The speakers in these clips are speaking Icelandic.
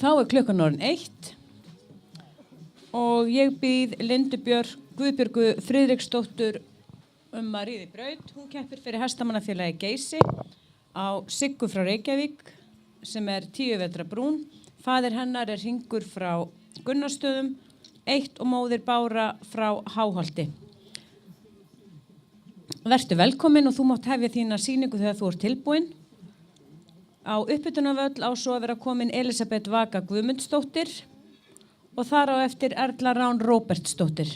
Þá klukkan orðin 1 og ég býð Lindu Guðbjörgu Friðriksdóttur að ríða í braut. Hún keppir fyrir hestamannafélagi Geysi á Siggu frá Reykjavík sem 10 vetra brún. Faðir hennar Hringur frá Gunnarsstöðum, 1 og móðir Bára frá Háholti. Vertu velkomin og þú mátt hefja þína sýningu þegar þú ert tilbúin. Á uppbytunarvöll á svo að vera komin Elísabet Vaka Guðmundsdóttir og þar á eftir Erla Rán Róbertsdóttir.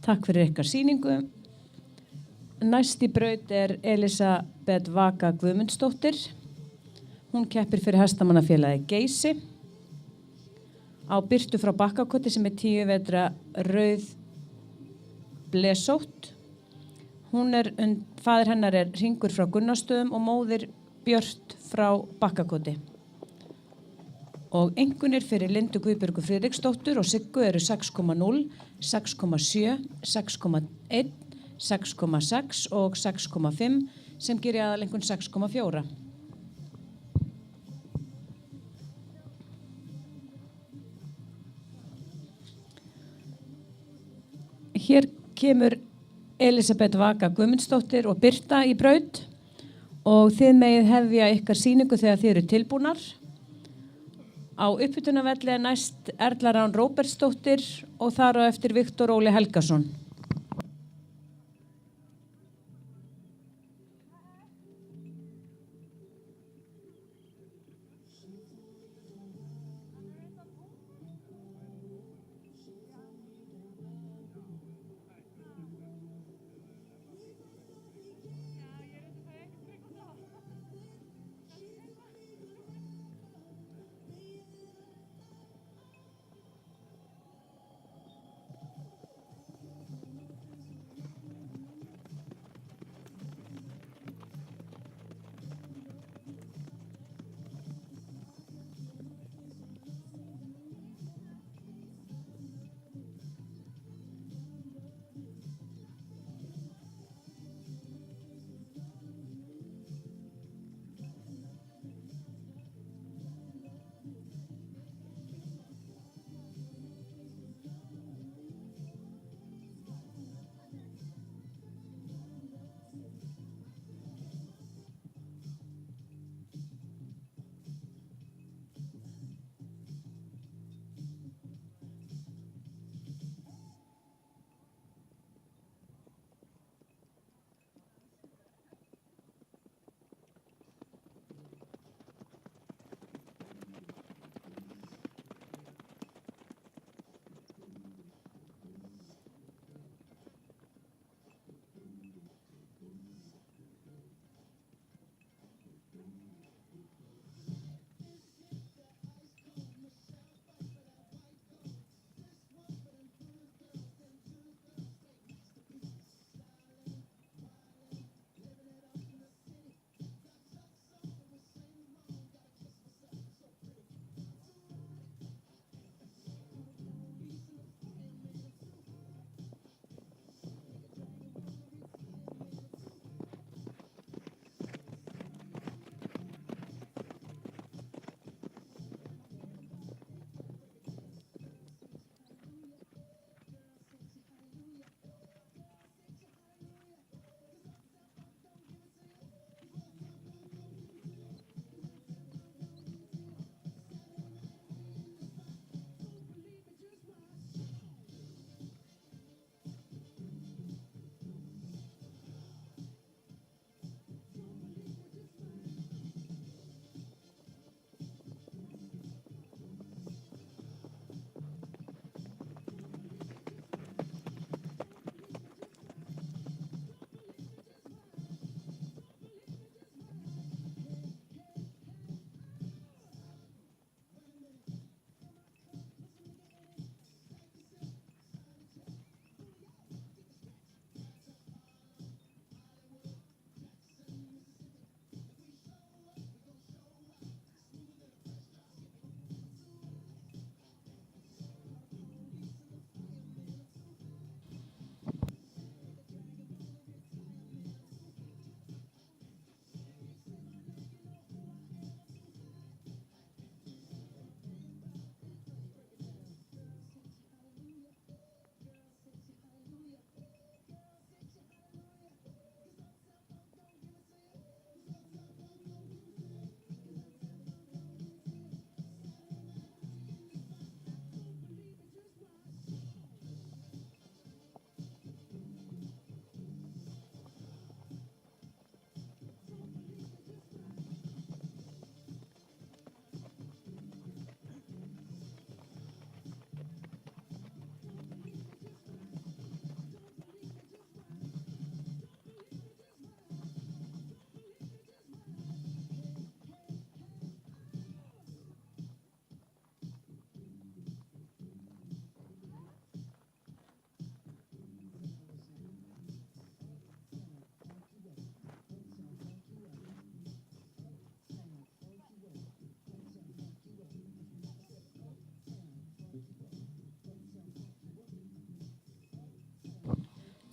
Takk fyrir ykkar sýningu. Næst í braut Elisabeth Vaka Guðmundsdóttir. Hún keppir fyrir hestamannafélagið Geysi. Á Birtu frá Bakkakoti sem 10 vetra rauð blesótt. Faðir hennar Hringur frá Gunnarsstöðum og móðir Björt frá Bakkakoti. Og einkunnir fyrir Lindu Guðbjörgu Friðriksdóttur og Siggu eru 6,0, 6,7, 6,1, 6,6 og 6,5 sem gerir aðaleinkunn 6,4. Hér kemur Elisabeth Vaka Guðmundsdóttir og Birta í braut og þið megið hefja ykkar sýningu þegar þið eru tilbúnar. Á uppbytunarvelli næst Erla Rán Róbertsdóttir og þar á eftir Viktor Óli Helgason.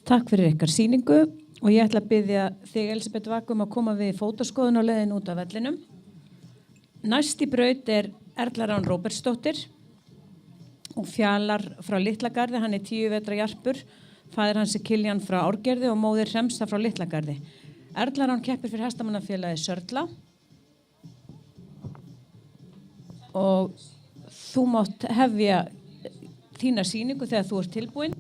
Takk fyrir ykkar sýningu og ég ætla að biðja þig Elisabeth Vagum að koma við fótaskoðun á leiðin út af vellinum. Næst í braut Erla Rán Róbertsdóttir og Fjalar frá Litlagarði, hann 10 vetra jarpur, faðir hans Kiljan frá Árgerði og móðir Hremsa frá Litlagarði. Erla Rán keppir fyrir hestamannafélagið Sörla og þú mátt hefja þína sýningu þegar þú ert tilbúin.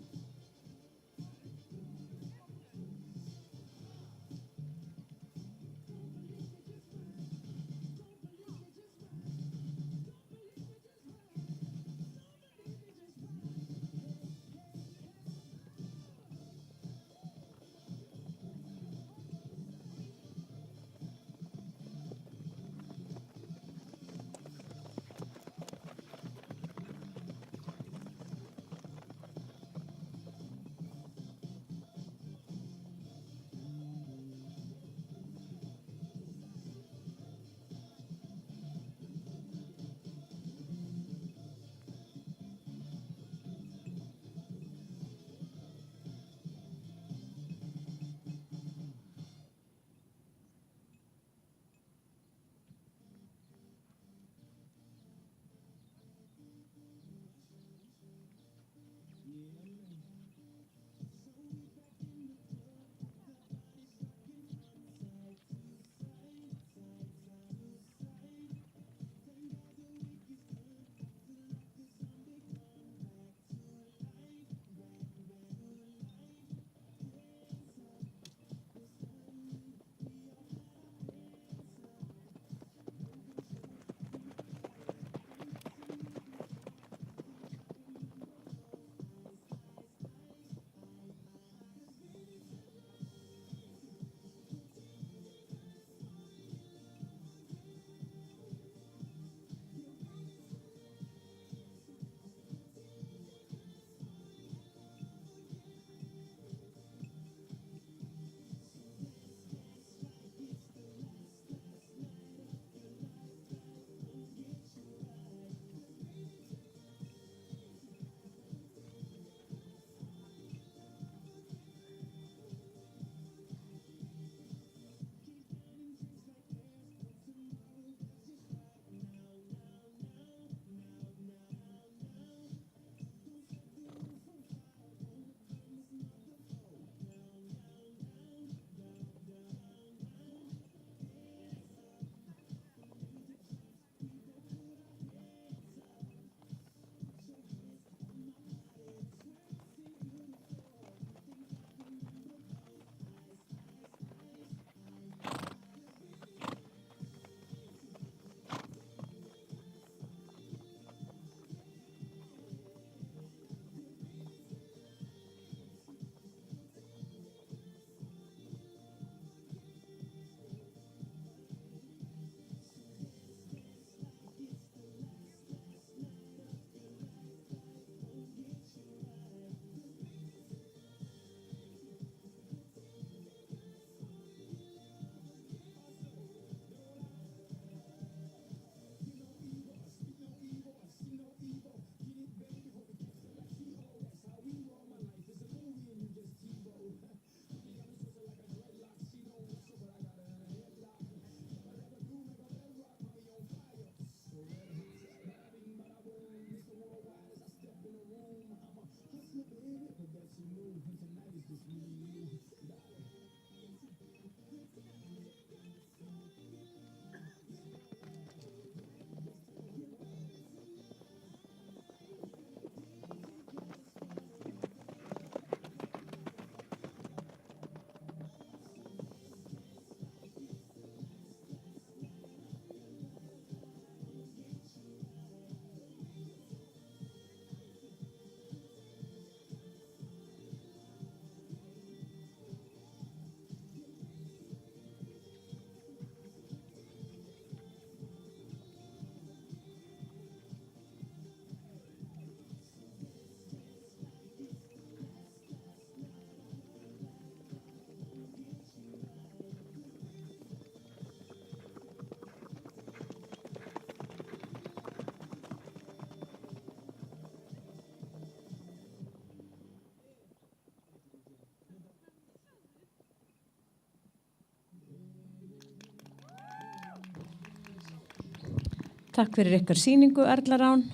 Takk fyrir ykkar sýningu, Erla Rán.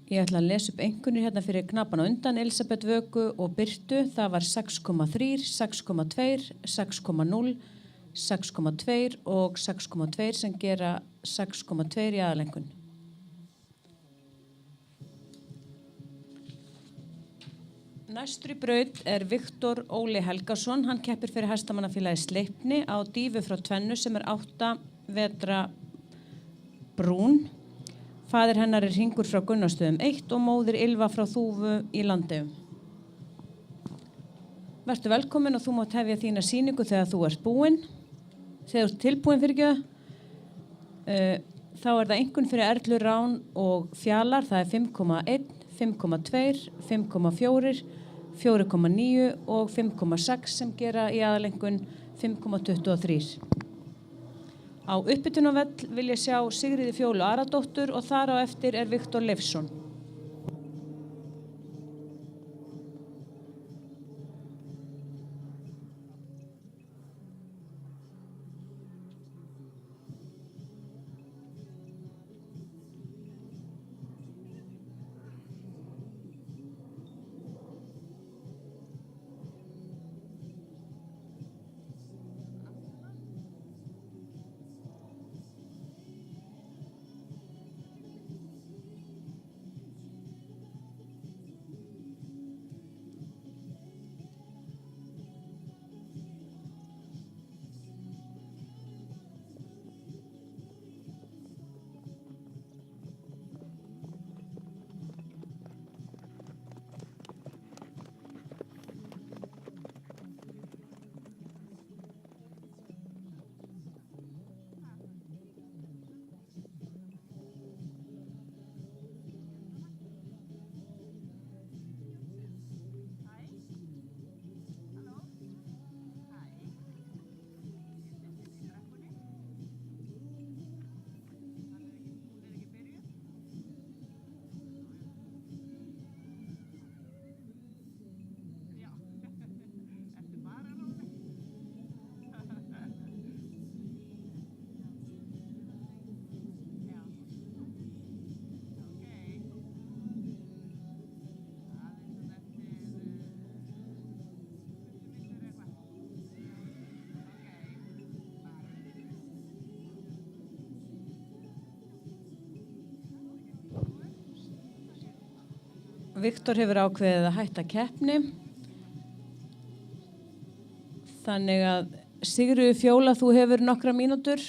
Ég ætla að lesa upp einkunnir hérna fyrir knappan á undan, Elisabeth Vöku og Birtu. Það var 6,3, 6,2, 6,0, 6,2 og 6,2 sem gera 6,2 í aðalengun. Næstur í braut Viktor Óli Helgason. Hann keppir fyrir hestamannafélagi Sleipni á dífu frá tvennu sem 8 vetra brún. Faðir hennar Hringur frá Gunnarsstöðum 1 og móðir Ylva frá Þúfu í Landeyjum. Vertu velkomin og þú mátt hefja þína sýningu þegar þú ert búin. Þegar þú ert tilbúin fyrirgefðu. Þá það einkunn fyrir Erlu Rán og Fjalar. Það 5,1, 5,2, 5,4, 4,9 og 5,6 sem gera í aðalengun 5,23. Á uppbytunarvöll vil ég sjá Sigríði Fjólu Aradóttur og þar á eftir Viktor Leifsson. Viktor hefur ákveðið að hætta keppni. Þannig að Sigríður Fjóla, þú hefur nokkra mínútur.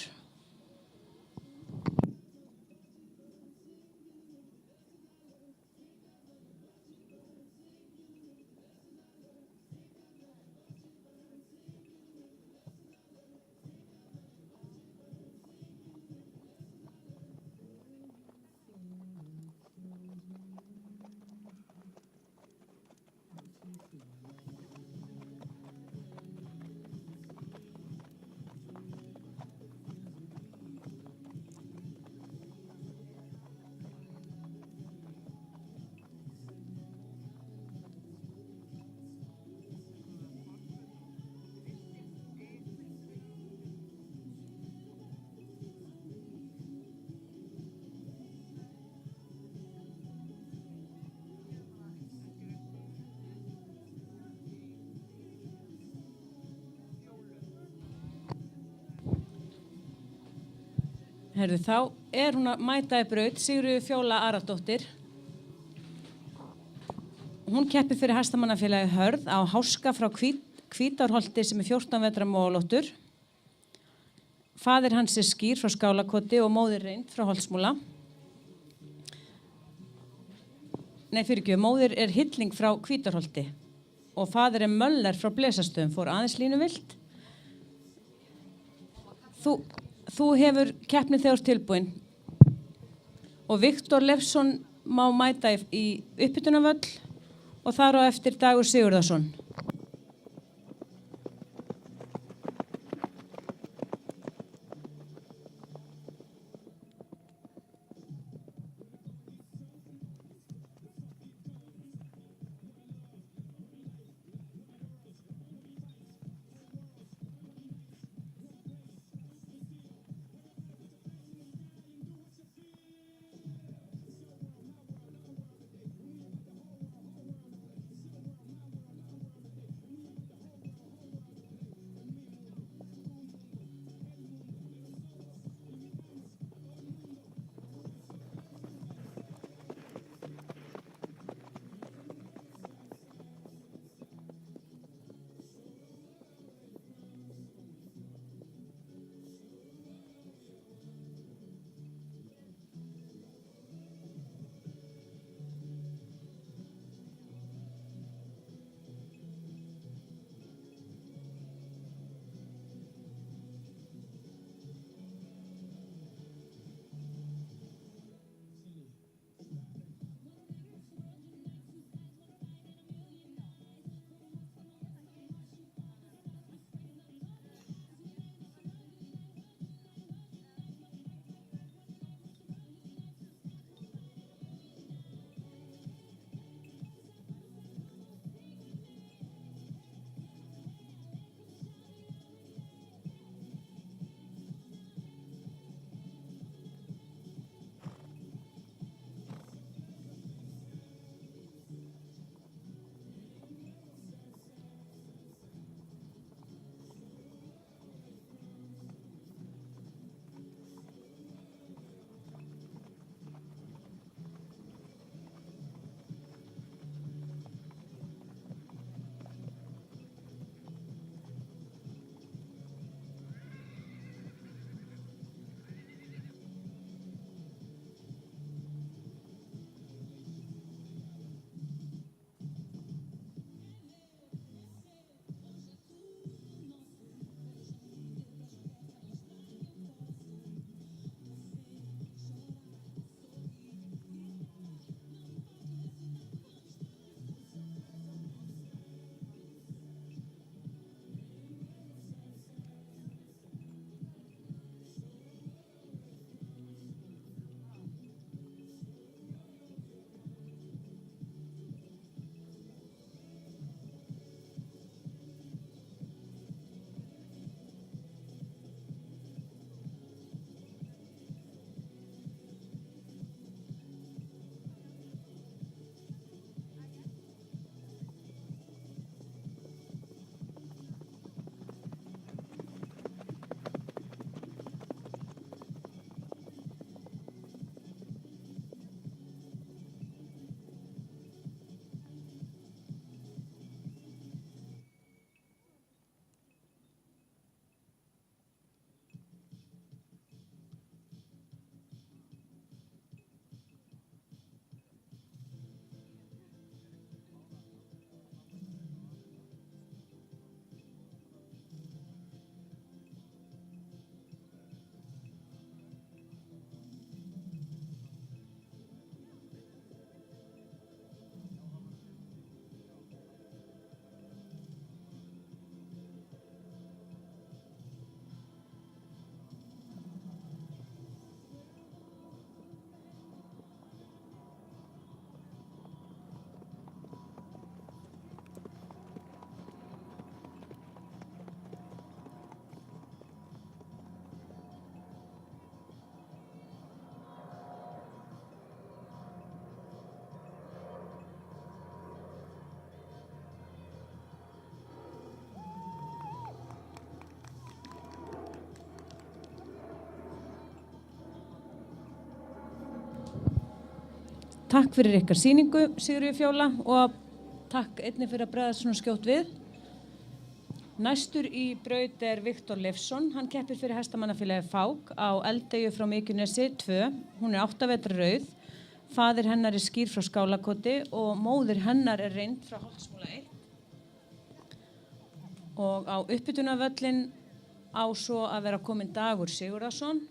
Herðu, þá hún að mæta í braut, Sigríður Fjóla Aradóttir. Hún keppir fyrir hestamannafélagi Hörð á háska frá Hvítárholti sem 14 vetra móðalóttur. Faðir hans Skýr frá Skálakoti og móðir Reynd frá Holtsmúla. Nei, fyrirgefðu, móðir Hilling frá Hvítárholti og faðir Möller frá Blesastöðum, fór aðeins línuvillt. Þú hefur keppni þegar tilbúin og Viktor Leifsson má mæta í uppbytunarvöll og þar á eftir Dagur Sigurðarson. takk fyrir ykkar sýningu, Sigríður Fjóla, og takk einnig fyrir að bregðast svona skjótt við. Næstur í braut Viktor Leifsson, hann keppir fyrir hestamannafélagi Fák á Eldeyju frá Mykjunesi 2. Hún 8 vetra rauð, faðir hennar skýr frá Skálakoti og móðir hennar reynd frá Holtsmúla 1. Og á uppbytunarvöllin á svo að vera kominn Dagur Sigurðarson.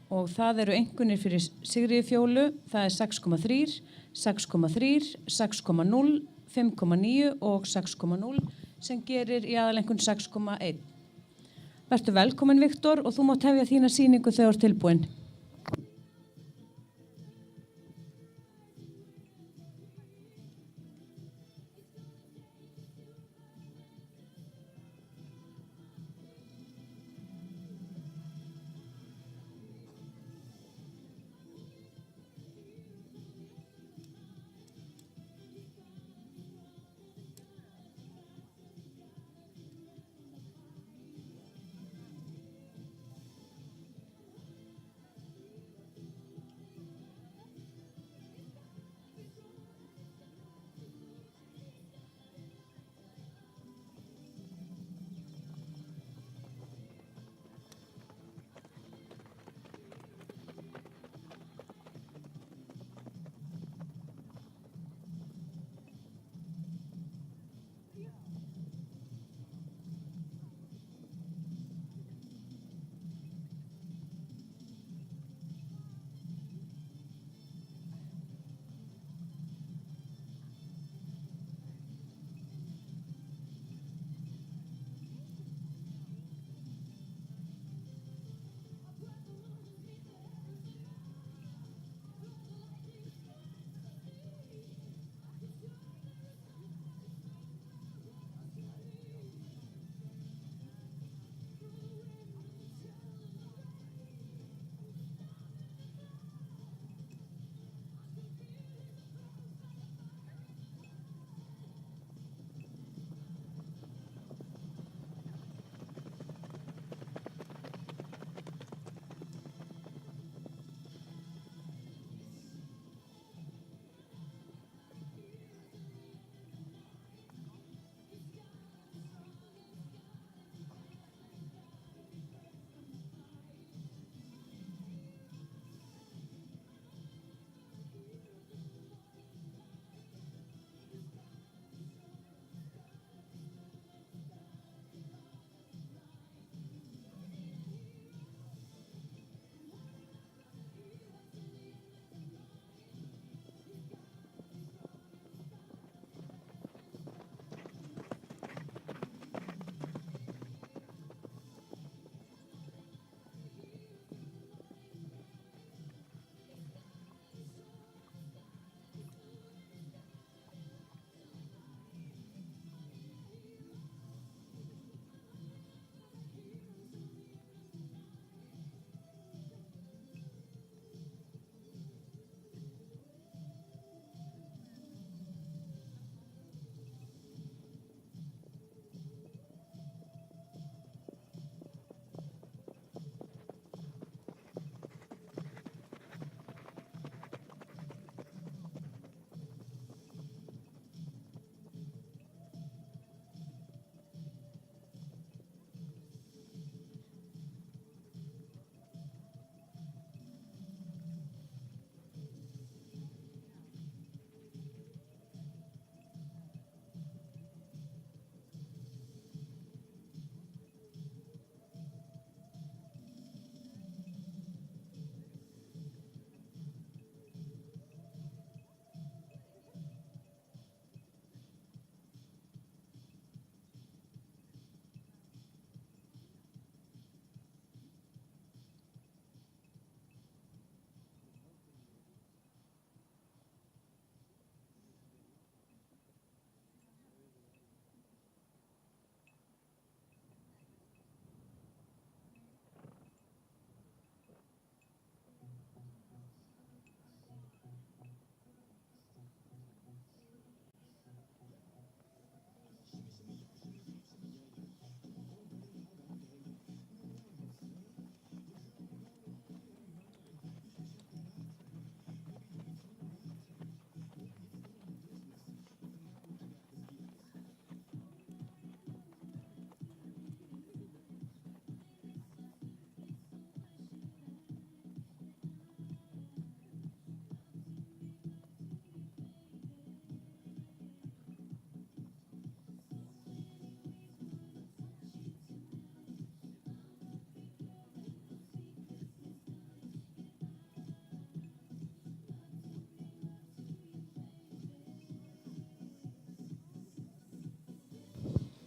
Og það einkunnir fyrir Sigríði Fjólu, það 6,3, 6,3, 6,0, 5,9 og 6,0 sem gerir í aðalengun 6,1. Vertu velkomin, Viktor, og þú mátt hefja þína sýningu þegar þú ert tilbúin.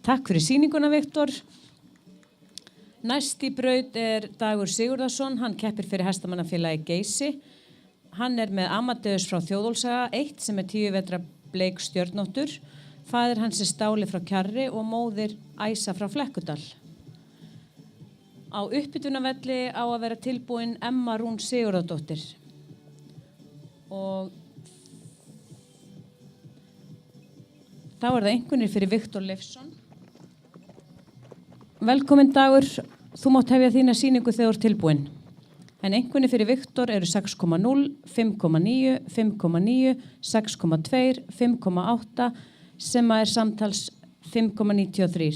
Takk fyrir sýninguna, Viktor. Næst í braut Dagur Sigurðarson, hann keppir fyrir hestamannafélagi Geysi. Hann með Amadeus frá Þjóðólfssaga 1 sem 10 vetra bleik stjörnóttur. Faðir hans Stáli frá Kjarri og móðir Æsa frá Flekkudal. Á uppbytunarvelli á að vera tilbúin Emma Rún Sigurðardóttir. Og þá það einkunnir fyrir Viktor Leifsson. Velkomin Dagur, þú mátt hefja þína sýningu þegar þú ert tilbúin. En einkunnir fyrir Viktor eru 6,0, 5,9, 5,9, 6,2, 5,8 sem samtals 5,93.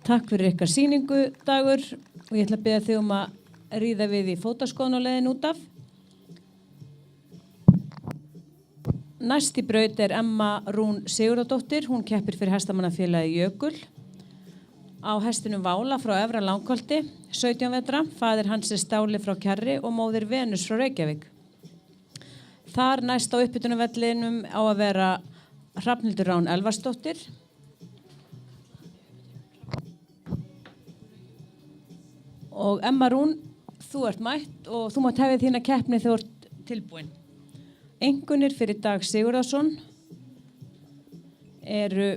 Takk fyrir ykkar sýningu, Dagur, og ég ætla að biðja þig að ríða við í fótaskóðun á leiðin út af. Næst í braut Emma Rún Sigurðardóttir, hún keppir fyrir hestamannafélagi Jökul. Á hestinum Vála frá Efra Langholti, 17 vetra, faðir hans Stáli frá Kjarri og móðir Venus frá Reykjavík. Þar næst á uppbytunarvellinum á að vera Hrafnhildur Rán Elvarsdóttir. Og Emma Rún, þú ert mætt og þú mátt hefja þína keppni þegar þú ert tilbúin. Einkunnir fyrir Dag Sigurðarson, eru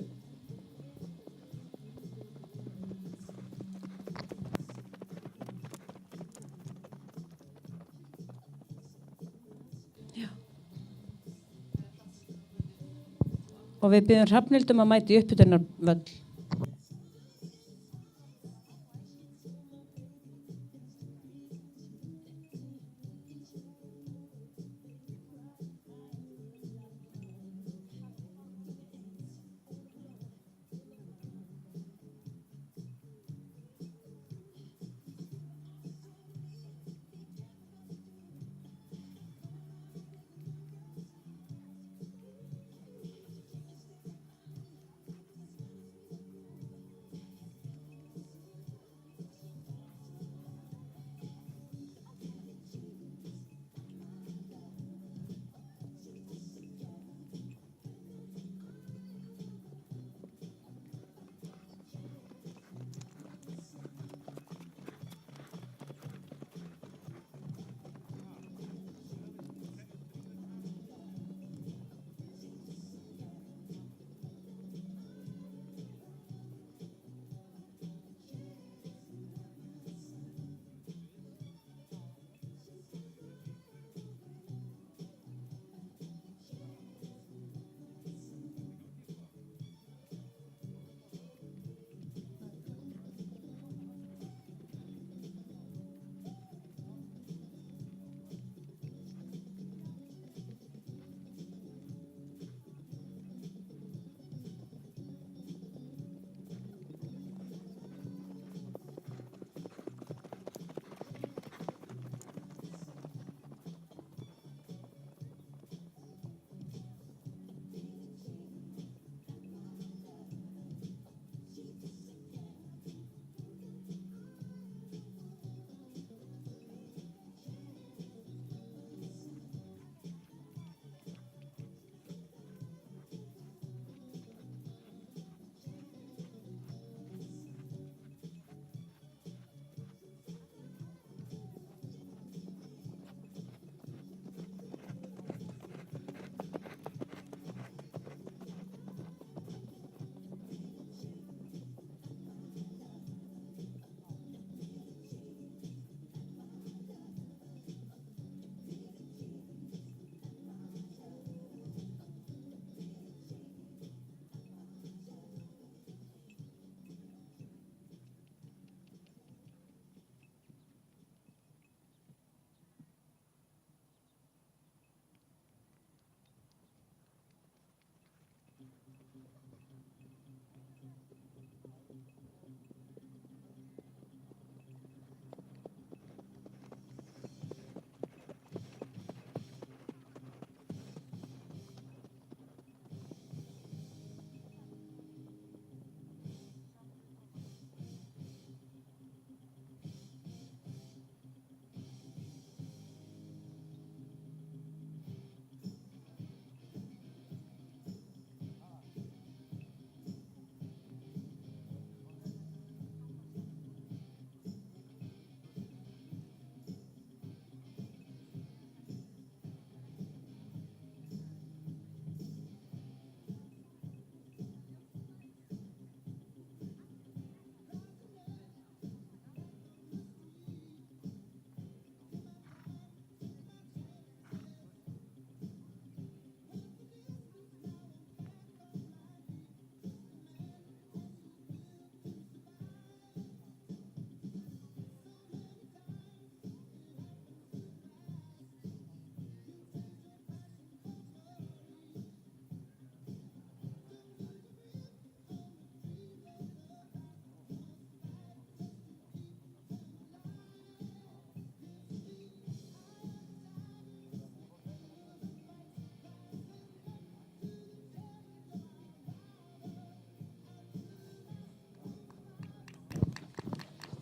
og við biðjum Hrafnhildi að mæta í upphitunarvöll.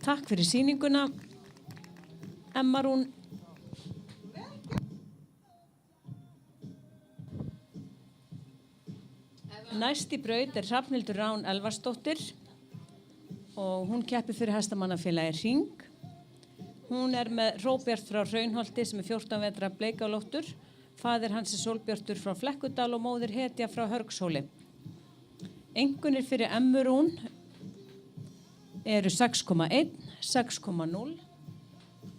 Takk fyrir sýninguna, Emma Rún. Næst í braut Hrafnhildur Rán Elvarsdóttir og hún keppir fyrir hestamannafélagið Hring. Hún með Róbert frá Hraunholti sem 14 vetra bleikálóttur, faðir hans Sólbjartur frá Flekkudal og móðir Hetja frá Hörgshóli. Einkunnir fyrir Emmu-Rún eru 6,1, 6,0,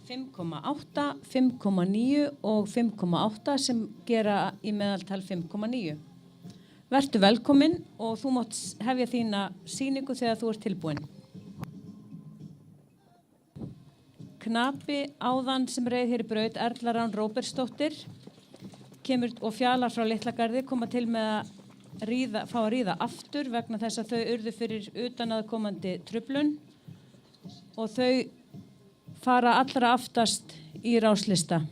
5,8, 5,9 og 5,8 sem gera í meðaltal 5,9. Vertu velkomin og þú mátt hefja þína sýningu þegar þú ert tilbúin. Knapi áðan sem reið hér í braut, Erla Rán Róbertsdóttir, kemur og Fjalar frá Litlagarði koma til með að fá að ríða aftur vegna þess að þau urðu fyrir utanaðkomandi truflun og þau fara allra aftast í ráslista.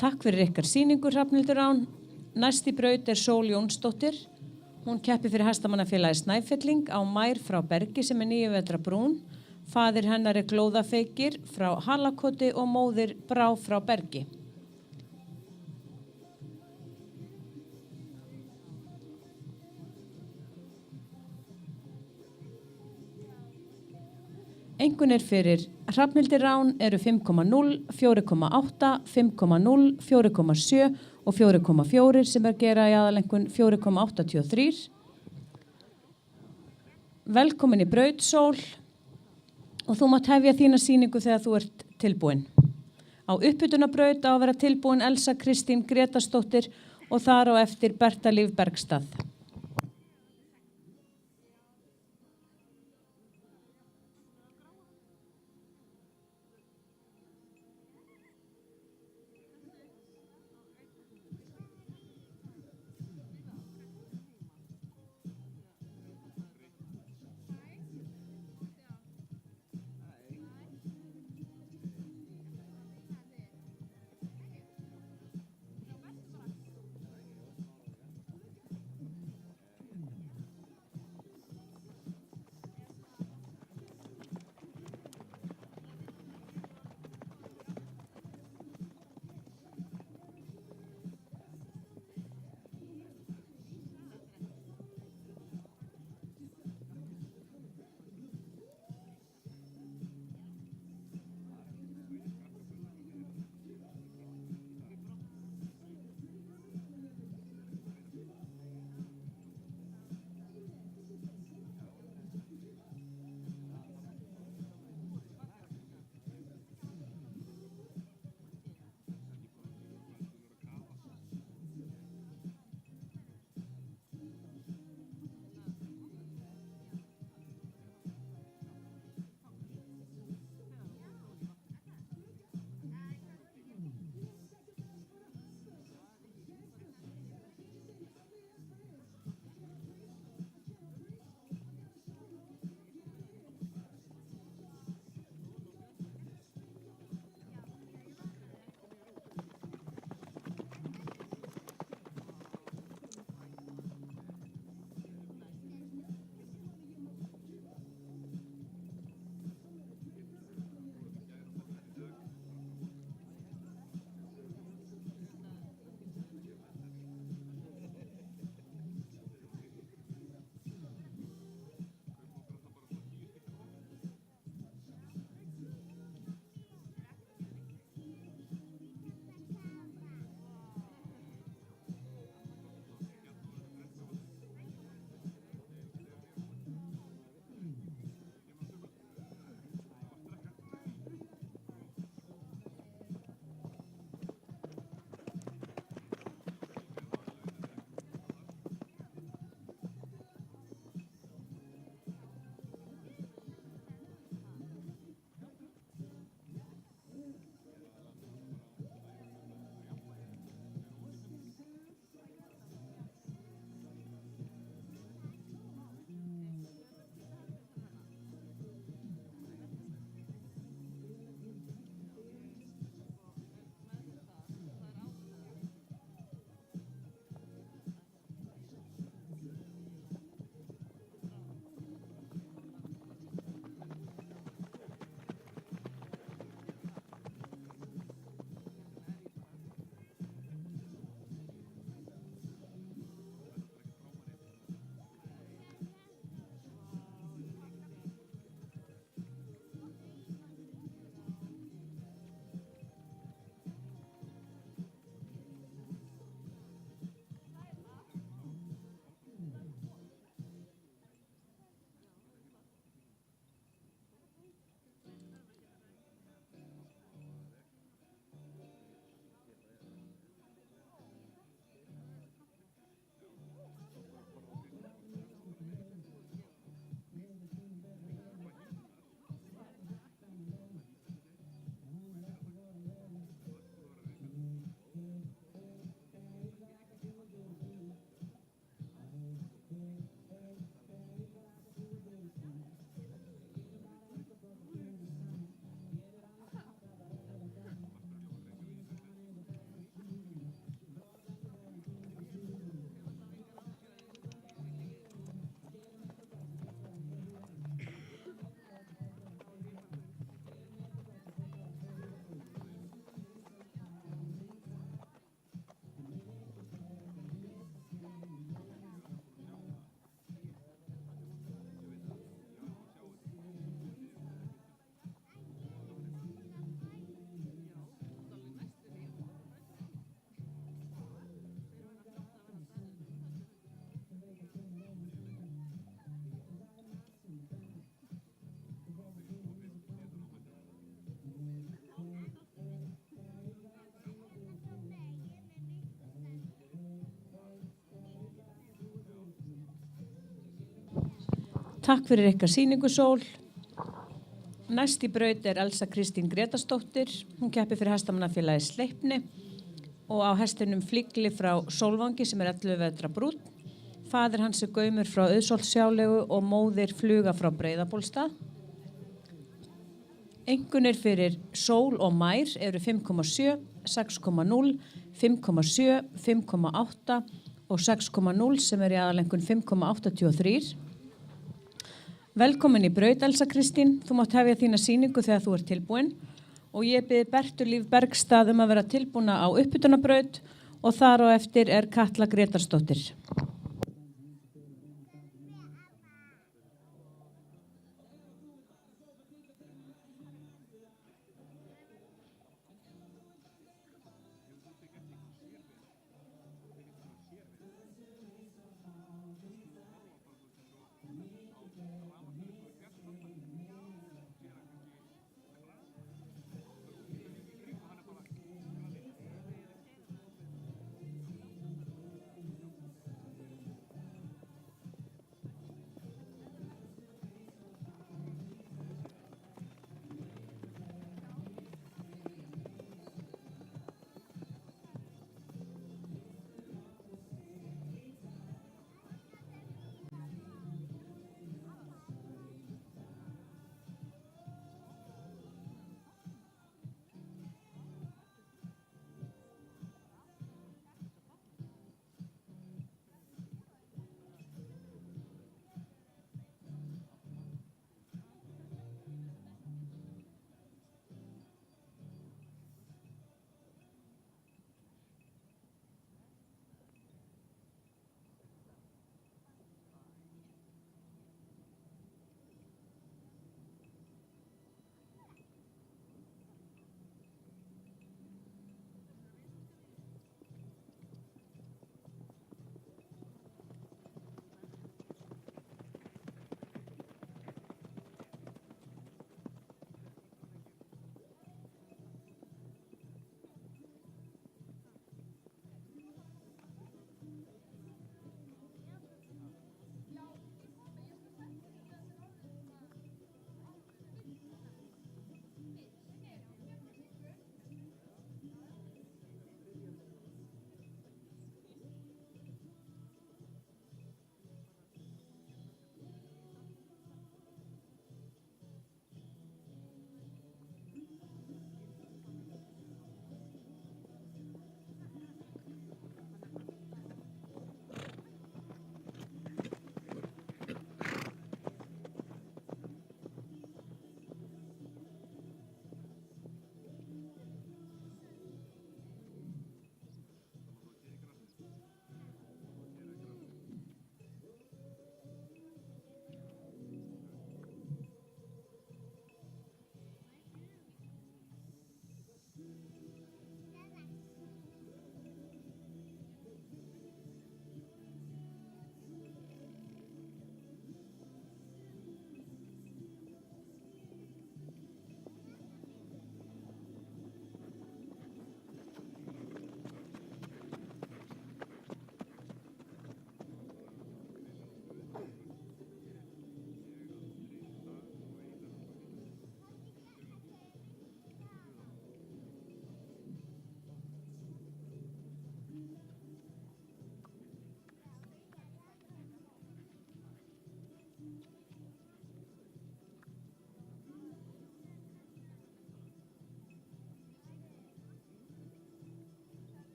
Takk fyrir ykkar sýningu, Hrafnhildur Rán. Næst í braut Sól Jónsdóttir. Hún keppir fyrir hestamannafélagi Snæfelling á Mær frá Bergi sem 9 vetra brún. Faðir hennar Glóðafeykir frá Halakoti og móðir Brá frá Bergi. Einkunnir fyrir Hrafnhildi Rán eru 5,0, 4,8, 5,0, 4,7 og 4,4 sem gera í aðalengun 4,83. Velkomin í braut, Sól, og þú mátt hefja þína sýningu þegar þú ert tilbúin. Á uppbytunarbraut á að vera tilbúin Elsa Kristín Gretarsdóttir og þar á eftir Berta Líf Bergstað. Takk fyrir ykkar sýningu, Sól. Næst í braut Elsa Kristín Gretarsdóttir. Hún keppir fyrir hestamannafélagið Sleipni og á hestinum Fligli frá Sólvangi sem 11 vetra brúnn. Faðir hans Gaumur frá Auðsholtshjálegu og móðir Fluga frá Breiðabólstað. Einkunnir fyrir Sól og Mær eru 5,7, 6,0, 5,7, 5,8 og 6,0 sem í aðalengun 5,83. Velkomin í braut, Elsa Kristín. Þú mátt hefja þína sýningu þegar þú ert tilbúin og ég bið Bertu Líf Bergstað að vera tilbúna á uppbytunarbraut og þar á eftir Katla Gretarsdóttir.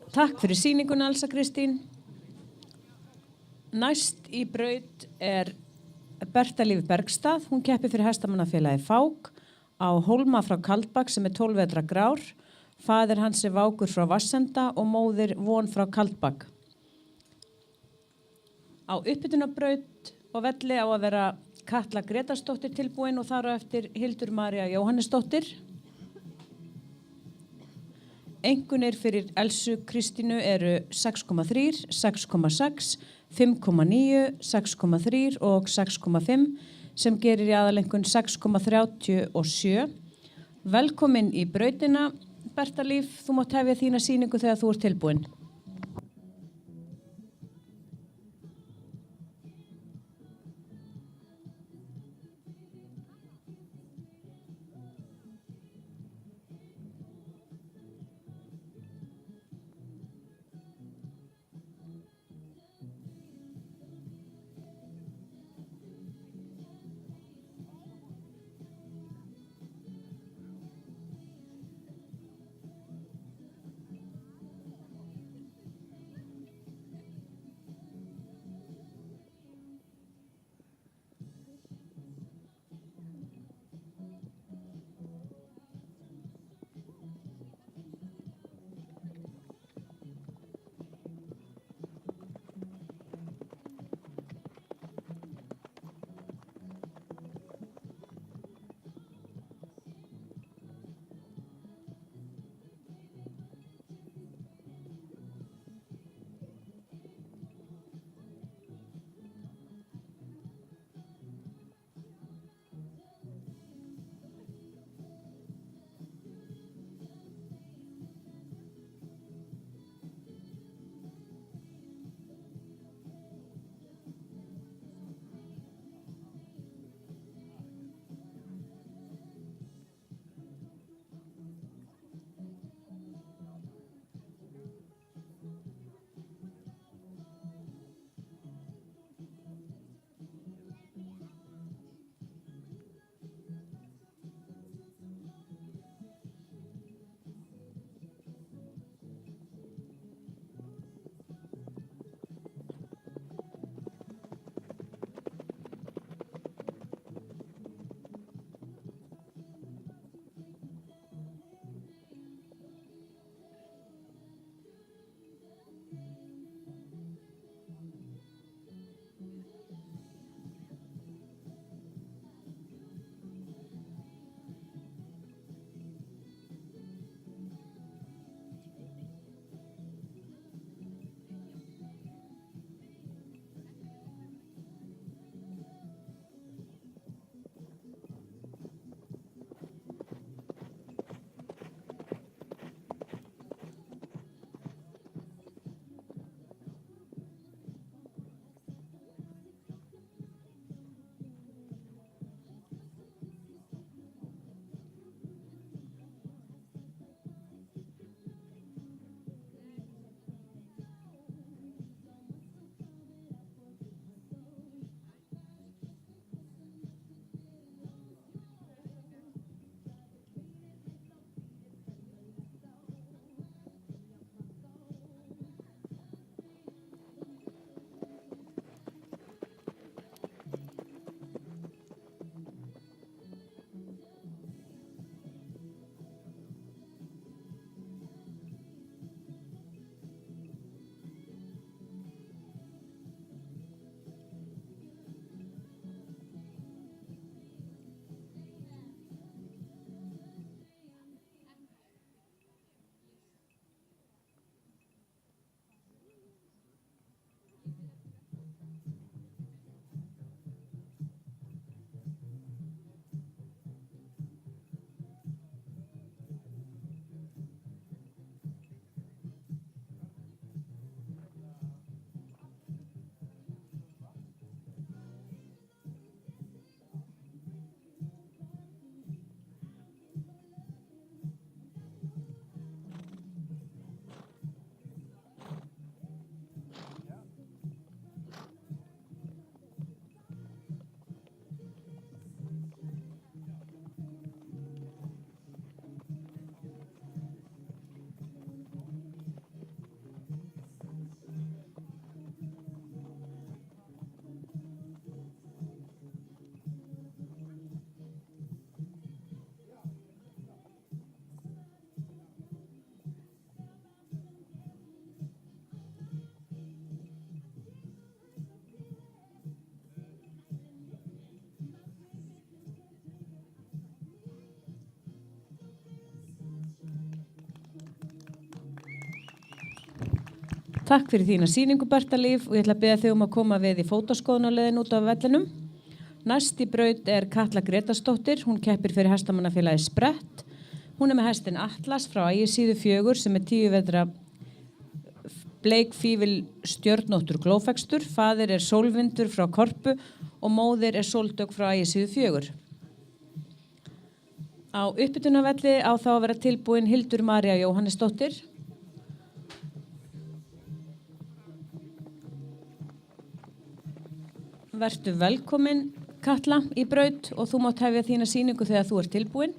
Takk fyrir sýninguna, Elsa Kristín. Næst í braut Berta Líf Bergstað. Hún keppir fyrir hestamannafélagi Fák á Hólma frá Kaldbak sem 12 vetra grár. Faðir hans Vákur frá Vassenda og móðir Von frá Kaldbak. Á uppbytunarbraut og velli á að vera Katla Gretarsdóttir tilbúin og þar á eftir Hildur María Jóhannesdóttir. Einkunnir fyrir Elsu Kristínu eru 6,3, 6,6, 5,9, 6,3 og 6,5 sem gerir í aðalengun 6,37. Velkomin í brautina, Berta Líf. Þú mátt hefja þína sýningu þegar þú ert tilbúin. Takk fyrir þína sýningu, Berta Líf, og ég ætla að biðja þig að koma við í fótóskoðunarleiðin út af vellinum. Næst í braut Katla Gretarsdóttir, hún keppir fyrir hestamannafélagið Sprett. Hún með hestinn Atlas frá Ægisíðu 4 sem 10 vetra bleikfífil stjörnóttur glófextur. Faðir Sólvindur frá Korpu og móðir Sóldögg frá Ægisíðu 4. Á uppbytunarvelli á þá að vera tilbúin Hildur María Jóhannesdóttir. Vertu velkomin, Katla, í braut og þú mátt hefja þína sýningu þegar þú ert tilbúin.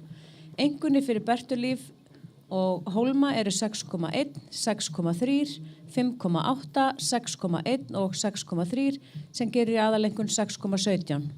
Einkunni fyrir Bertu Líf og Hólma eru 6,1, 6,3, 5,8, 6,1 og 6,3 sem gerir aðalengun 6,17.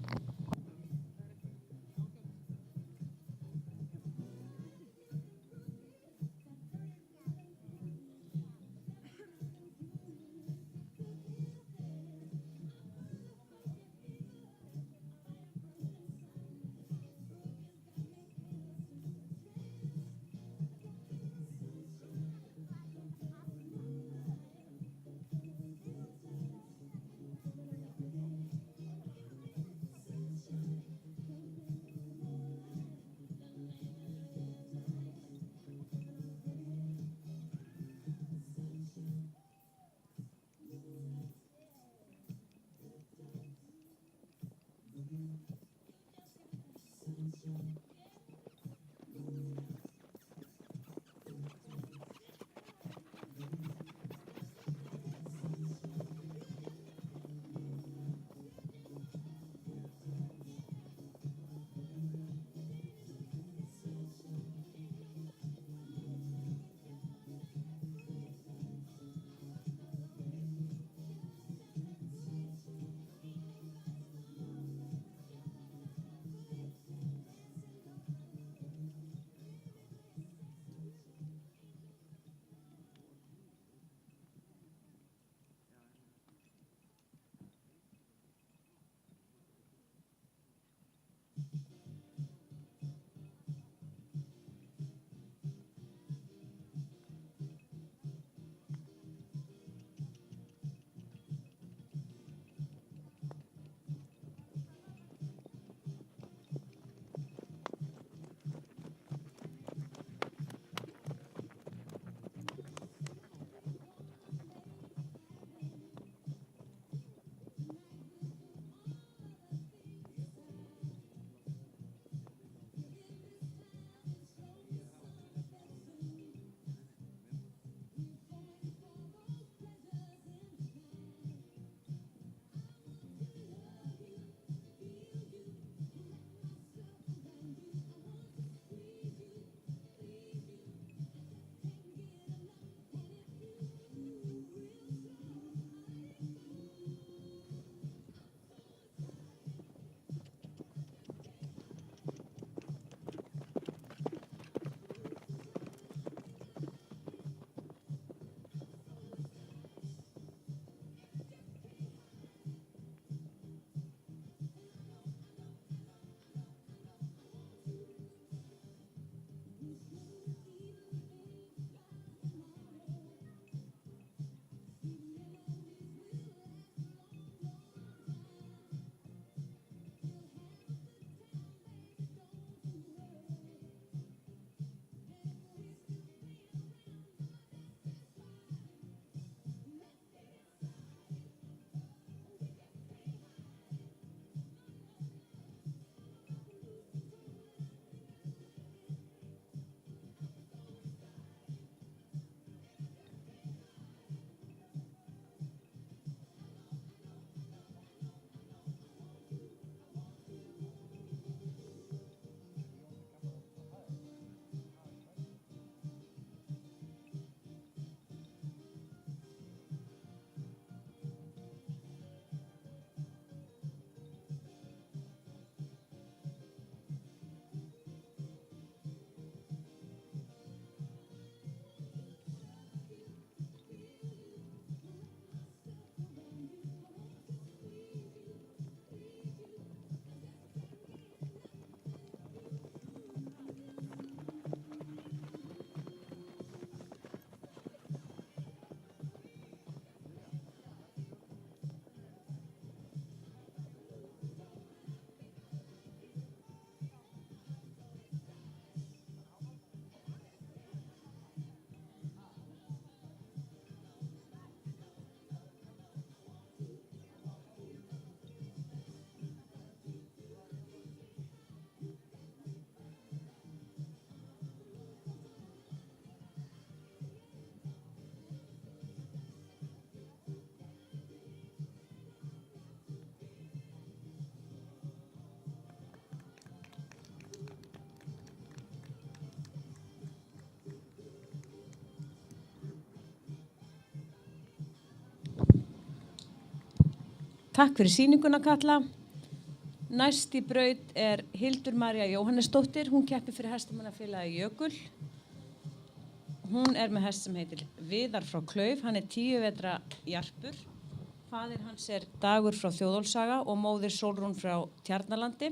Takk fyrir sýninguna, Katla. Næst í braut Hildur María Jóhannesdóttir. Hún keppir fyrir hestamannafélagi Jökul. Hún með hest sem heitir Viðar frá Klauf. Hann 10 vetra jarpur. Faðir hans Dagur frá Þjóðólfshaga og móðir Sólrún frá Tjarnarlandi.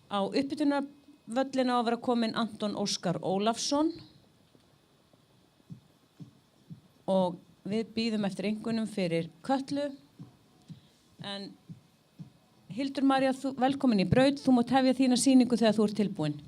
Á uppbytunarvöllina á að vera kominn Anton Óskar Ólafsson. Og við bíðum eftir einhvernum fyrir Kötlu. En Hildur María, velkomin í braut. Þú mátt hefja þína sýningu þegar þú tilbúin.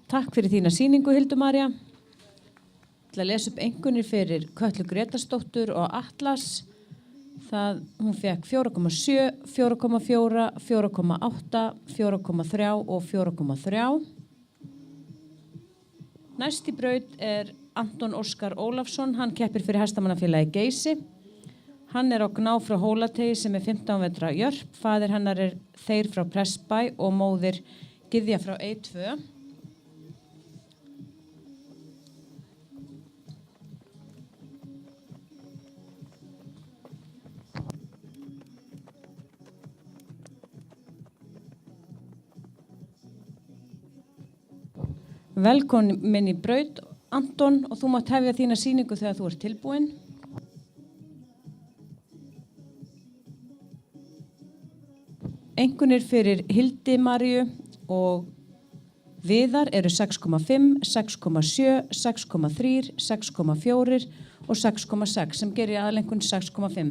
Takk fyrir þína sýningu, Hildur María. Ég ætla að lesa upp einkunnir fyrir Kötlu Gretarsdóttur og Atlas. Hún fekk 4,7, 4,4, 4,8, 4,3 og 4,3. Næst í braut Anton Óskar Ólafsson. Hann keppir fyrir hestamannafélagi Geysi. Hann á Gná frá Hólategi sem 15 vetra jörp. Faðir hennar Þeir frá Prestbæ og móðir Gyðja frá E2. Velkomin í braut, Anton, og þú mátt hefja þína sýningu þegar þú ert tilbúin. Einkunnir fyrir Hildi Maríu og Viðar eru 6,5, 6,7, 6,3, 6,4 og 6,6 sem gerir aðaleinkunn 6,5.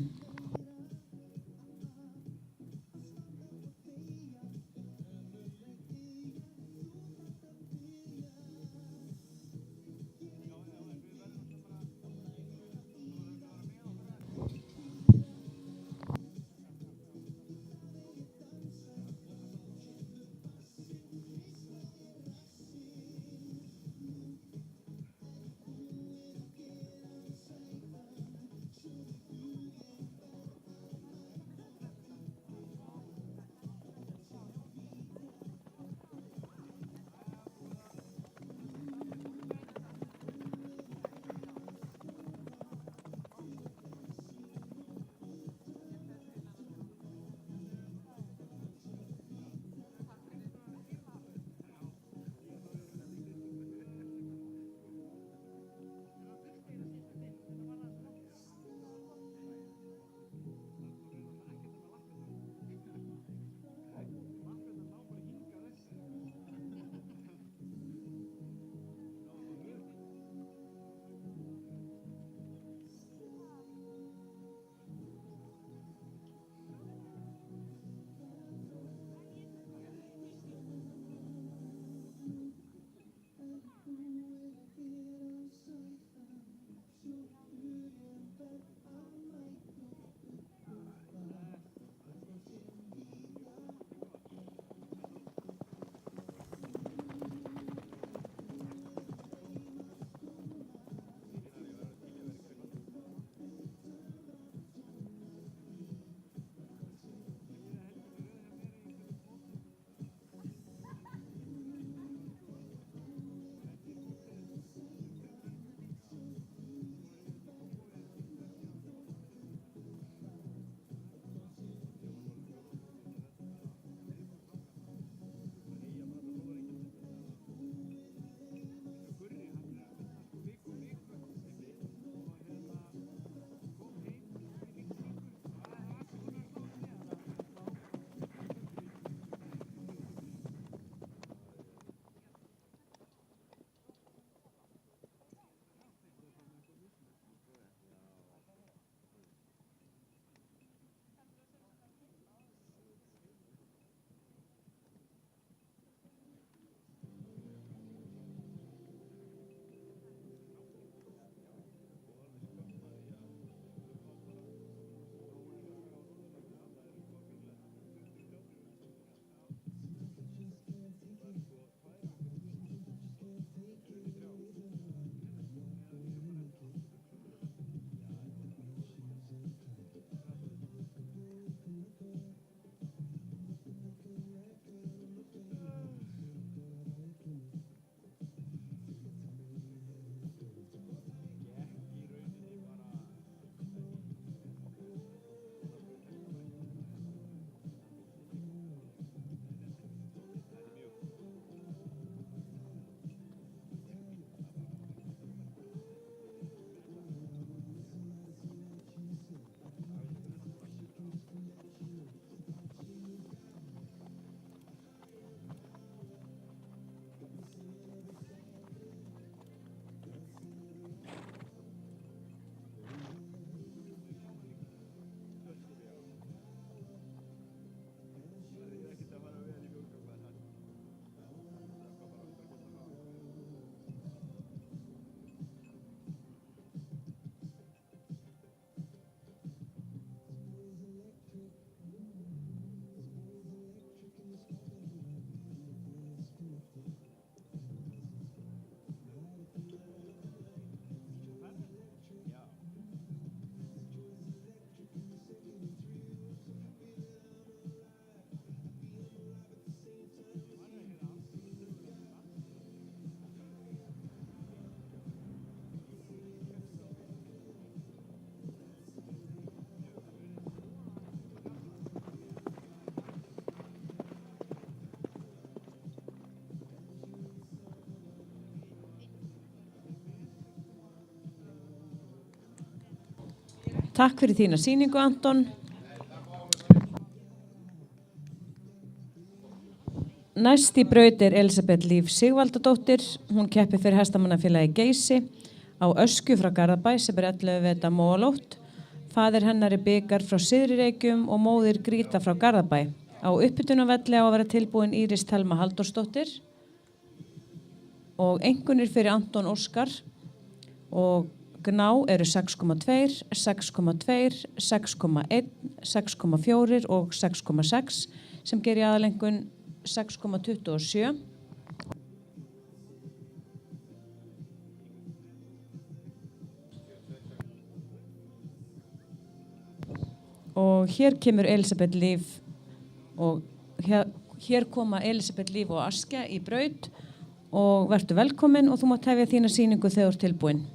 Takk fyrir þína sýningu, Anton. Næst í braut Elísabet Líf Sigvaldadóttir. Hún keppir fyrir hestamannafélagi Geysi á öskju frá Garðabæ sem 11 veta móalótt. Faðir hennar bikar frá Syðri Reykjum og móðir Gríta frá Garðabæ. Á uppbytunarvelli á að vera tilbúin Íris Thelma Halldórsdóttir og einkunnir fyrir Anton Óskar og Gná eru 6,2, 6,2, 6,1, 6,4 og 6,6 sem gerir aðalengun 6,27. Og hér kemur Elísabet Líf og hér koma Elísabet Líf og Askja í braut og vertu velkomin og þú mátt hefja þína sýningu þegar þú ert tilbúin.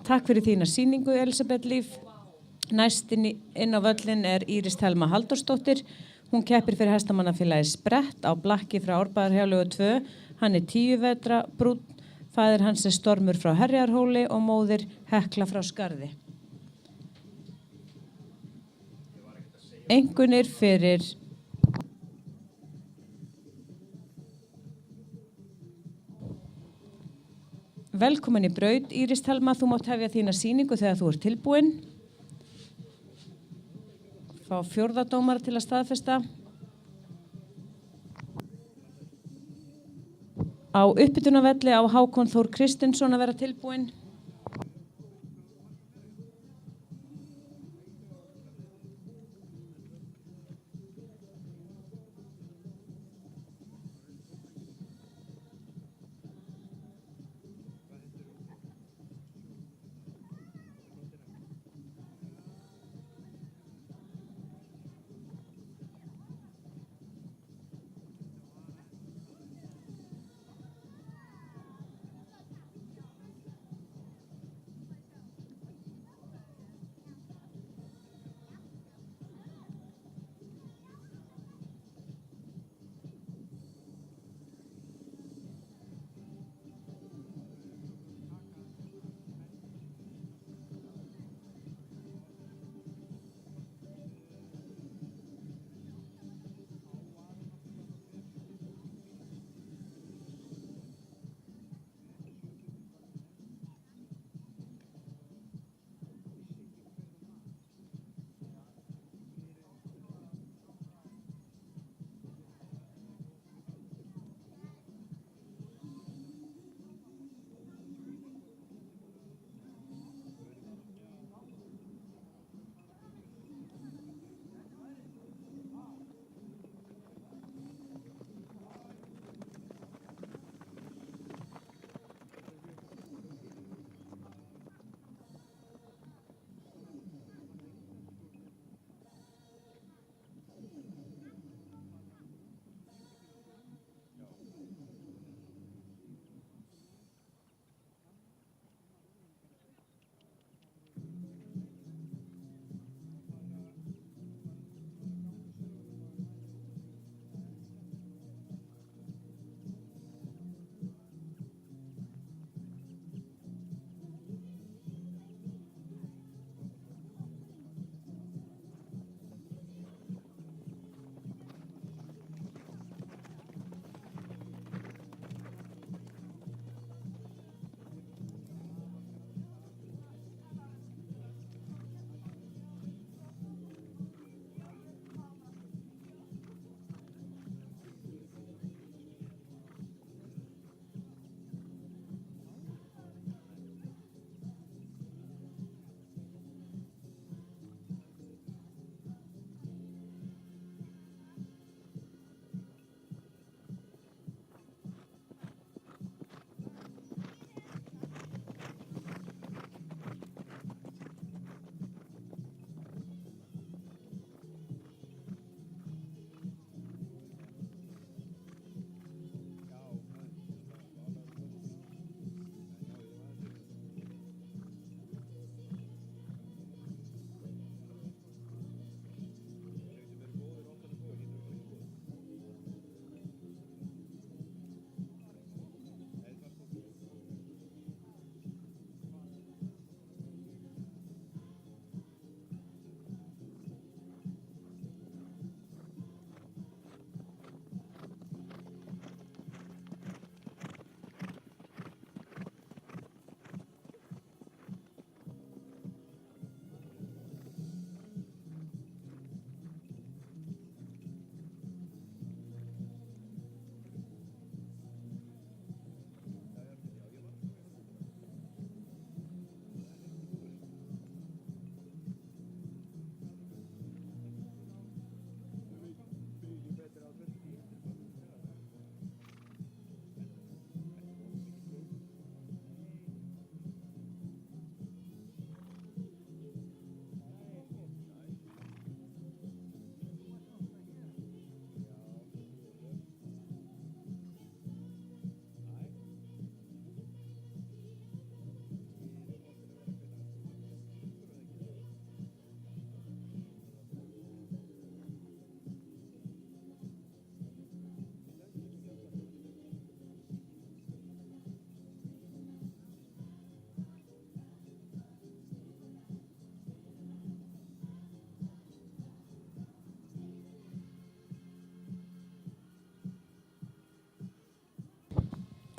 Takk fyrir þína sýningu, Elisabeth Líf. Næst inn á völlin Íris Thelma Halldórsdóttir. Hún keppir fyrir hestamannafélagið Sprett á blakki frá Árbæjarhjáleigu 2. Hann 10 vetra brúnn. Faðir hans Stormur frá Herjarhóli og móðir Hekla frá Skarði. Einkunnir fyrir Velkomin í braut, Íris Thelma. Þú mátt hefja þína sýningu þegar þú ert tilbúin. Fá 4. dómara til að staðfesta. Á uppbytunarvelli á Hákon Þór Kristinsson að vera tilbúin.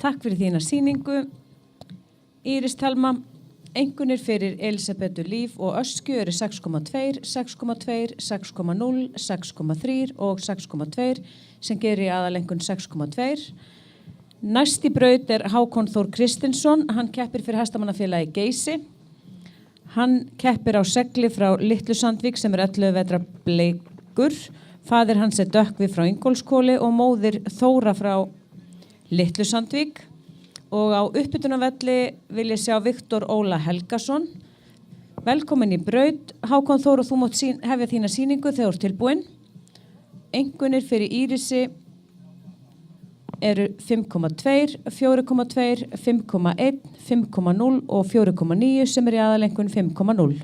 Takk fyrir þína sýningu. Íris Thelma, einkunnir fyrir Elisabethu Líf og Öskju eru 6,2, 6,2, 6,0, 6,3 og 6,2 sem gerir í aðalengun 6,2. Næst í braut Hákon Þór Kristinsson, hann keppir fyrir hestamannafélagi Geysi. Hann keppir á segli frá Litlu Sandvík sem 11 vetra bleikur. Faðir hans Dökkvi frá Ingólfskóli og móðir Þóra frá Litlu Sandvík. Og á uppbytunarvelli vil ég sjá Viktor Óla Helgason. Velkomin í braut. Hákon Þór, og þú mátt hefja þína sýningu þegar þú ert tilbúin. Einkunnir fyrir Írisi eru 5,2, 4,2, 5,1, 5,0 og 4,9 sem í aðalengun 5,0.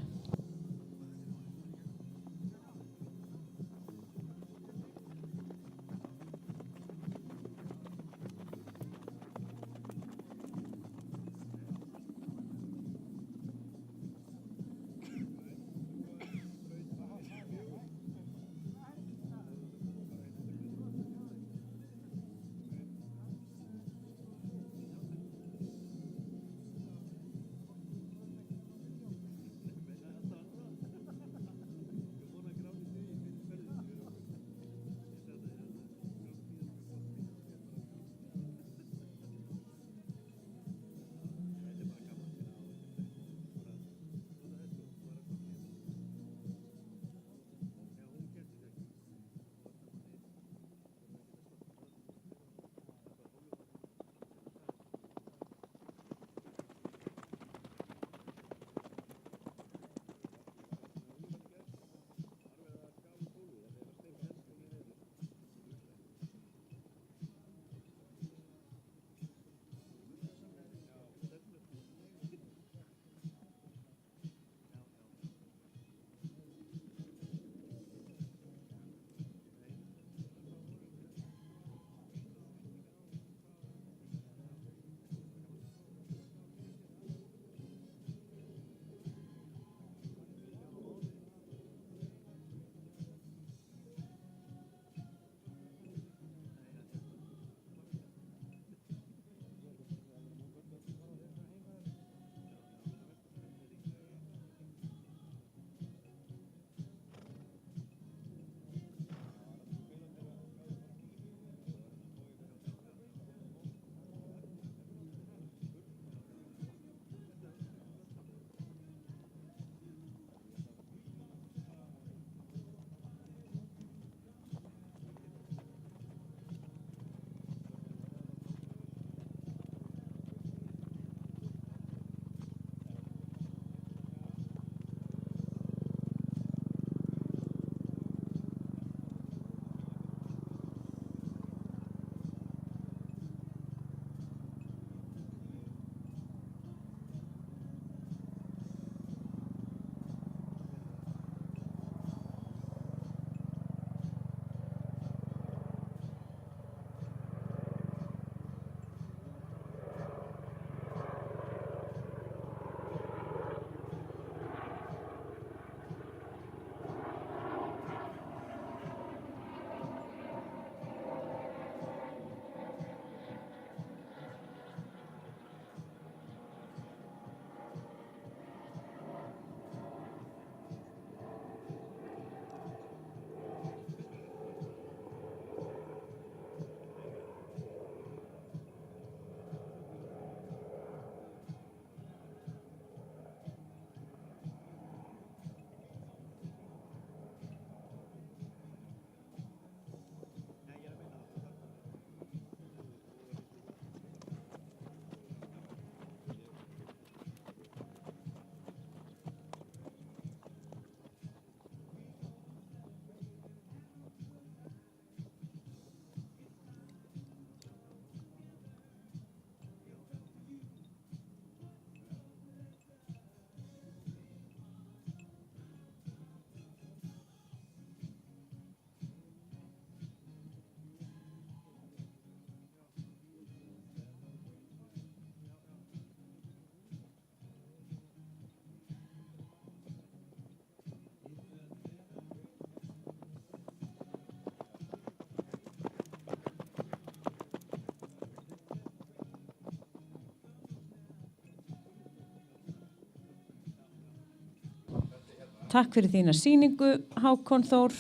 Takk fyrir þína sýningu, Hákon Þór.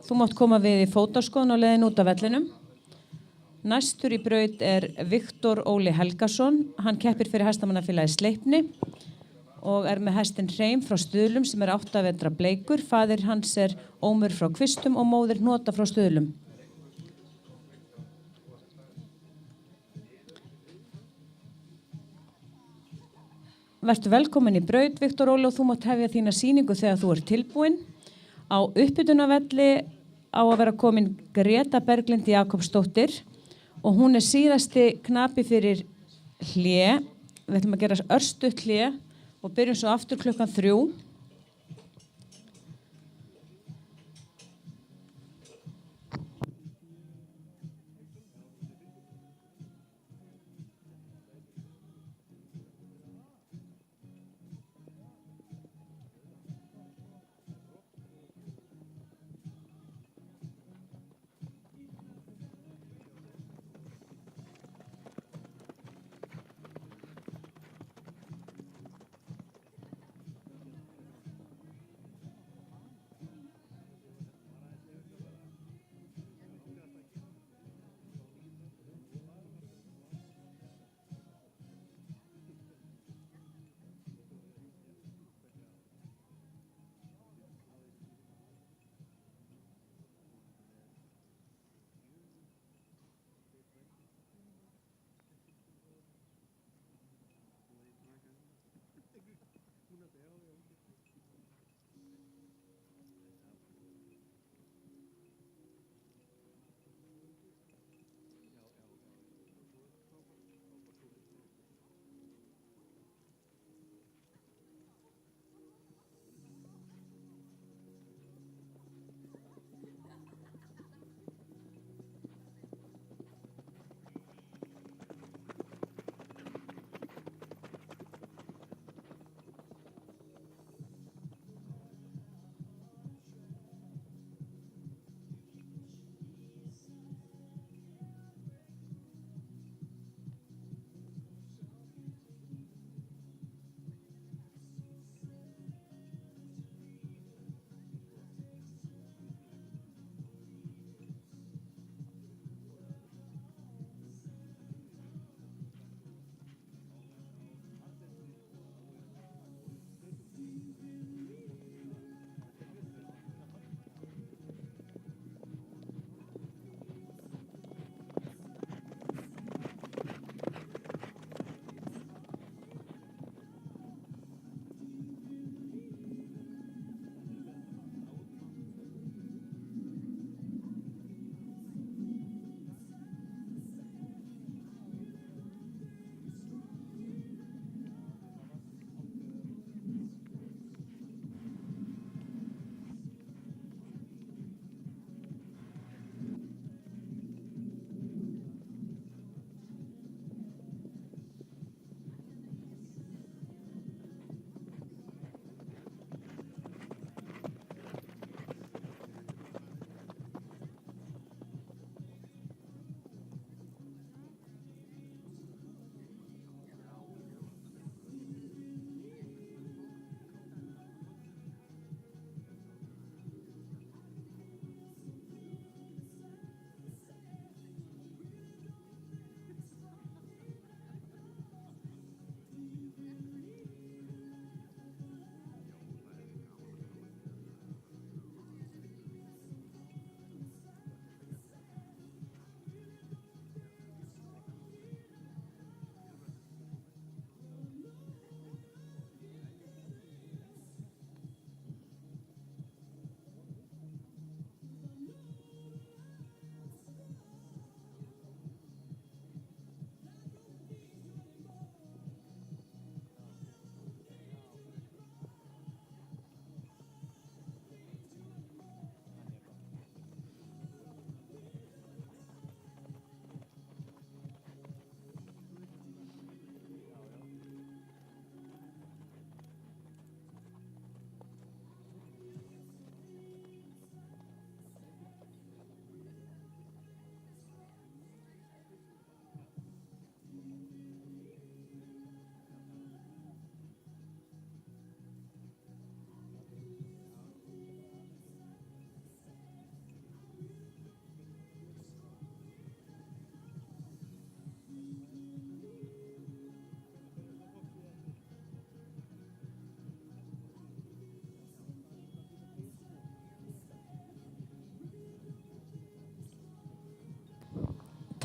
Þú mátt koma við í fótaskoðun á leiðin út af vellinum. Næstur í braut Viktor Óli Helgason. Hann keppir fyrir hestamannafélagið Sleipni og með hestinn Hreim frá Stuðlum sem 8 vetra bleikur. Faðir hans Ómur frá Kvistum og móðir Hnota frá Stuðlum. Vertu velkomin í braut, Viktor Óli, og þú mátt hefja þína sýningu þegar þú tilbúin. Á uppbytunarvelli á að vera komin Greta Berglind Jakobsdóttir og hún síðasti knapi fyrir hlé. Við ætlum að gera örstutt hlé og byrjum svo aftur klukkan 3.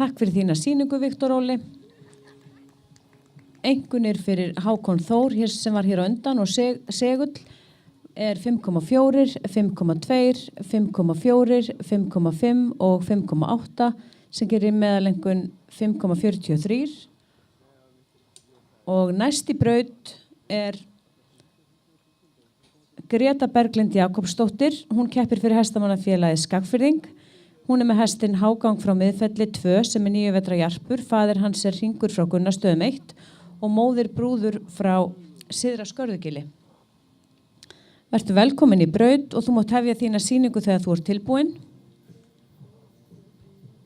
Takk fyrir þína sýningu, Viktor Óli. Einkunnir fyrir Hákon Þór sem var hér á undan og Segull er 5,4, 5,2, 5,4, 5,5 og 5,8 sem gerir meðalengun 5,43 og næst í braut er Greta Berglind Jakobsdóttir. Hún keppir fyrir hestamannafélagið Skagfirðing. Hún er með hestinn Hágang frá Miðfelli 2 sem er 9 vetra jarpur. Faðir hans er Hringur frá Gunnastöðum 1 og móðir Brúður frá Syðra Skörðugili. Vertu velkomin í braut og þú mátt hefja þína sýningu þegar þú ert tilbúin.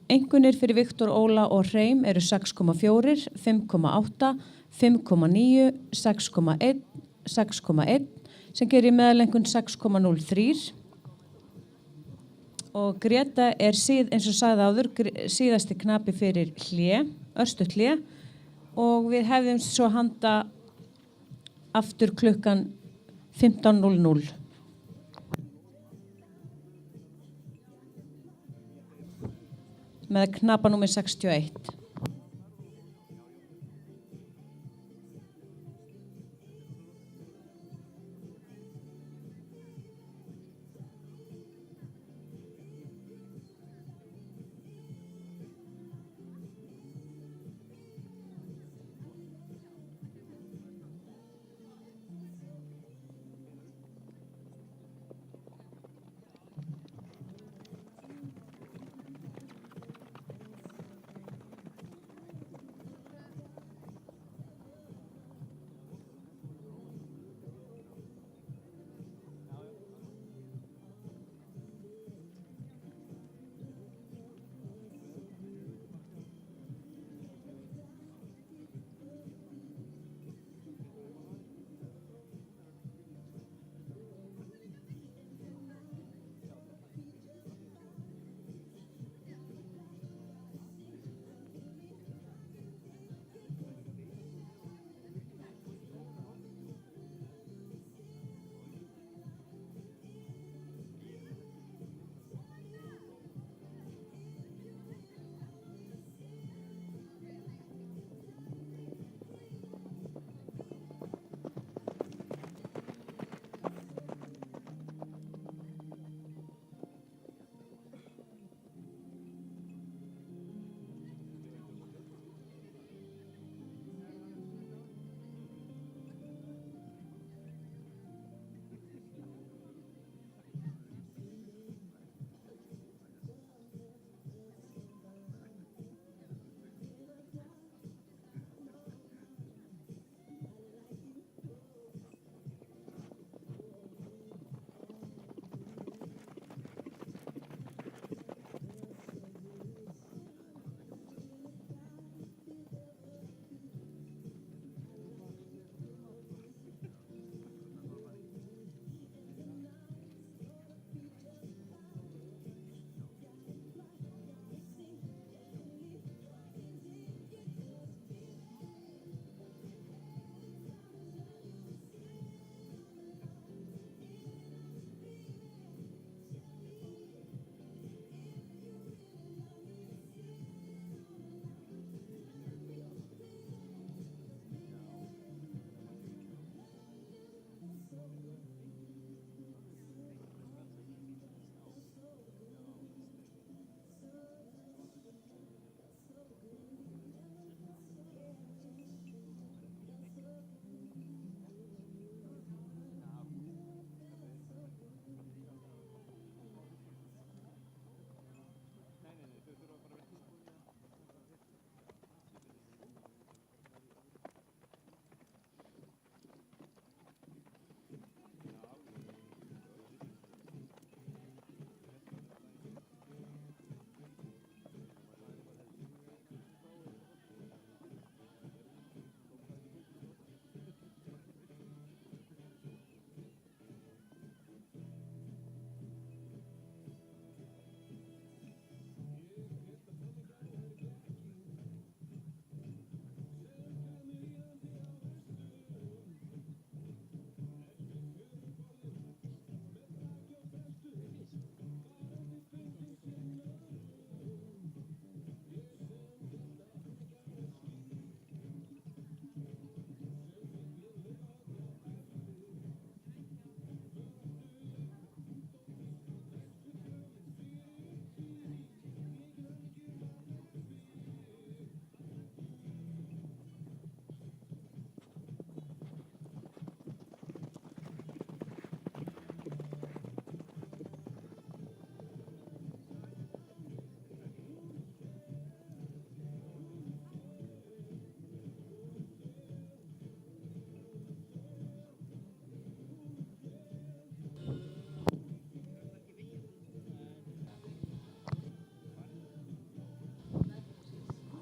Einkunnir fyrir Viktor Óla og Hreim eru 6,4, 5,8, 5,9, 6,1, 6,1 sem gerir meðalengun 6,03 og Greta er eins og sagði áður síðasti knapi fyrir örstutt hlé og við hefðum svo handa aftur klukkan 15:00. Með knapa númer 61.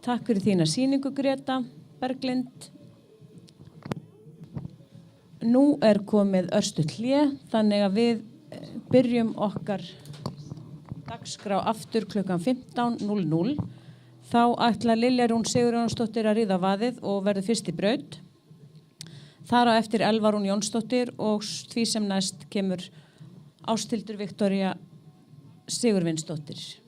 Takk fyrir þína sýningu, Greta Berglind. Nú komið örstutt hlé, þannig að við byrjum okkar dagskrá aftur klukkan 15:00. Þá ætlar Lilja Rún Sigurjónsdóttir að ríða vaðið og verður fyrst í braut. Þar á eftir Elva Rún Jónsdóttir og því sem næst kemur Ásthildur Viktoría Sigurvinsdóttir.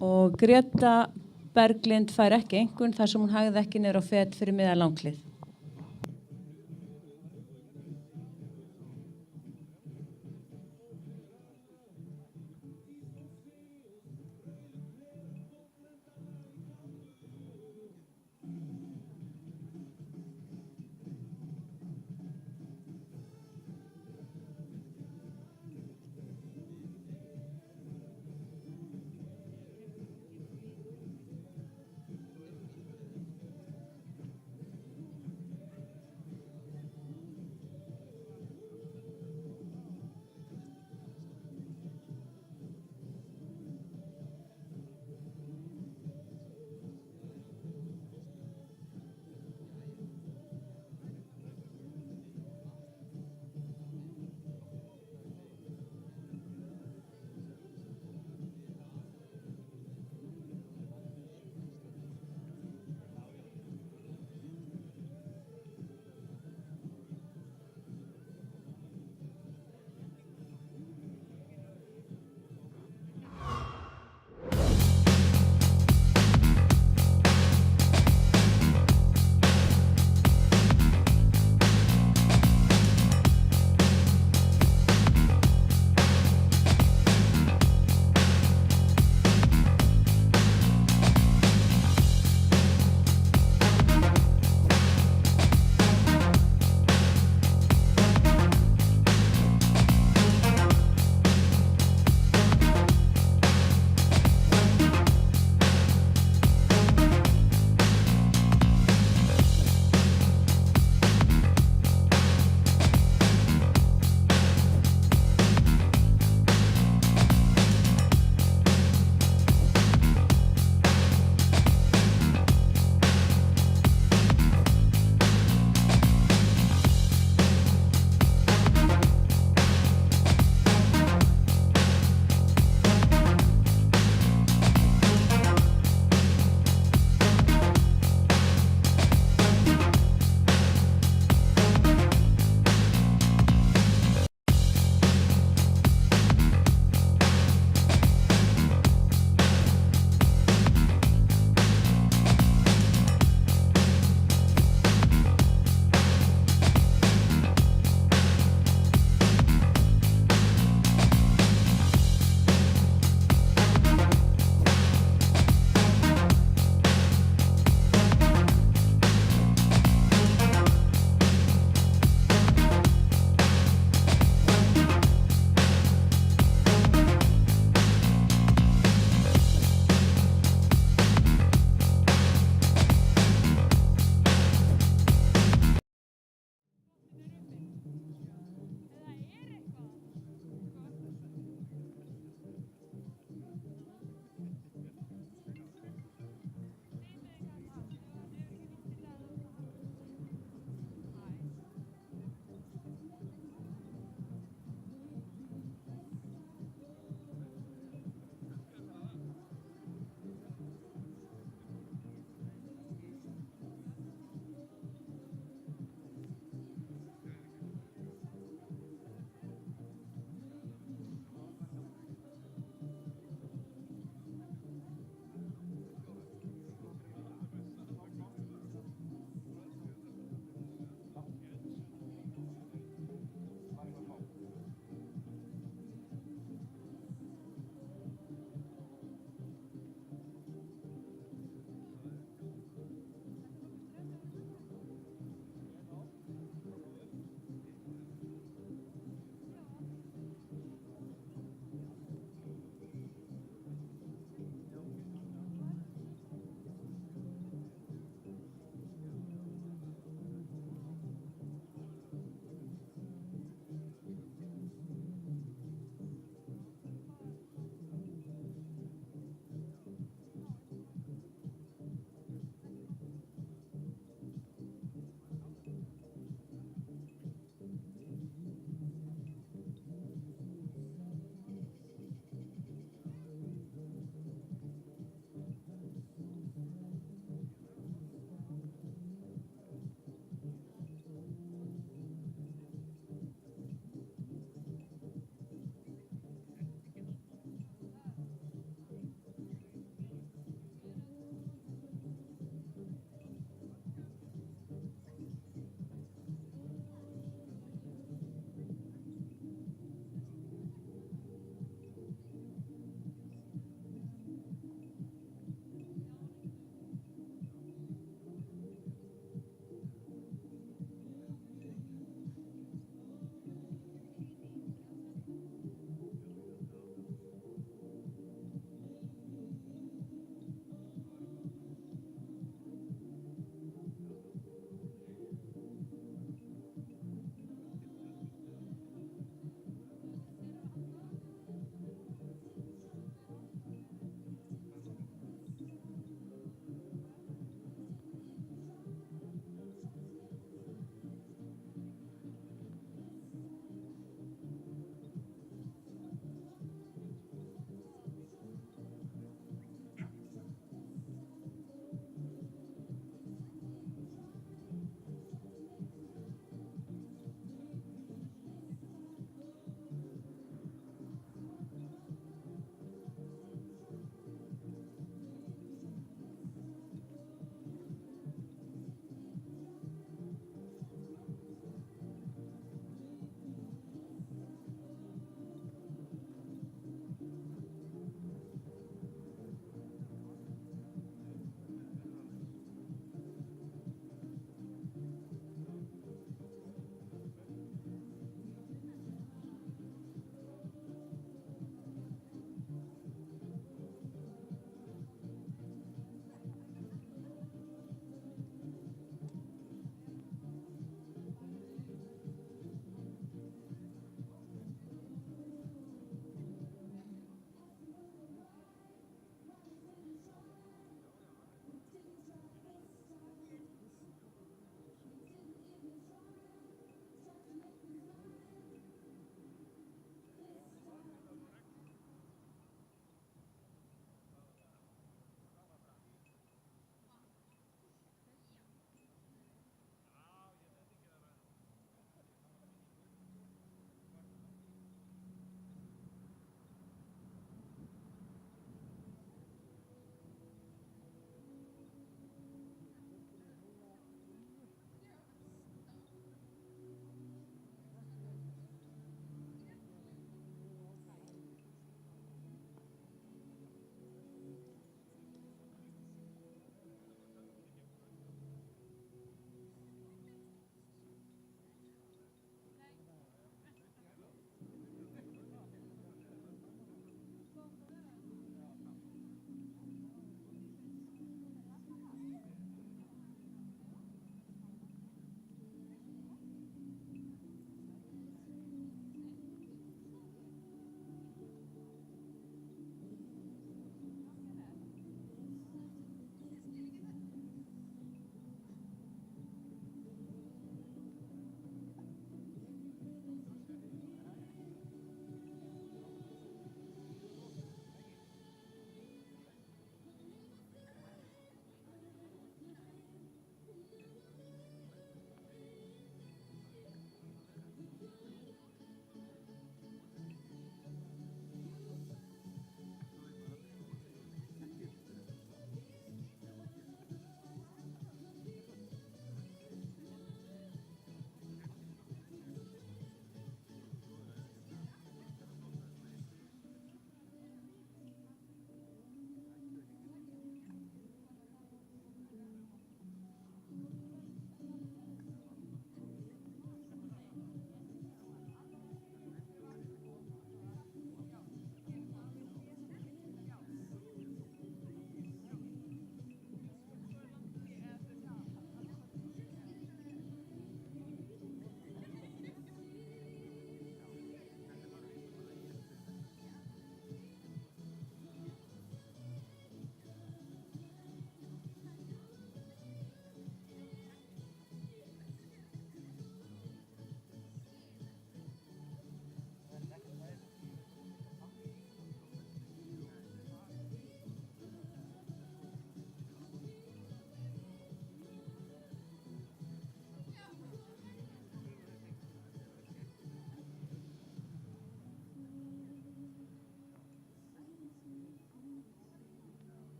Og Greta Berglind fær ekki einkunn þar sem hún hægði ekki niður á fet fyrir miðja langlið.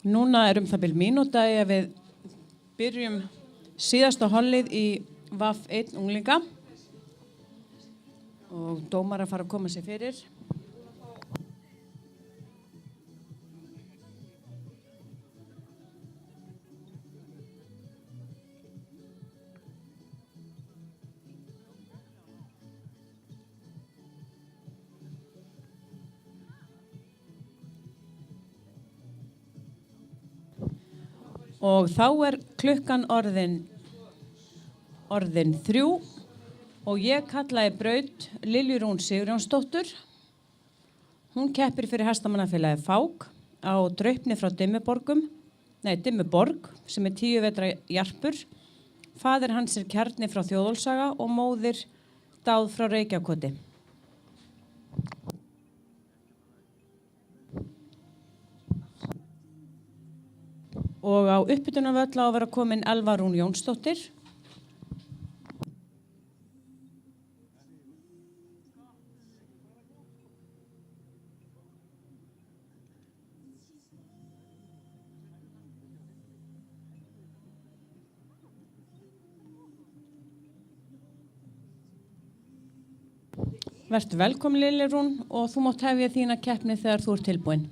Núna er það bil mínúta í að við byrjum síðasta hollið í VAF 1 unglinga og dómar að fara að koma sér fyrir. Og þá er klukkan orðin 3 og ég kallaði braut Lilju Rún Sigurjónsdóttur. Hún keppir fyrir hestamannafélagið Fák á Draupni frá Dimmuborg sem er 10 vetra jarpur. Faðir hans er Kjarni frá Þjóðólfshaga og móðir Dáð frá Reykjakoti. Og á uppbytunarvöll á að vera komin Elva Rún Jónsdóttir. Vertu velkomin Lilja Rún og þú mátt hefja þína keppni þegar þú ert tilbúin.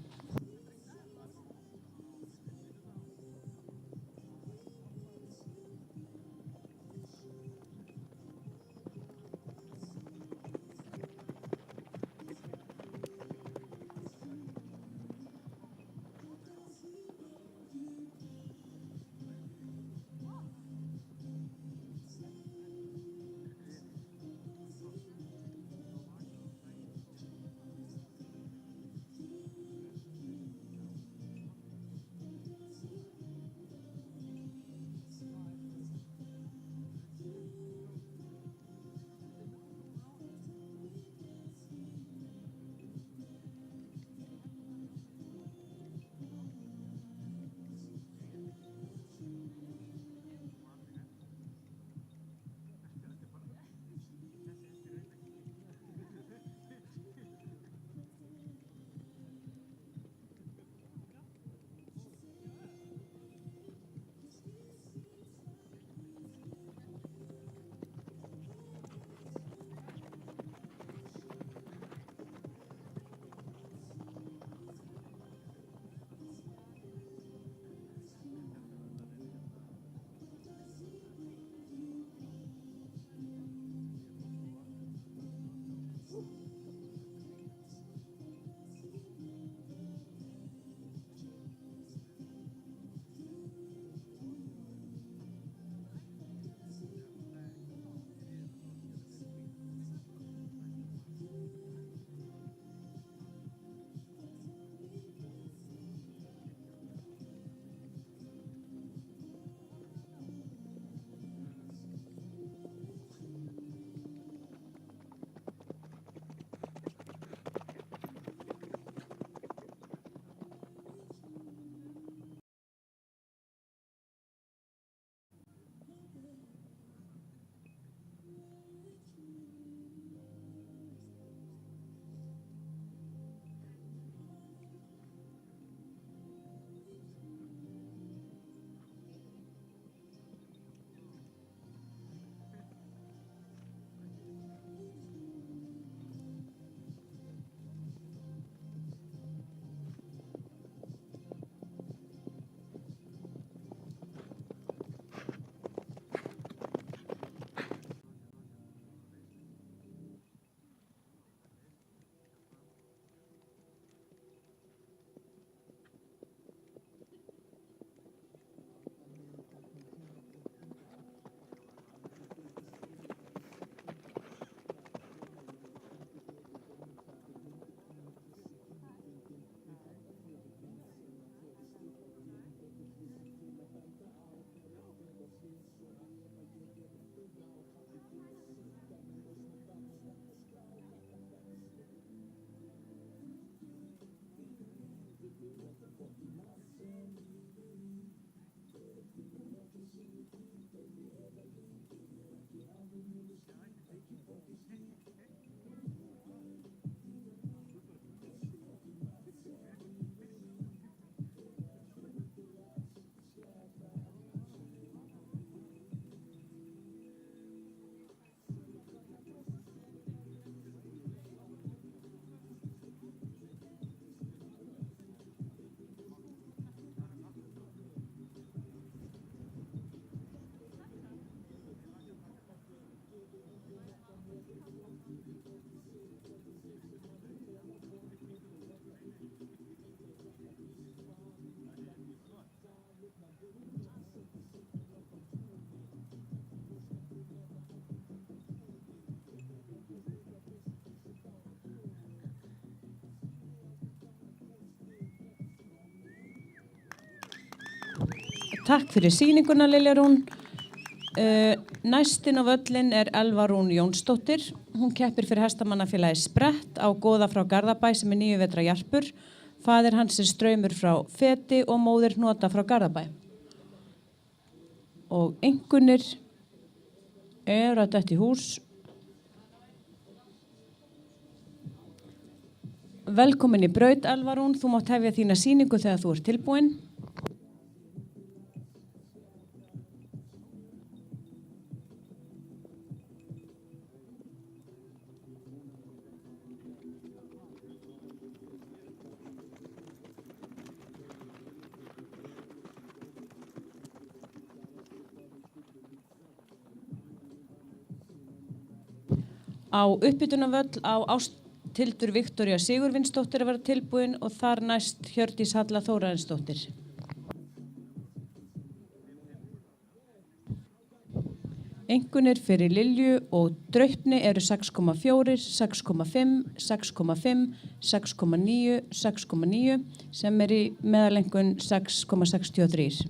Takk fyrir sýninguna, Lilja Rún. Næstin á völlin Elva Rún Jónsdóttir. Hún keppir fyrir hestamannafélagi Sprett á Góða frá Garðabæ sem 9 vetra jarpur. Faðir hans Straumur frá Feti og móðir Hnota frá Garðabæ. Og einkunnir að detta í hús. Velkomin í braut, Elva Rún. Þú mátt hefja þína sýningu þegar þú ert tilbúin. Á uppbytunarvöll á Ásthildur Viktoría Sigurvinsdóttir að vera tilbúin og þar næst Hjördís Halla Þórarinsdóttir. Einkunnir fyrir Lilju og Draupni eru 6,4, 6,5, 6,5, 6,9, 6,9 sem í meðalengun 6,63.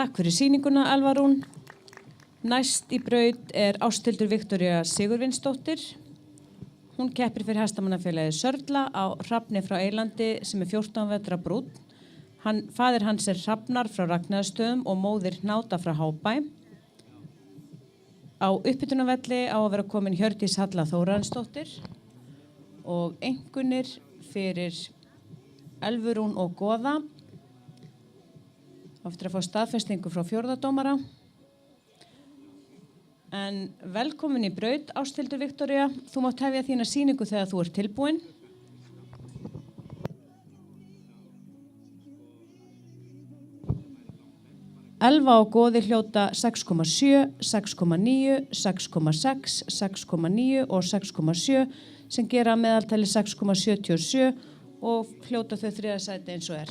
Takk fyrir sýninguna, Elva Rún. Næst í braut Ásthildur Viktoría Sigurvinsdóttir. Hún keppir fyrir hestamannafélagið Sörla á Hrafni frá Eylandi sem 14 vetra brúnn. Faðir hans Hrafnar frá Ragnheiðarstöðum og móðir Hnáta frá Hábæ. Á upphitunavelli á að vera komin Hjördís Halla Þórarinsdóttir og einkunnir fyrir Elvu Rún og Goða. Eftir að fá staðfestingu frá 4. dómara. En velkomin í braut, Ásthildur Viktoría. Þú mátt hefja þína sýningu þegar þú ert tilbúin. Elva og Goði hljóta 6,7, 6,9, 6,6, 6,9 og 6,7 sem gera meðaltali 6,77 og hljóta þau þriðja sæti eins og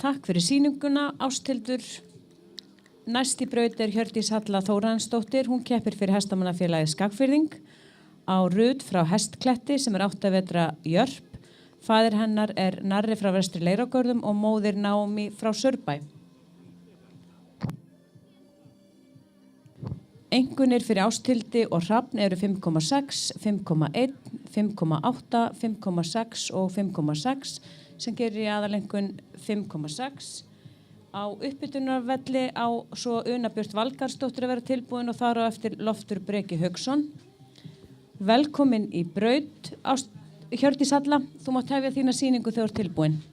Takk fyrir sýninguna, Ásthildur. Næst í braut Hjördís Halla Þórarinsdóttir. Hún keppir fyrir hestamannafélagið Skagfirðing á Rut frá Hestkletti sem 8 vetra jörp. Faðir hennar Narri frá Vestri Leirárgörðum og móðir Naomi frá Saurbæ. Einkunnir fyrir Ásthildi og Hrafn eru 5,6, 5,1, 5,8, 5,6 og 5,6 sem gerir í aðalengun 5,6. Á uppbytunarvelli á svo Una Björt Valgarðsdóttir að vera tilbúin og þar á eftir Loftur Breki Hauksson. Velkomin í braut, Hjördís Halla, þú mátt hefja þína sýningu þegar þú ert tilbúin.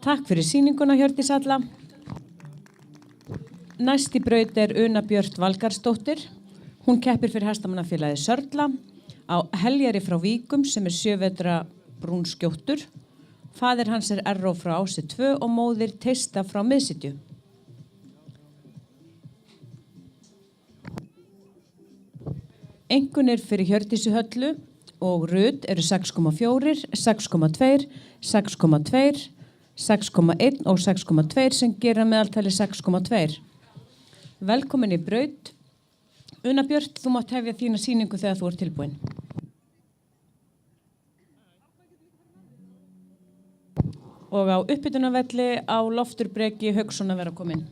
Takk fyrir sýninguna, Hjördís Halla. Næst í braut Una Björt Valgarðsdóttir. Hún keppir fyrir hestamannafélagið Sörla á Heljarri frá Víkum sem 7 vetra brúnskjóttur. Faðir hans Erró frá Ási 2 og móðir Teista frá Miðsitju. Einkunnir fyrir Hjördísi Höllu og Rut eru 6,4, 6,2, 6,2, 6,1 og 6,2 sem gera meðaltali 6,2. Velkomin í braut. Una Björt, þú mátt hefja þína sýningu þegar þú ert tilbúin. Og á uppbytunarvelli á Loftur Breki Hauksson að vera komin.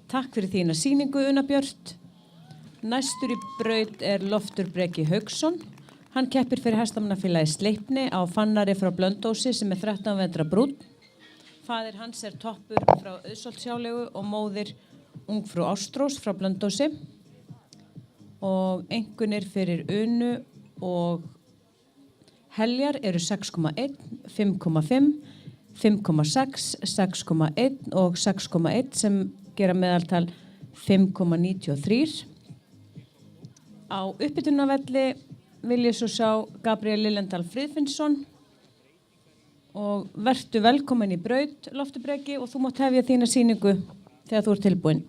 Takk fyrir þína sýningu, Una Björt. Næstur í braut Loftur Breki Hauksson. Hann keppir fyrir hestamannafélagi Sleipni á Fannari frá Blönduósi sem 13 vetra brúnn. Faðir hans toppur frá Auðsholtshjáleigu og móðir ungfrú Ástrós frá Blönduósi. Og einkunnir fyrir Unu og Heljar eru 6,1, 5,5, 5,6, 6,1 og 6,1 sem gera meðaltal 5,93. Á uppbytunarvelli vil ég svo sjá Gabriel Lillendal Friðfinnsson og vertu velkomin í braut, Loftur Breki, og þú mátt hefja þína sýningu þegar þú ert tilbúin.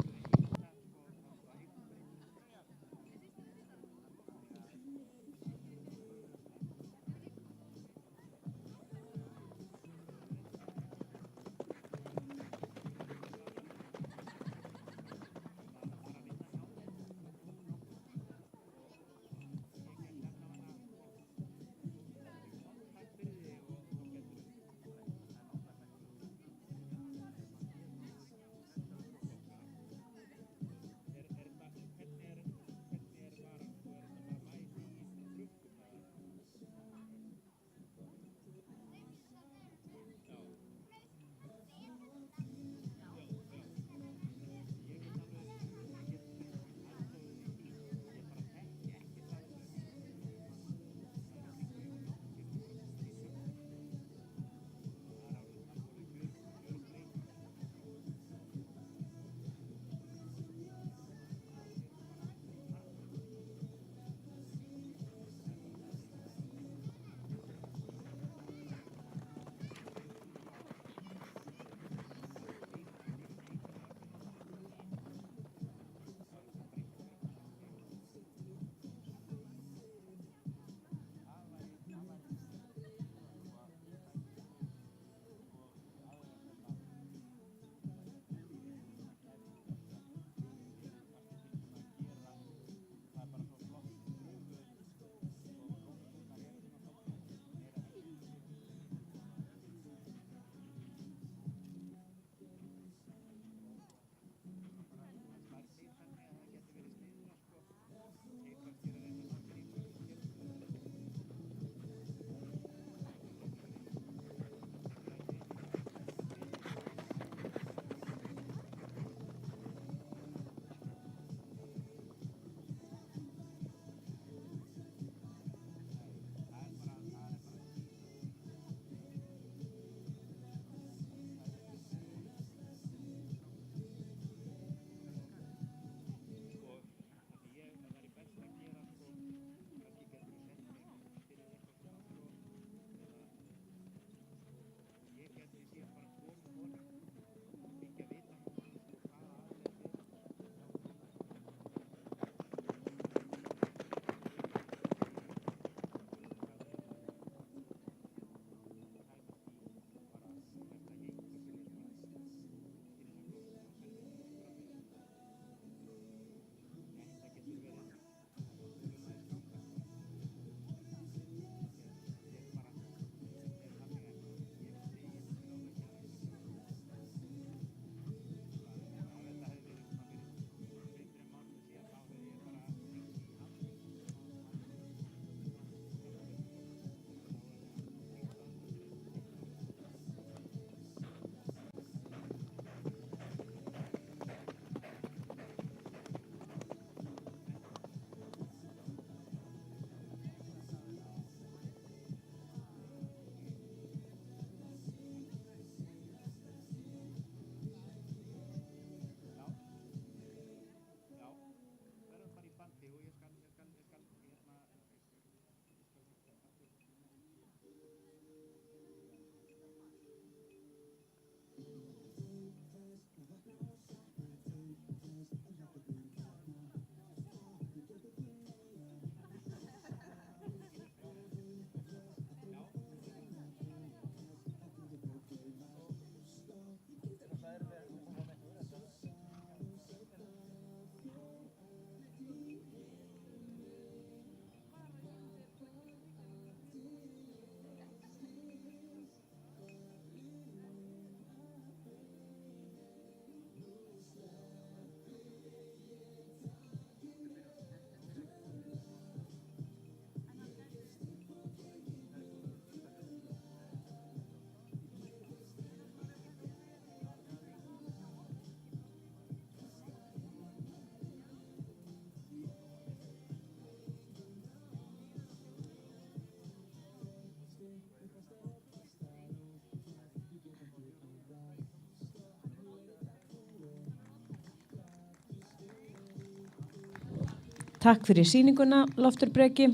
Takk fyrir sýninguna, Loftur Breki.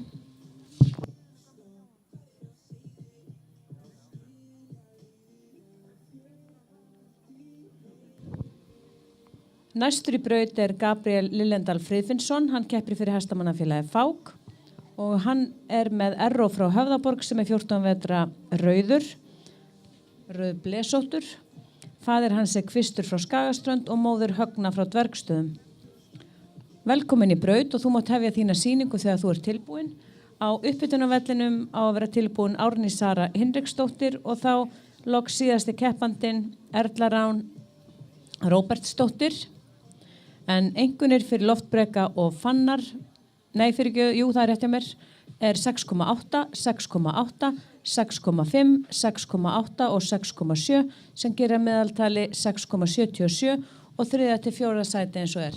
Næstur í braut Gabriel Lillendal Friðfinnsson, hann keppir fyrir hestamannafélagi Fák og hann með Erró frá Höfðaborg sem 14 vetra rauður blesóttur. Faðir hans Kvistur frá Skagaströnd og móðir Högna frá Dvergstöðum. Velkomin í braut og þú mátt hefja þína sýningu þegar þú ert tilbúin. Á uppbytunarvellinum á að vera tilbúin Árný Sara Hinriksdóttir og þá loks síðasti keppandinn Erla Rán Róbertsdóttir. En einkunnir fyrir Loftbreka og Fannar, það er rétt hjá mér, 6,8, 6,8, 6,5, 6,8 og 6,7 sem gera meðaltali 6,77 og 3. til 4. sæti eins og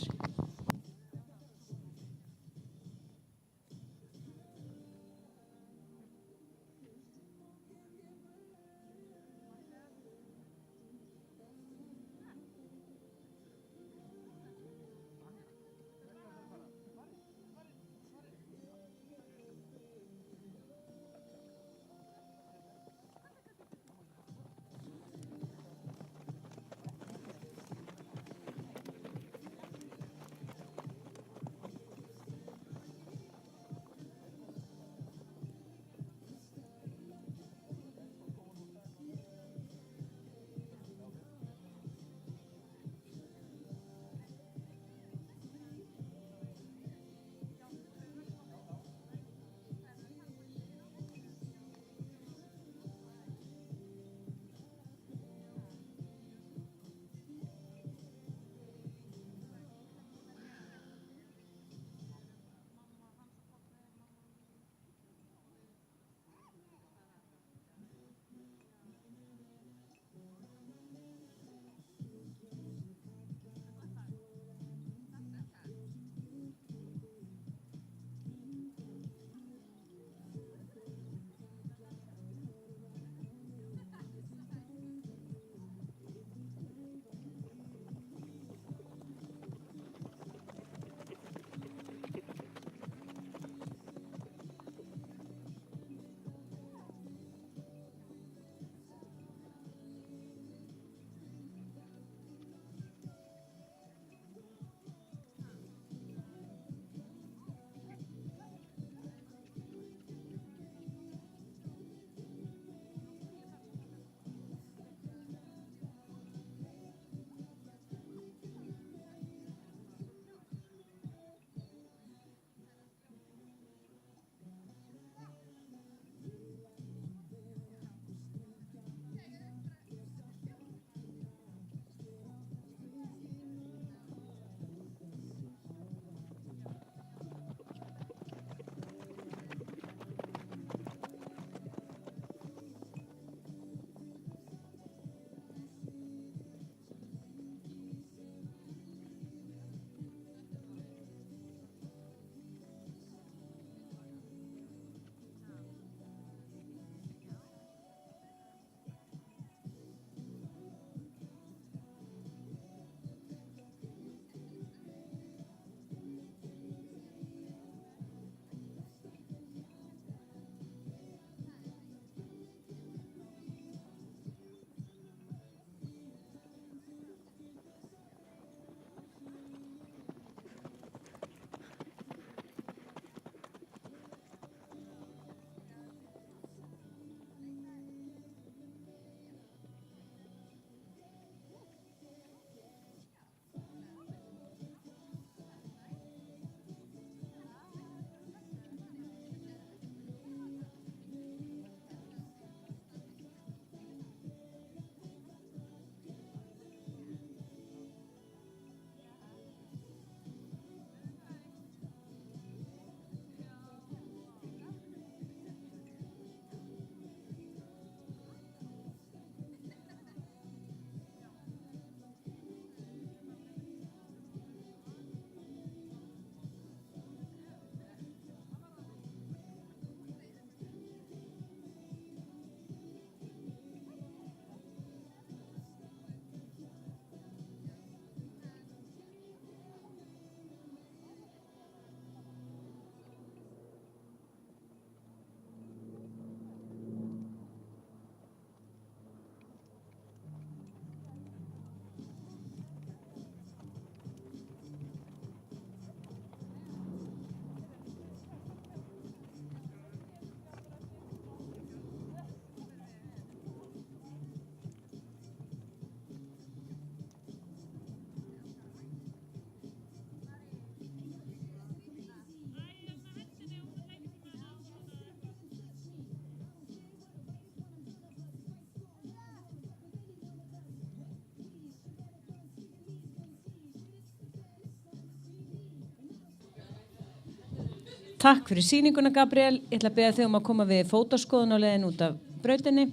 Takk fyrir sýninguna, Gabriel. Ég ætla að biðja þig að koma við fótóskoðun á leiðin út af brautinni.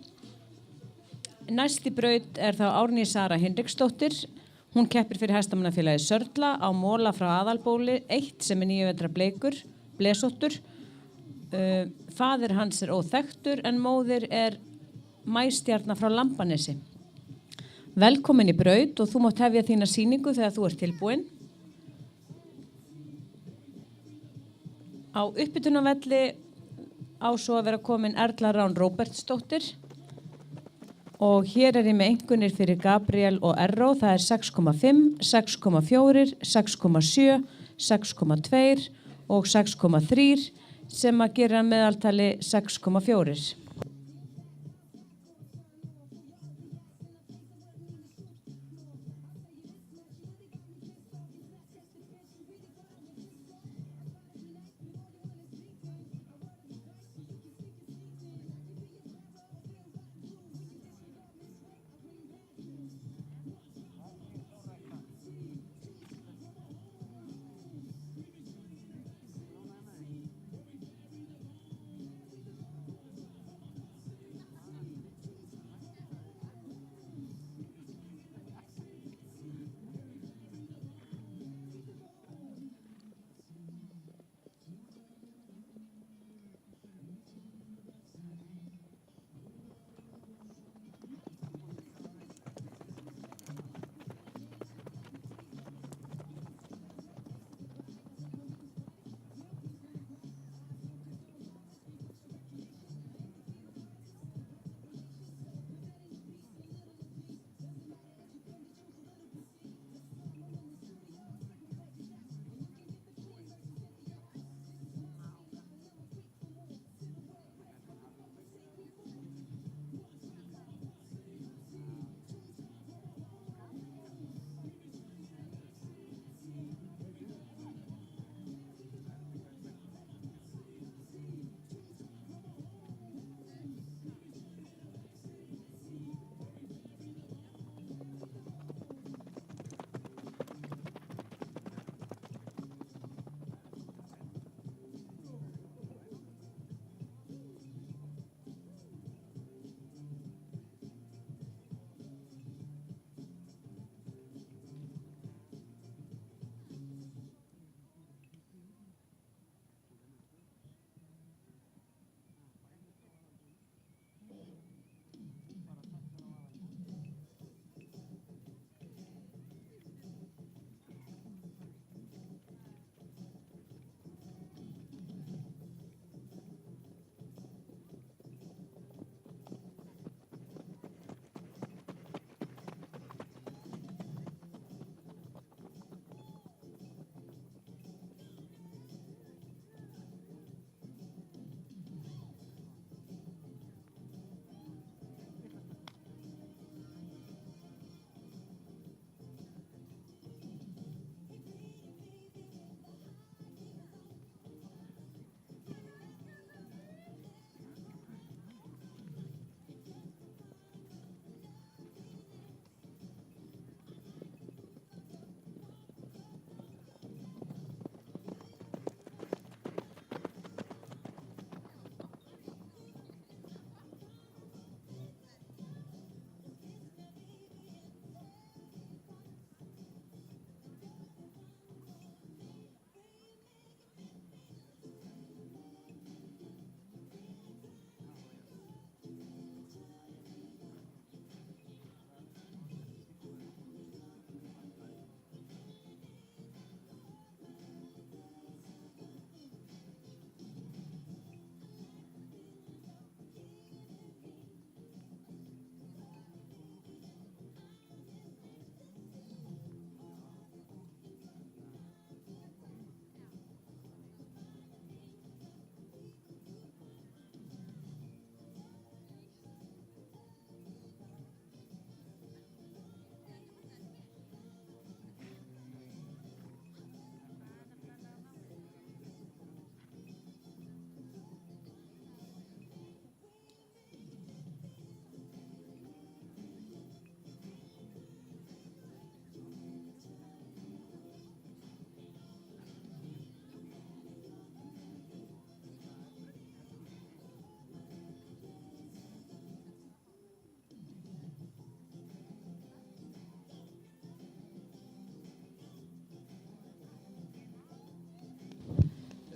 Næst í braut þá Árný Sara Hinriksdóttir. Hún keppir fyrir hestamannafélagið Sörla á Móla frá Aðalbóli 1 sem 9 vetra blesóttur. Faðir hans óþekktur en móðir Mæstjarna frá Lambanesi. Velkomin í braut og þú mátt hefja þína sýningu þegar þú ert tilbúin. Á uppbytunarvelli á svo að vera komin Erla Rán Róbertsdóttir og hér ég með einkunnir fyrir Gabriel og Erró. Það 6,5, 6,4, 6,7, 6,2 og 6,3 sem að gera meðaltali 6,4.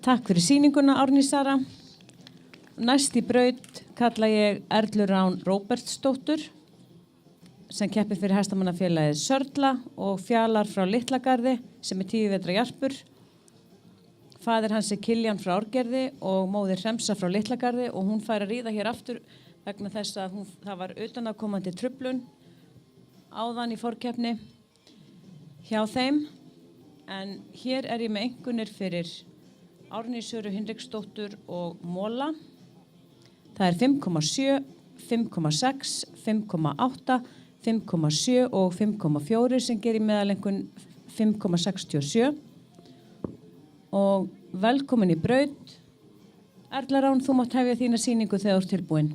Takk fyrir sýninguna, Árný Sara. Næst í braut kalla ég Erlu Rán Róbertsdóttur sem keppir fyrir hestamannafélagið Sörla og Fjalar frá Litlagarði sem 10 vetra jarpur. Faðir hans Kiljan frá Árgerði og móðir Hremsa frá Litlagarði og hún fær að ríða hér aftur vegna þess að það var utanaðkomandi truflun áðan í forkeppni hjá þeim. En hér ég með einkunnir fyrir Árný Söru Hinriksdóttur og Móla. Það 5,7, 5,6, 5,8, 5,7 og 5,4 sem gerir meðalengun 5,67. Og velkomin í braut. Erla Rán, þú mátt hefja þína sýningu þegar þú ert tilbúin.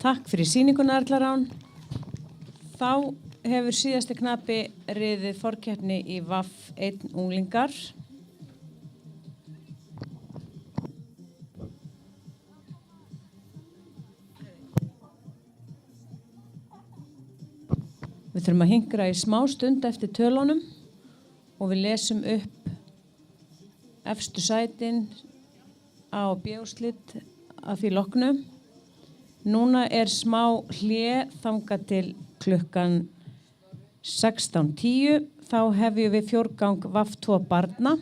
Takk fyrir sýninguna, Erla Rán. Þá hefur síðasti knapi riðið forkeppni í VAF 1 unglingar. Við þurfum að hinkra í smá stund eftir tölunum og við lesum upp efstu sætin A og B úrslit að því loknu. Núna smá hlé þangað til klukkan 16:10. Þá hefjum við fjórgang VAF 2 barna.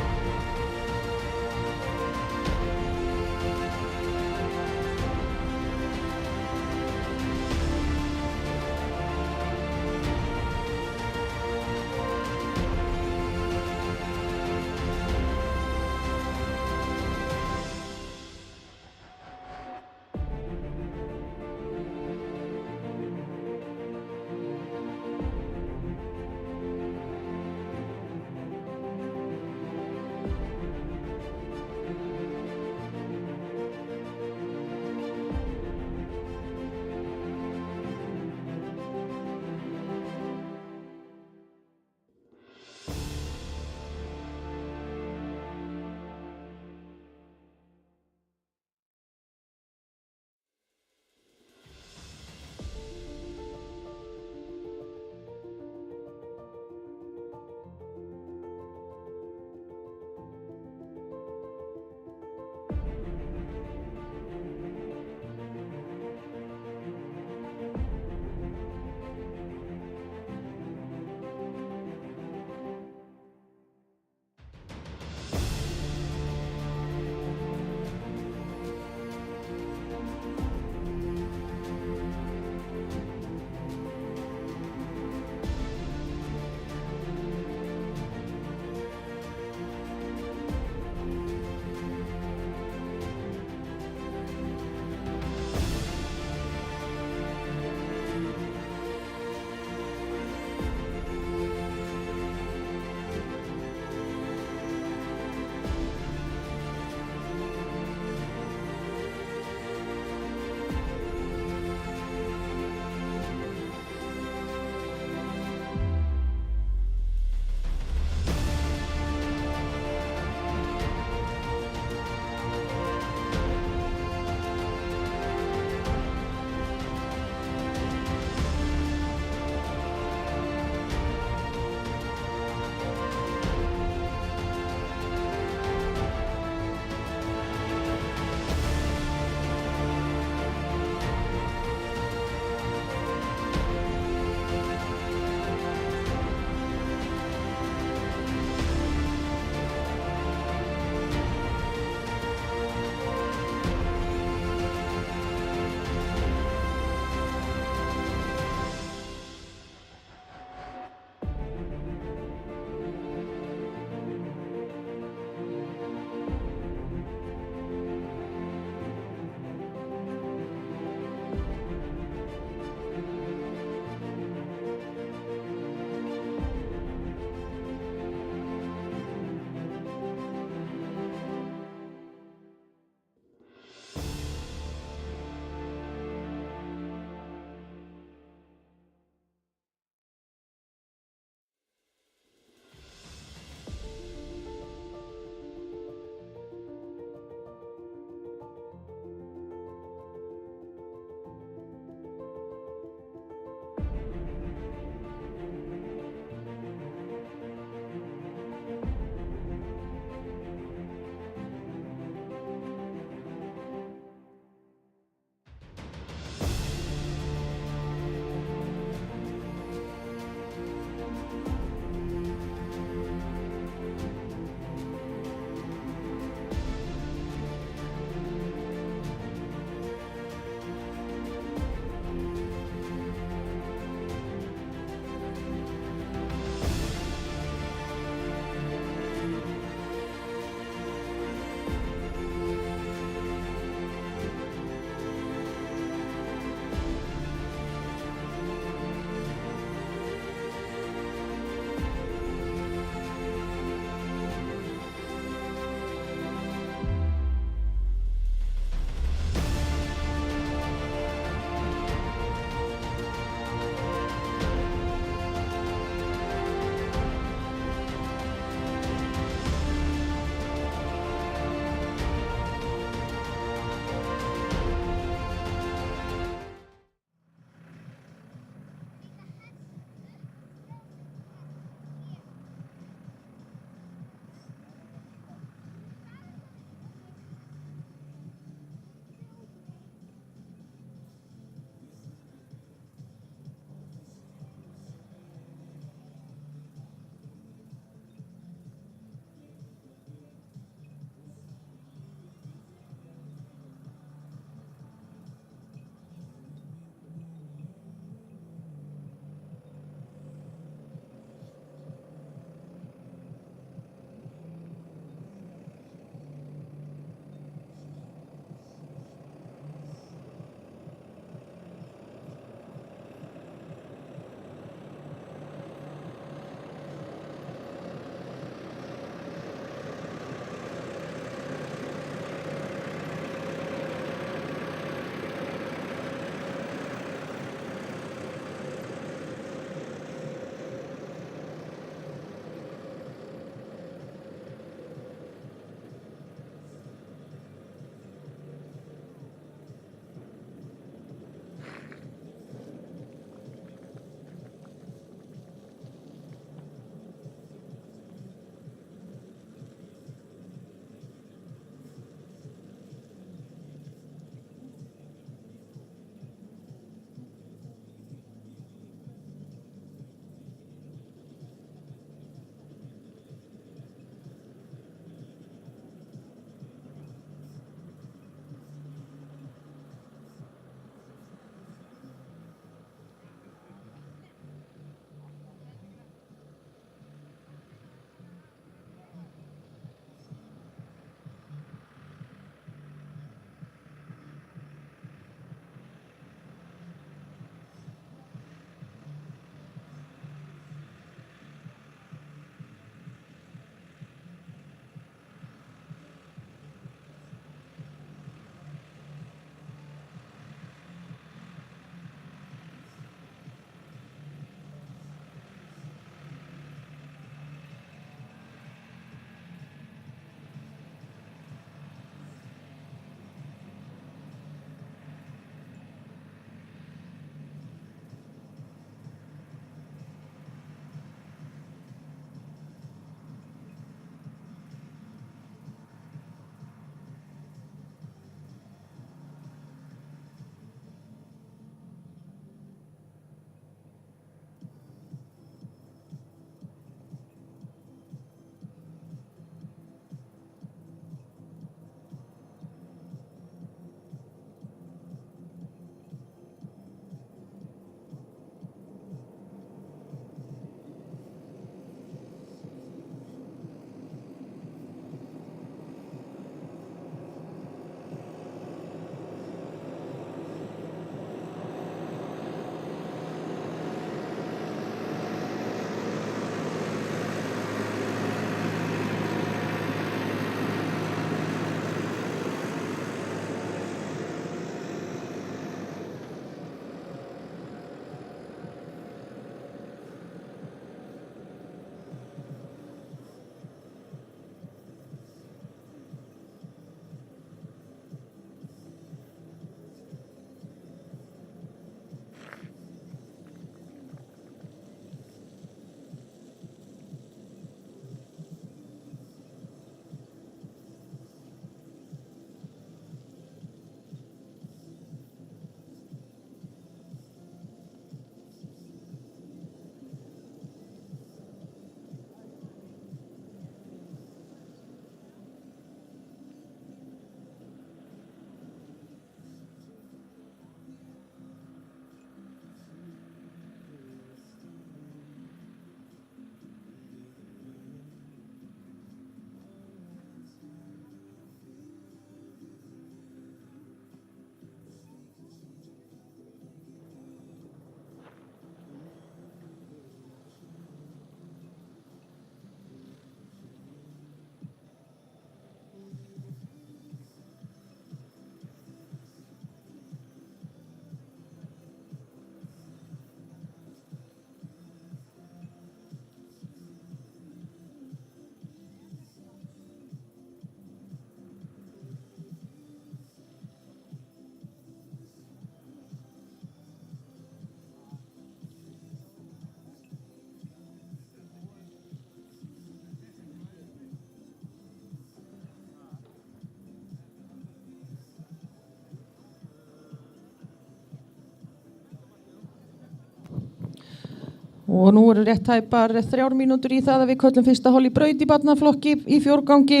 Og nú eru rétt tæpar 3 mínútur í það að við köllum fyrsta hol í braut í barnaflokki í fjórgangi.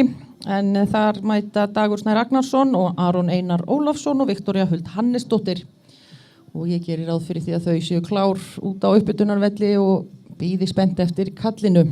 En þar mæta Dagur Snær Ragnarsson og Aron Einar Ólafsson og Viktoría Huld Hannesdóttir. Og ég gerir ráð fyrir því að þau séu klár út á uppbytunarvelli og bíði spennt eftir kallinu.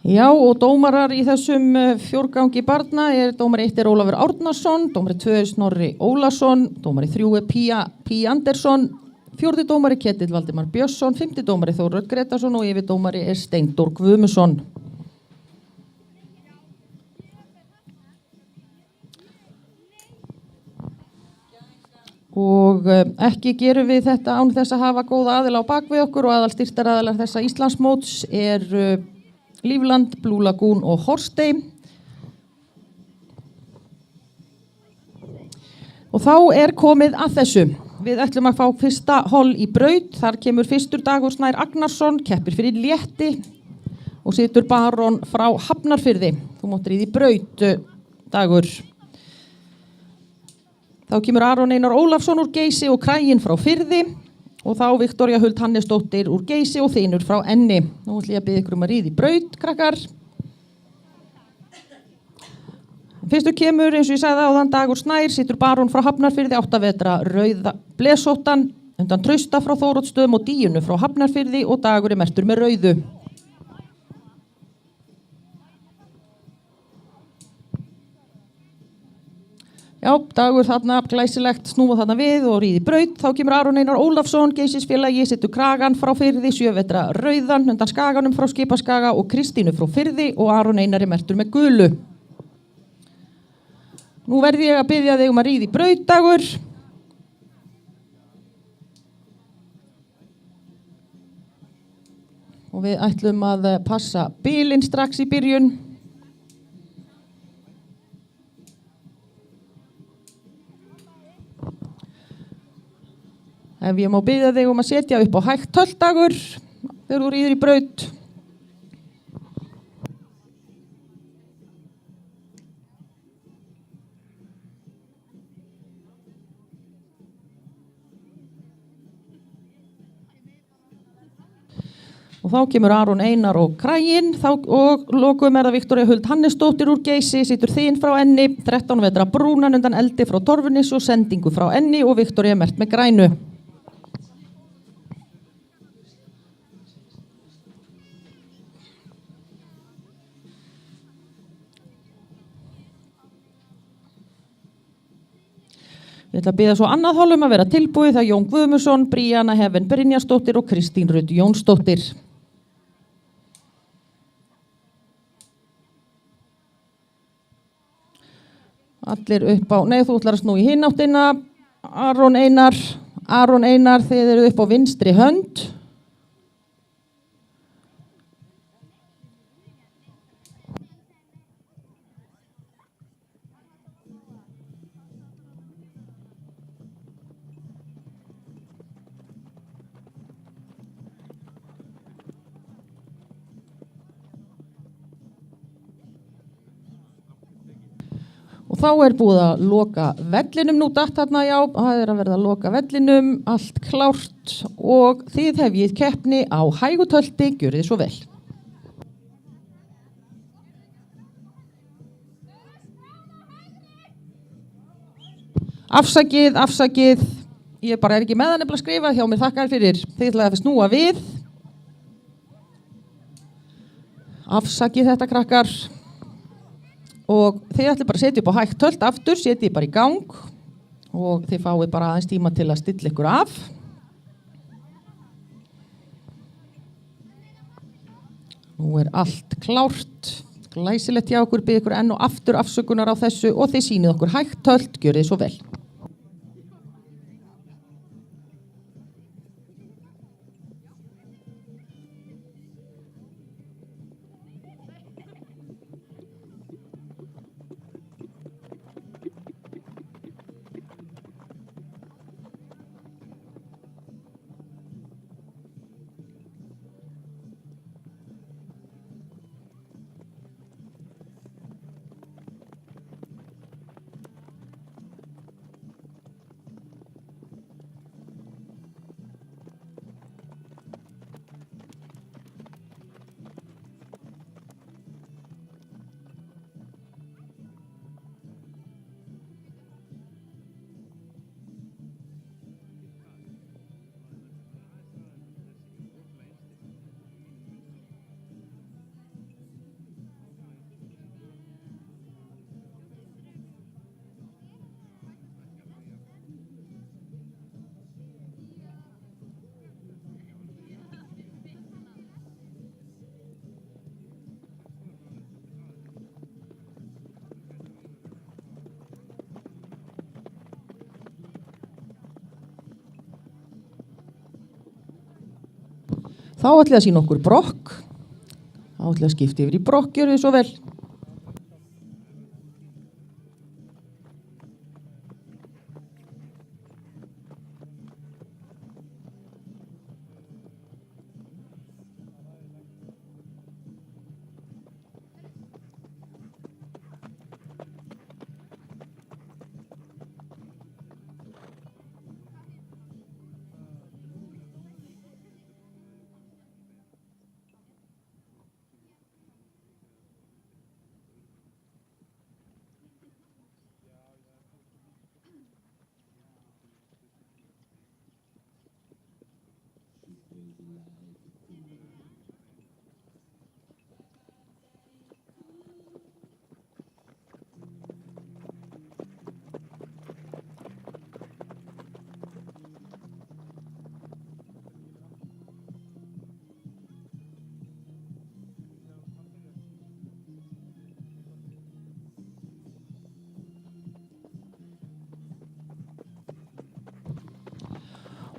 Já, og dómarar í þessum fjórgangi barna dómari 1 Ólafur Árnason, dómari 2 Snorri Ólason, dómari 3 Pí Andersson, 4. dómari Ketill Valdimar Björnsson, 5. dómari Þórður Gretarsson og yfirdómari Steindór Guðmundsson. Og ekki gerum við þetta án þess að hafa góða aðila á bakvið okkur og aðalstyrktaraðilar þessa Íslandsmóts Lífland, Blue Lagoon og Horstey. Og þá komið að þessu. Við ætlum að fá fyrsta hol í braut. Þar kemur fyrstur Dagur Snær Ragnarsson, keppir fyrir létti og situr Baron frá Hafnarfirði. Þú mátt ríða í braut, Dagur. Þá kemur Aron Einar Ólafsson úr Geysi og Kraginn frá Firði. Og þá Viktoría Huld Hannesdóttir úr Geysi og Þinur frá Enni. Nú ætlum ég að biðja ykkur að ríða í braut, krakkar. Fyrstur kemur, eins og ég sagði áðan, Dagur Snær, situr Baron frá Hafnarfirði, 8 vetra rauða blesóttan, undan Trausta frá Þóroddstöðum og Díunu frá Hafnarfirði og Dagur merktur með rauðu. Já, Dagur þarna glæsilegt snúa þarna við og ríði braut. Þá kemur Aron Einar Ólafsson, Geysisfélagi, situr Kragan frá Firði, 7 vetra rauðan, undan Skaganum frá Skipaskaga og Kristínu frá Firði og Aron Einar merktur með gulu. Nú verði ég að biðja þig að ríða í braut, Dagur. Og við ætlum að passa bilinn strax í byrjun. Ef ég má biðja þig að setja upp á hægt tölt, Dagur, þegar þú ríður í braut. Og þá kemur Aron Einar og Kraginn og lokum það Viktoría Huld Hannesdóttir úr Geysi, situr þín frá enni, 13 vetra brúnan undan eldi frá Torfunis og sendingu frá enni og Viktoría mert með grænu. Ég ætla að biðja svo annað hálfum að vera tilbúið, það Jón Guðmundsson, Bríana Heffen Brynjarsdóttir og Kristín Rut Jónsdóttir. Allir upp á, nei þú ætlar að snúa í hinn áttina, Aron Einar, þið eru upp á vinstri hönd. Og þá búið að loka vellinum nú datt þarna, já, það að verða að loka vellinum, allt klárt og þið hefjið keppni á hægutölti, gjörið svo vel. Afsakið, ég bara ekki með það nefnilega að skrifa hjá mér, þakka þér fyrir, þið ætlaði að snúa við. Afsakið þetta krakkar. Og þið ætli bara að setja upp á hægt tölt aftur, setjið bara í gang og þið fáið bara aðeins tíma til að stilla ykkur af. Nú allt klárt, glæsilegt hjá okkur, bið ykkur enn og aftur afsökunar á þessu og þið sýnið okkur hægt tölt, gjörið svo vel. Þá ætla ég að sýna okkur brokk. Þá ætla ég að skipta yfir í brokk, gjörið svo vel.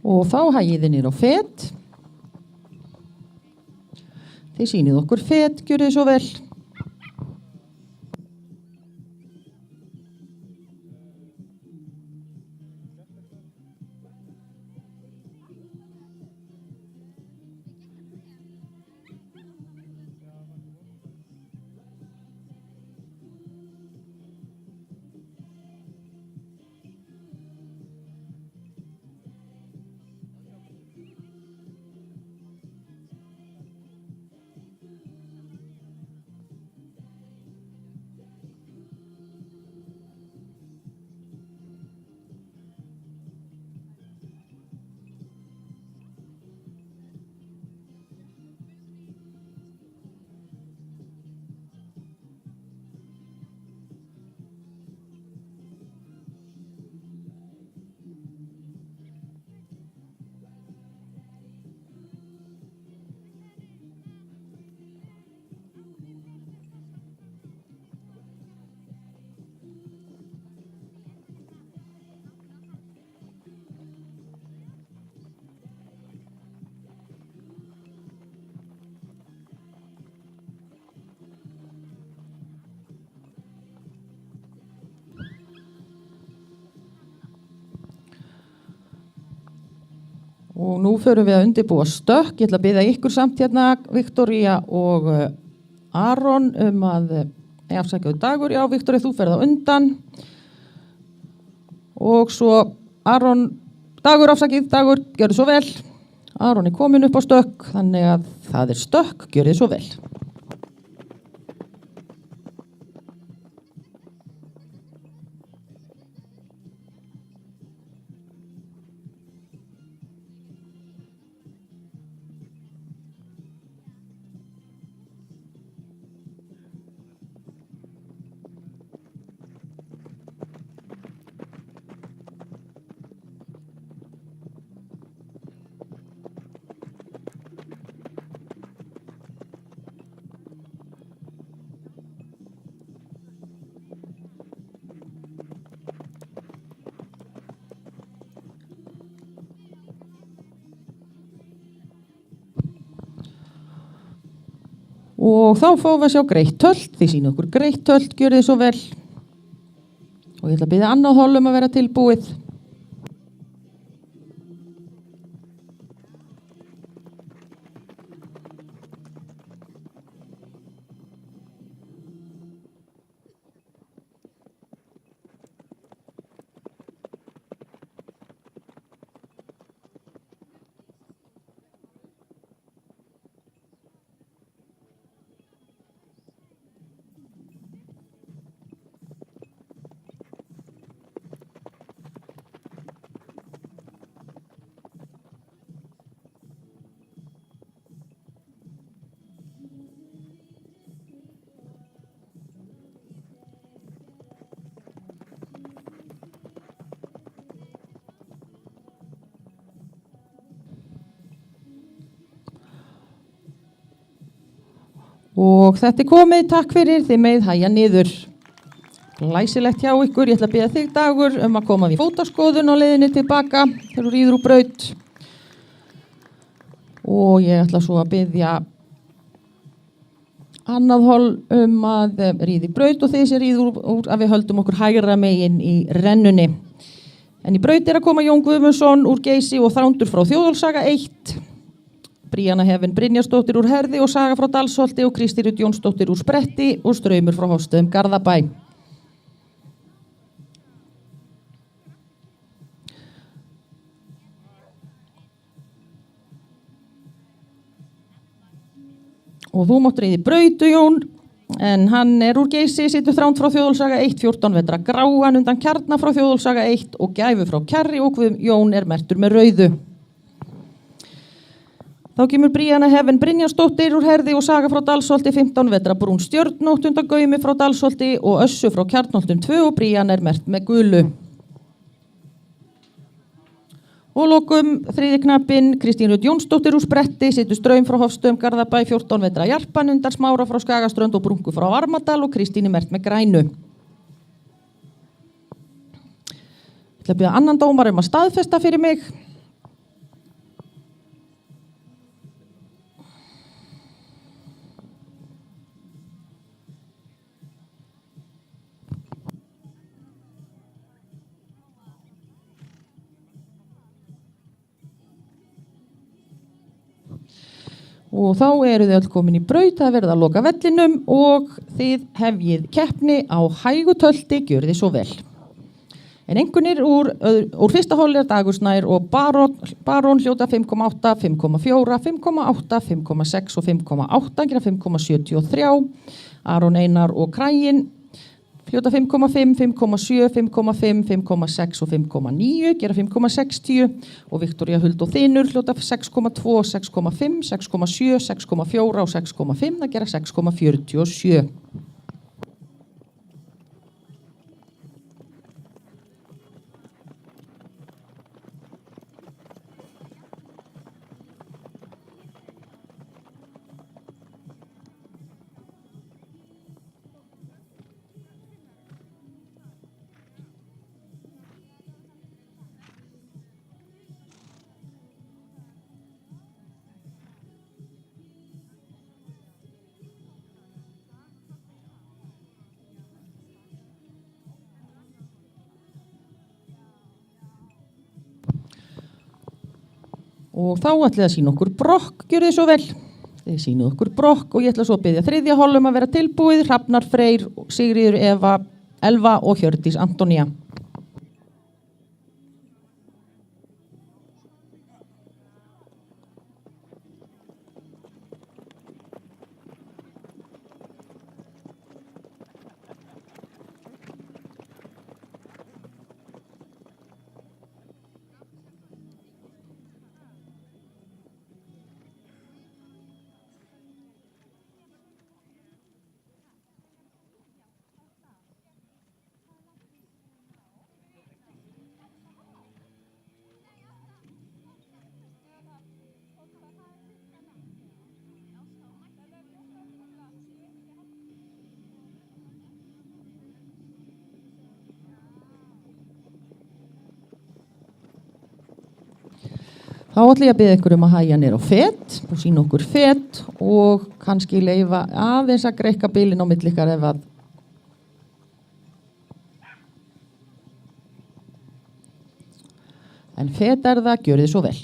Og þá hægið þið niður á fet. Þið sýnið okkur fet, gjörið svo vel. Og nú förum við að undirbúa stökk. Ég ætla að biðja ykkur samt hérna, Viktoría og Aron, að afsækjaðu Dagur. Já, Viktoría, þú ferð á undan. Og svo Aron, Dagur, Dagur, gjörðu svo vel. Aron er komin upp á stökk, þannig að það er stökk, gjörðu svo vel. Og þá fáum við að sjá greitt tölt, þið sýnum okkur greitt tölt, gjörðu þið svo vel. Og ég ætla að biðja annað hol að vera tilbúið. Og þetta er komið, takk fyrir, þið megið hægja niður. Glæsilegt hjá ykkur, ég ætla að biðja þig Dagur að koma við fótaskoðun á leiðinni tilbaka þegar þú ríður úr braut. Og ég ætla svo að biðja annað hol að ríði braut og þeir sem ríður úr að við höldum okkur hægra megin í rennunni. En í braut er að koma Jón Guðmundsson úr Geysi og Þrándur frá Þjóðólfssaga 1. Bríana Hefin Brynjarsdóttir úr Herði og Saga frá Dalsholti og Kristín Rut Jónsdóttir úr Spretti og Straumur frá Hofstöðum Garðabæ. Og þú mátt ríði brautu Jón, en hann er úr Geysi, situr Þránd frá Þjóðólfssaga 1, 14 vetra gráan undan Kjarna frá Þjóðólfssaga 1 og Gæfu frá Kjarri og Jón er merktur með rauðu. Þá kemur Bríana Hefin Brynjarsdóttir úr Herði og Saga frá Dalsholti 15 vetra brún stjörnótt undan Gaumi frá Dalsholti og Össu frá Kjarnholtum 2 og Bríana er merkt með gulu. Og lokum þriði knappinn Kristín Rut Jónsdóttir úr Spretti, situr Straum frá Hofstöðum Garðabæ 14 vetra Jarpan undan Smára frá Skagaströnd og Brunku frá Varmadal og Kristín er merkt með grænu. Ég ætla að biðja annan dómar að staðfesta fyrir mig. Og þá eru þið öll komin í braut, það verða að loka vellinum og þið hefjið keppni á hægu tölti, gjörið þið svo vel. En einhvernir úr fyrsta holi er Dagur Snær og Barón hljóta 5,8, 5,4, 5,8, 5,6 og 5,8, gera 5,73. Aron Einar og Kræin hljóta 5,5, 5,7, 5,5, 5,6 og 5,9, gera 5,60 og Viktoría Huld og Þinur hljóta 6,2, 6,5, 6,7, 6,4 og 6,5, það gera 6,47. Og þá ætlið að sína okkur brokk, gjörðu þið svo vel. Þið sínuð okkur brokk og ég ætla svo að biðja þriðja holum að vera tilbúið, Hrafnar Freyr, Sigríður Elva og Hjördís Antonía. Þá ætla ég að biðja ykkur að hægja niður á fet og sína okkur fet og kannski leyfa aðeins að greikka bilin á milli ykkar ef að en fet það, gjörið þið svo vel.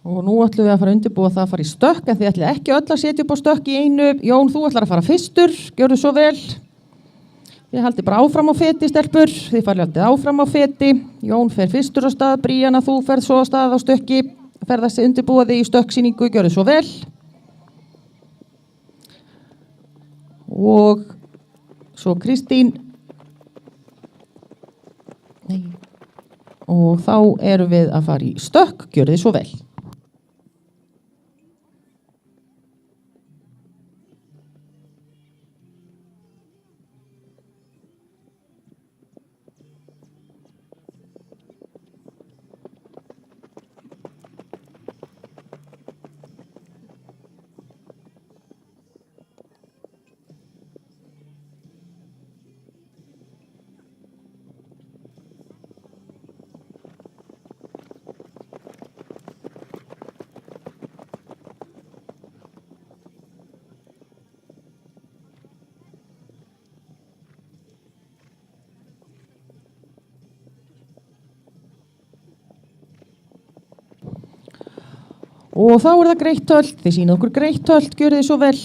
Og nú ætlum við að fara að undirbúa það að fara í stökk, en þið ætlið ekki öll að setja upp á stökk í einu. Jón, þú ætlar að fara fyrstur, gjörðu svo vel. Þið haldið bara áfram á feti, stelpur. Þið farið haldið áfram á feti. Jón fer fyrstur á stað, Bríanna, þú ferð svo á stað á stökki. Ferð að undirbúa þig í stökksýningu, gjörðu svo vel. Og svo Kristín. Nei. Og þá erum við að fara í stökk, gjörðu svo vel. Og þá það greitt höld, þið sýnið okkur greitt höld, gjörið þið svo vel.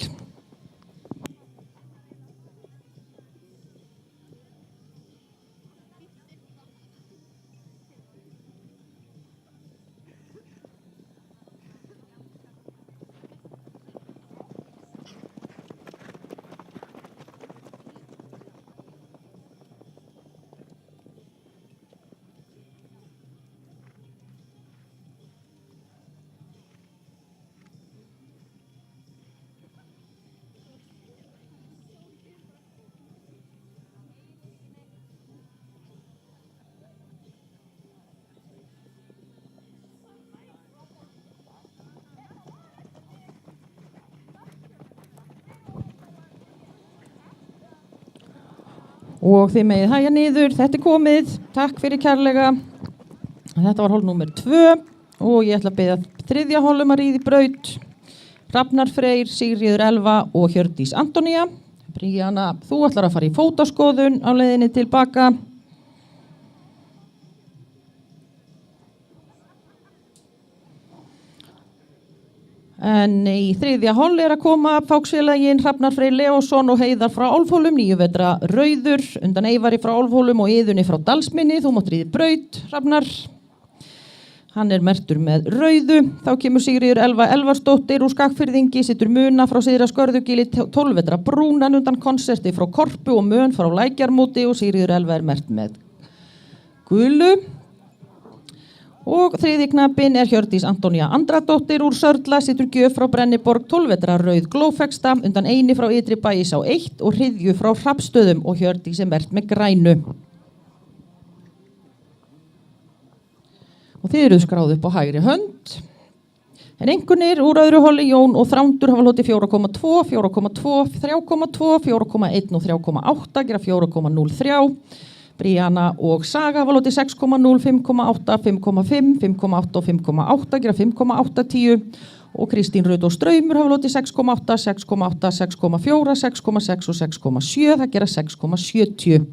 og þið megið hægja niður, þetta komið, takk fyrir kærlega. Þetta var hol númer 2 og ég ætla að biðja 3. holum að ríða í braut. Hrafnar Freyr, Sigríður Elva og Hjördís Antonía. Bríana, þú ætlar að fara í fótaskoðun á leiðinni tilbaka. En í 3. hol að koma Fáksfélagin Hrafnar Freyr Leósson og Heiðar frá Álfhólum, 9 vetra rauður, undan Eyvari frá Álfhólum og Iðunni frá Dalsminni. Þú mátt ríða í braut, Hrafnar. Hann merktur með rauðu. Þá kemur Sigríður Elva Elvarsdóttir úr Skagfirðingi, situr Muna frá Syðra Skörðugili, 12 vetra brúnan undan Konserti frá Korpu og Mön frá Lækjarmóti og Sigríður Elva merkt með gulu. Og 3. knappinn Hjördís Antonía Andradóttir úr Sörla, situr Gjöf frá Brenniborg, 12 vetra rauð glófeksta, undan Eini frá Ytri Bæis á 1 og Hryðju frá Hrafnstöðum og Hjördís merkt með grænu. Og þið eruð skráð upp á hægri hönd. En einkunnir úr öðru holi, Jón og Þrándur hafa hlotið 4,2, 4,2, 3,2, 4,1 og 3,8, gera 4,03. Bríana og Saga hafa hlotið 6,0, 5,8, 5,5, 5,8 og 5,8, gera 5,810. Og Kristín Rut og Straumur hafa hlotið 6,8, 6,8, 6,4, 6,6 og 6,7, það gera 6,70.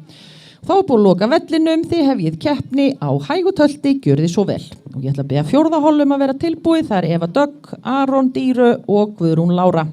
Þá búið að loka vellinum, þið hefjið keppni á hægutölti, gjörið svo vel. Og ég ætla að biðja 4. holum að vera tilbúið, það Eva Dögg, Aron Dýru og Guðrún Lára.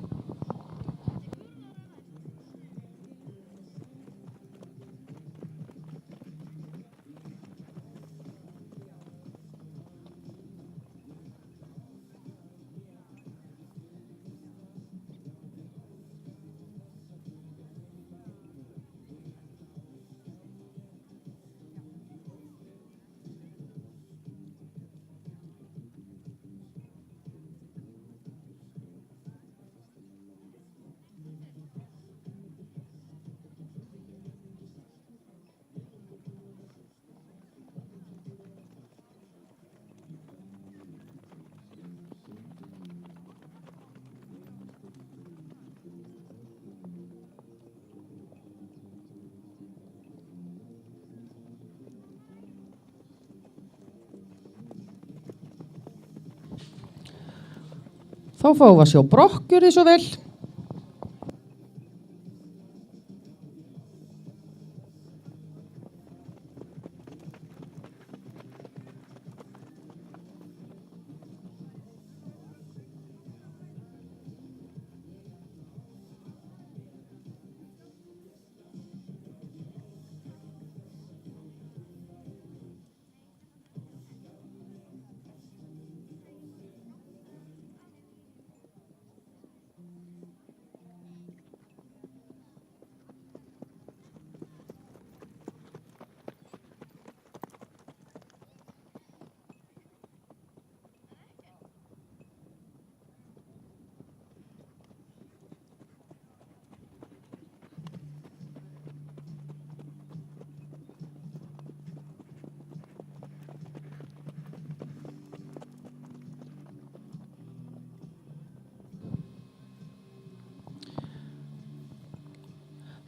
Þá fáum við að sjá brokk, gjörið svo vel.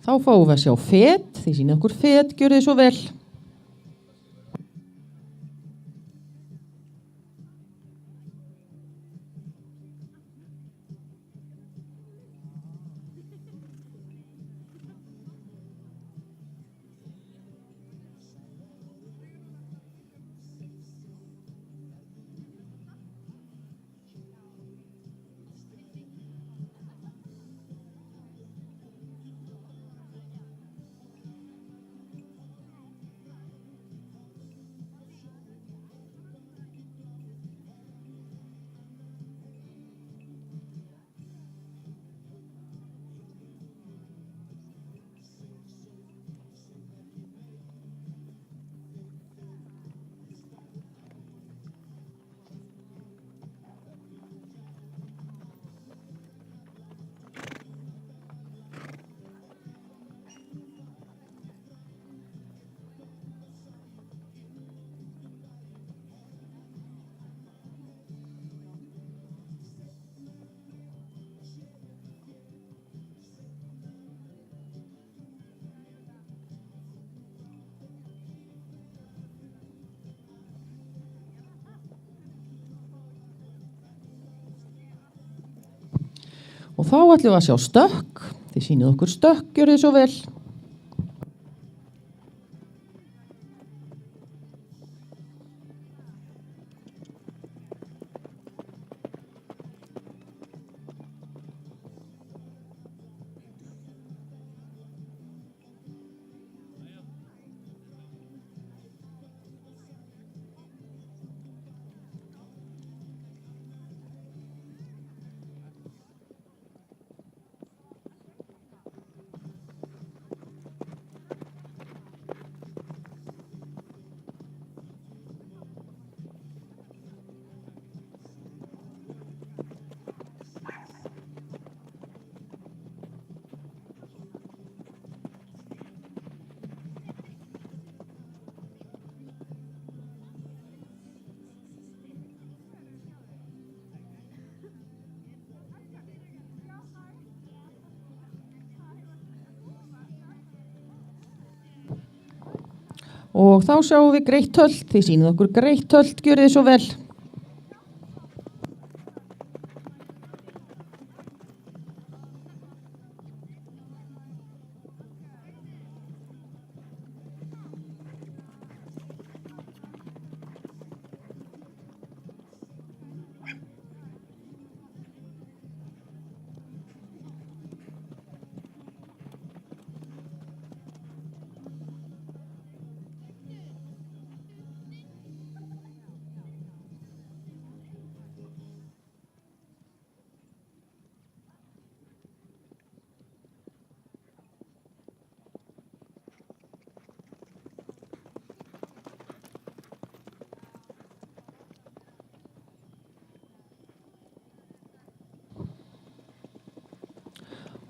Þá fáum við að sjá fet, þið sýnið okkur fet, gjörið svo vel. Og þá ætlum við að sjá stökk. Þið sýnið okkur stökk, gjörið svo vel. Og þá sjáum við greitt tölt, þið sýnið okkur greitt tölt, gjörið svo vel.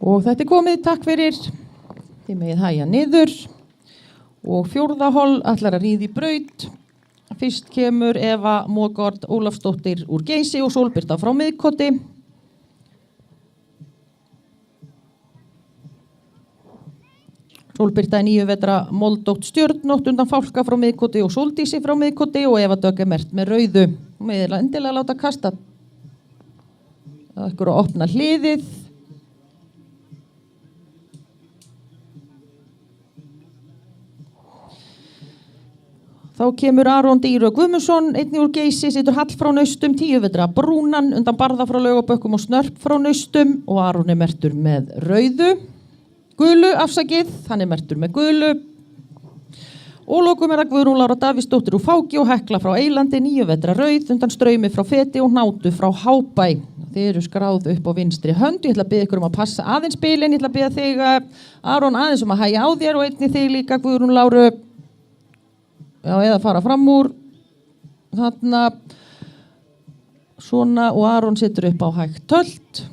Og þetta er komið, takk fyrir. Þið megið hægja niður. Og 4. hol ætlar að ríða í braut. Fyrst kemur Eva Mogard Ólafsdóttir úr Geysi og Sólbirta frá Miðkoti. Sólbirta er 9 vetra moldótt stjörnótt undan Fálka frá Miðkoti og Sóldísi frá Miðkoti og Eva Dögg er merkt með rauðu. Og með endilega láta kasta. Það er ykkur að opna hliðið. Þá kemur Aron Dýru Guðmundsson, einnig úr Geysi, situr Hall frá Naustum, 10 vetra brúnan, undan Barða frá Laugabökkum og Snörp frá Naustum og Aron er merktur með rauðu. Gulu, afsakið, hann er merktur með gulu. Og lokum er það Guðrún Lára Davíðsdóttir úr Fáki og Hekla frá Eylandi, 9 vetra rauð, undan Straumi frá Feti og Nátu frá Hábæ. Þið eru skráð upp á vinstri hönd, ég ætla að biðja ykkur að passa aðeins bilin, ég ætla að biðja þig, Aron, aðeins að hægja á þér og einnig þig líka, Guðrún Láru. Já, eða fara fram úr þarna svona og Aron situr upp á hægt tölt.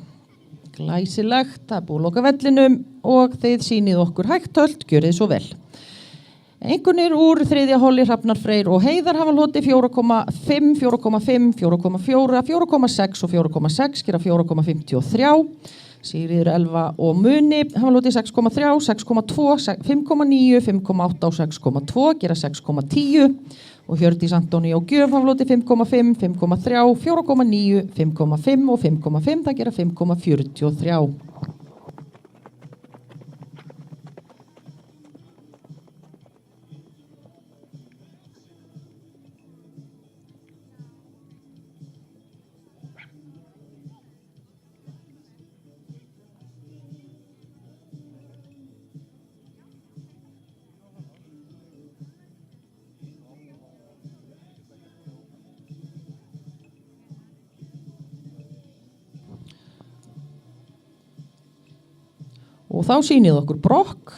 Glæsilegt, það er búið að loka vellinum og þið sýnið okkur hægt tölt, gjörið svo vel. Einkunnir úr 3. holi Hrafnar Freyr og Heiðar hafa hlotið 4,5, 4,5, 4,4, 4,6 og 4,6, gera 4,53. Sigríður Elva og Muni hafa hlotið 6,3, 6,2, 5,9, 5,8 og 6,2, gera 6,10 og Hjördís Antóní og Gjöf hafa hlotið 5,5, 5,3, 4,9, 5,5 og 5,5, það gera 5,43. Og þá sýnið okkur brokk.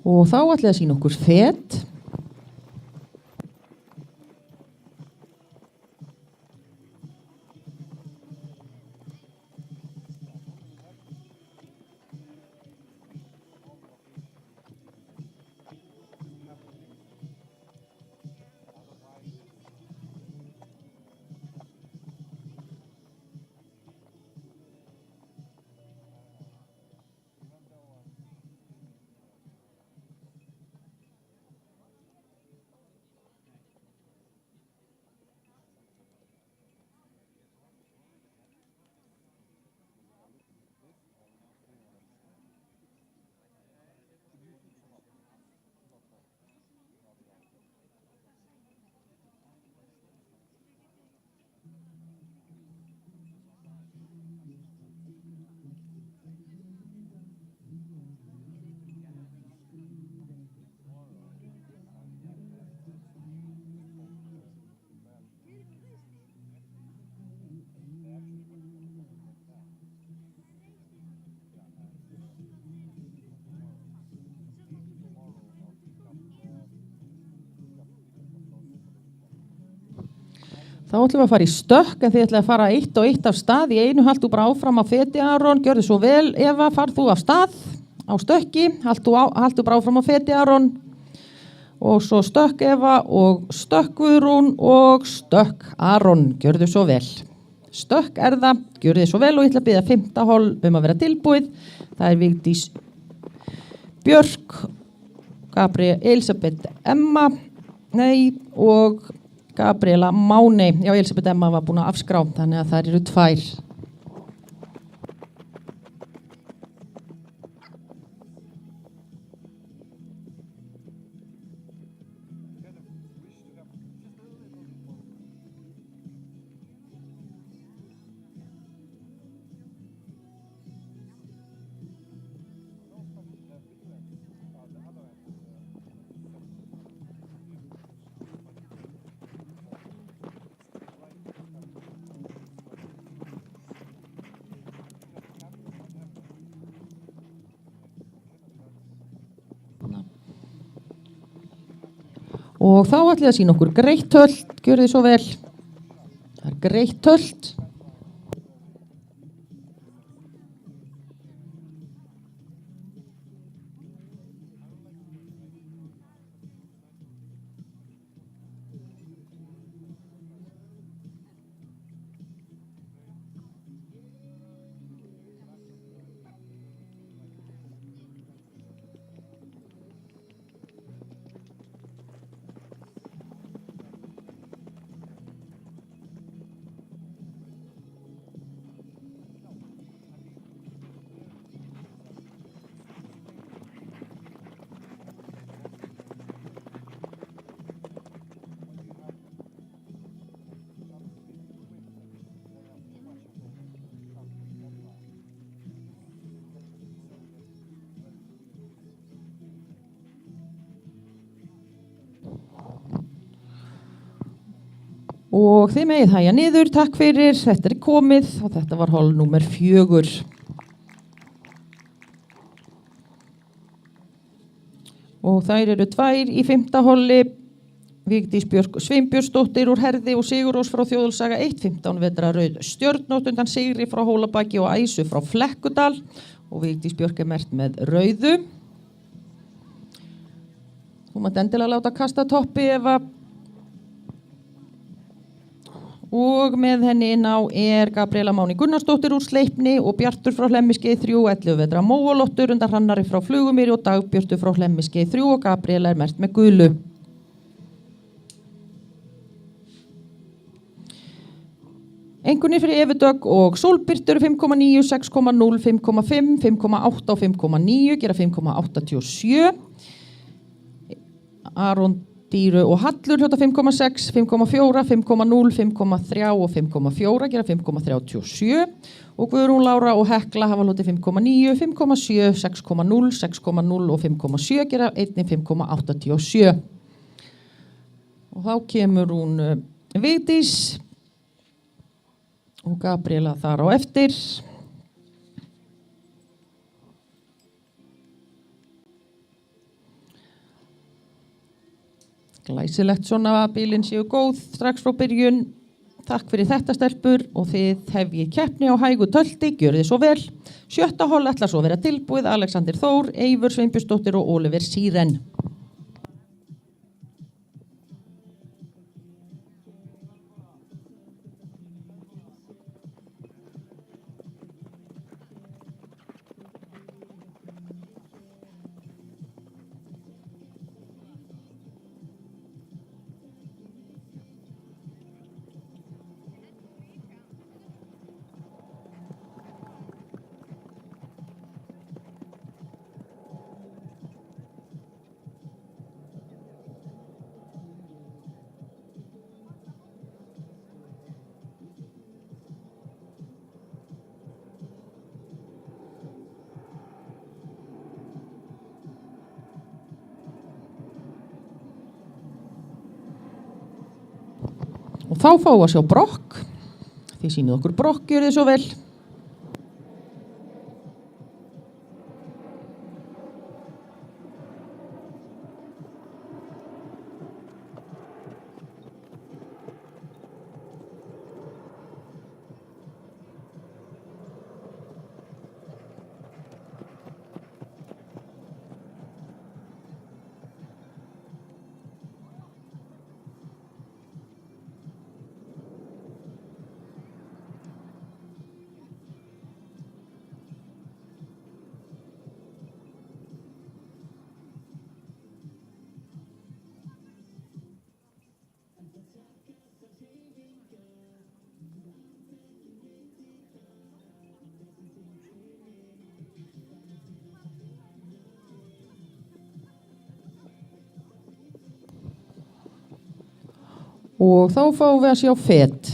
Og þá ætla ég að sýna okkur fet. Þá ætlum við að fara í stökk, en þið ætlum að fara eitt og eitt af stað í einu. Haltu bara áfram á feti, Aron. Gjörðu svo vel, Eva, farð þú af stað á stökki. Haltu bara áfram á feti, Aron. Og svo stökk, Eva, og stökk, Guðrún, og stökk, Aron. Gjörðu svo vel. Stökk er það, gjörðu svo vel, og ég ætla að biðja 5. hol að vera tilbúið. Það er Vigdís Björk, Elisabeth Emma, og Gabriela Máni. Já, Elisabeth Emma var búin að afskrá, þannig að það eru 2. Og þá ætlum ég að sýna okkur greitt tölt, gjörðu þið svo vel. Það er greitt tölt. Og þið megið hægja niður, takk fyrir, þetta er komið og þetta var hol númer 4. Og þær eru 2 í 5. holi, Vigdís Björk Sveinbjörnsdóttir úr Herði og Sigurrós frá Þjóðolsaga 1, 15 vetra rauð stjörnótt undan Sigri frá Hólabaki og Æsu frá Flekkudal og Vigdís Björk er merkt með rauðu. Þú mátt endilega láta kasta toppi Eva. Og með henni inn á er Gabriela Máni Gunnarsdóttir úr Sleipni og Bjartur frá Hlemmiskeið 3, 11 vetra Móalottur undan Hrannari frá Flugumýri og Dagbjörtur frá Hlemmiskeið 3 og Gabriela er merkt með gulu. Einkunnir fyrir Evu Dögg og Sólbirtur 5,9, 6,0, 5,5, 5,8 og 5,9 gera 5,87. Aron Dýru og Hallur hljóta 5,6, 5,4, 5,0, 5,3 og 5,4 gera 5,37 og Guðrún Lára og Hekla hafa hlotið 5,9, 5,7, 6,0, 6,0 og 5,7 gera einnig 5,87. Og þá kemur hún Vigdís og Gabriela þar á eftir. Glæsilegt svona að bílinn séu góð strax frá byrjun. Takk fyrir þetta stelpur og þið hefjið keppni á hægu tölti, gjörið svo vel. 7. hol ætlar svo að vera tilbúið Alexander Þór, Eivör Sveinbjörnsdóttir og Oliver Síren. Og þá fáum við að sjá brokk. Þið sýnið okkur brokk, gjörið svo vel. Og þá fáum við að sjá fet.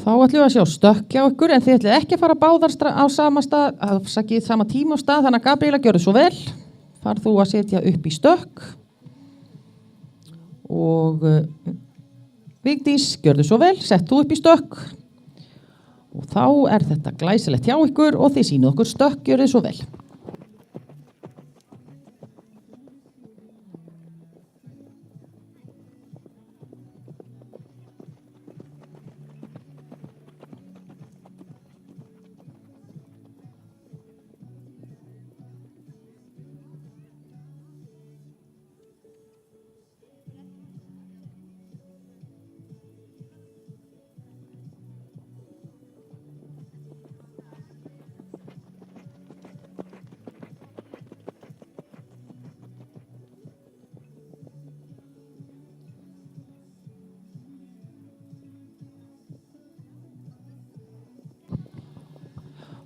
Þá ætlum við að sjá stökk hjá ykkur en þið ætlið ekki að fara báðar á sama stað, afsakið sama tíma og stað, þannig að Gabriela gjörðu svo vel. Far þú að setja upp í stökk og Vigdís gjörðu svo vel, sett þú upp í stökk og þá er þetta glæsilegt hjá ykkur og þið sýnið okkur stökk, gjörðu svo vel.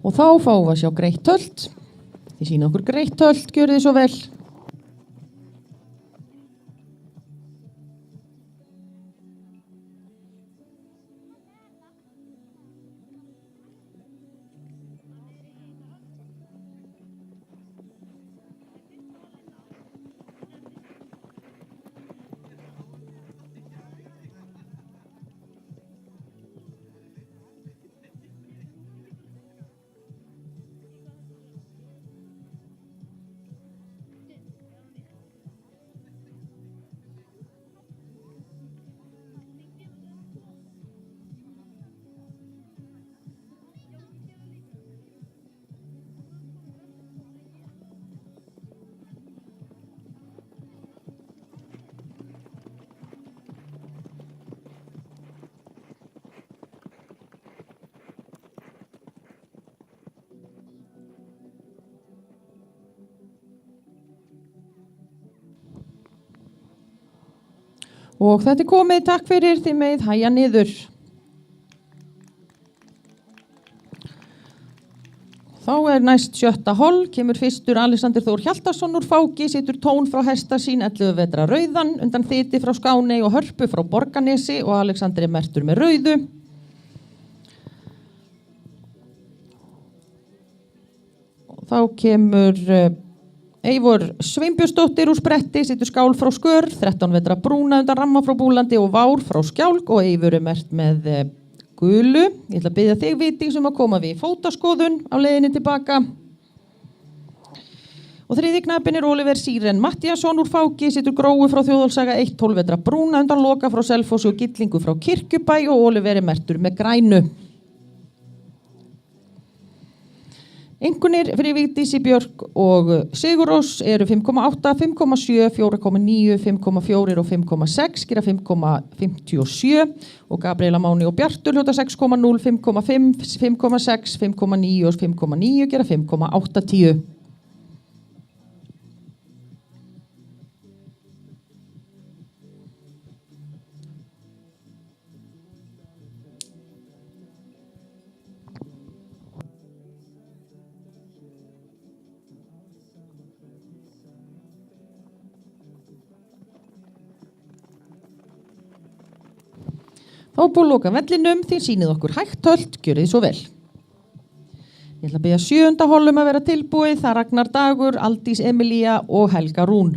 Og þá fáum við að sjá greitt tölt. Þið sýnið okkur greitt tölt, gjörið þið svo vel. Og þetta komið, takk fyrir, þið megið hæja niður. Þá næst 7. hol, kemur fyrstur Alexander Þór Hjaltarsson úr Fáki, situr tón frá hesta sín 11 vetra rauðan, undan Þyti frá Skáney og Hörpu frá Borgarnesi og Alexander mertur með rauðu. Og þá kemur Eivor Sveinbjörnsdóttir úr Spretti, situr Skál frá Skör, 13 vetra brúna undan Ramma frá Búlandi og Vár frá Skjálk og Eivor mert með gulu. Ég ætla að biðja þig, Vigdís, að koma við fótaskoðun á leiðinni tilbaka. Og þriði knappinn Oliver Síren Mattíasson úr Fáki, situr Gróu frá Þjóðolsaga 1, 12 vetra brúna undan Loka frá Selfossi og Gillingu frá Kirkjubæ og Oliver mertur með grænu. Einkunnir fyrir Vigdísi Björk og Sigurrós eru 5,8, 5,7, 4,9, 5,4 og 5,6, gera 5,57 og Gabriela Máni og Bjartur hljóta 6,0, 5,5, 5,6, 5,9 og 5,9, gera 5,80. Þá búið að loka vellinum, þið sýnið okkur hægt hölt, gjörið þið svo vel. Ég ætla að biðja 7. holum að vera tilbúið, það Ragnar Dagur, Aldís Emilía og Helga Rún.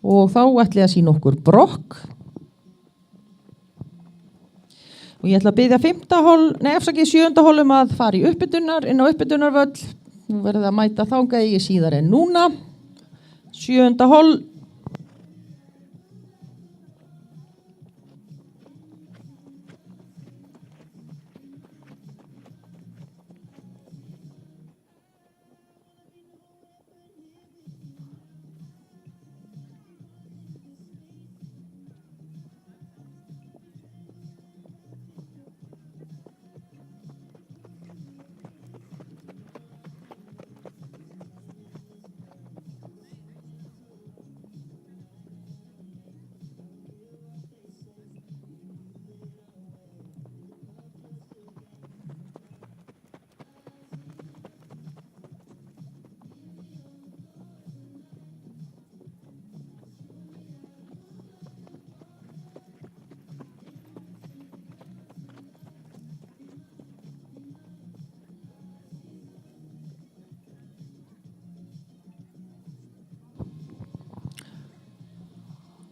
Og þá ætla ég að sýna okkur brokk. Og ég ætla að biðja 7. holum að fara í uppbytunar, inn á uppbytunarvöll. Nú verður það að mæta þangað í síðar en núna. 7. hol.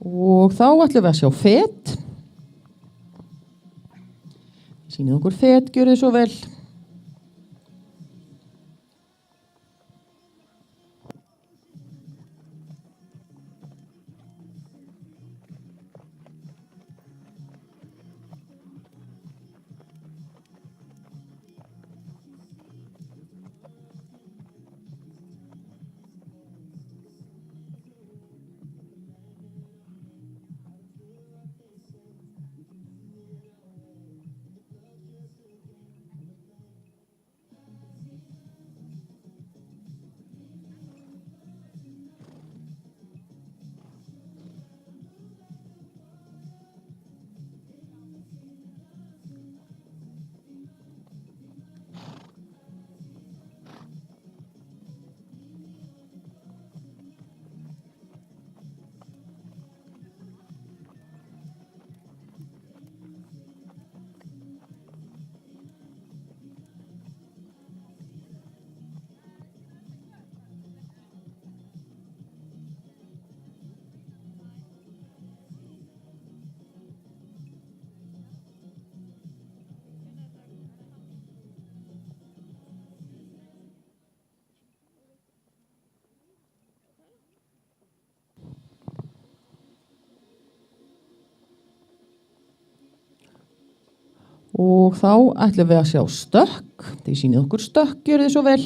Og þá ætlum við að sjá fet. Sýnið okkur fet, gjörið svo vel. Og þá ætlum við að sjá stökk. Þið sýnið okkur stökk, gjörið svo vel.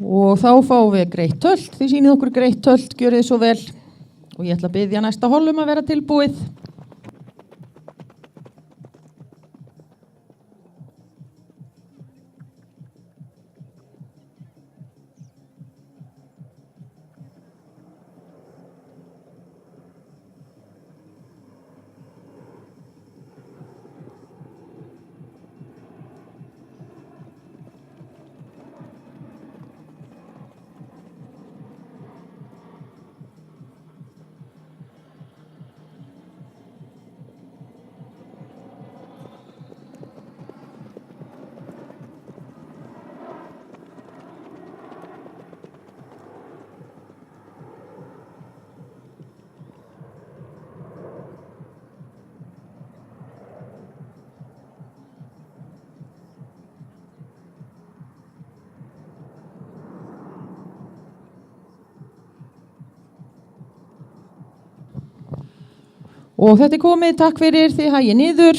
Og þá fáum við greitt tölt, þið sýnið okkur greitt tölt, gjörið svo vel. Og ég ætla að biðja næsta hollum að vera tilbúið. Og þetta komið, takk fyrir, þið hægið niður.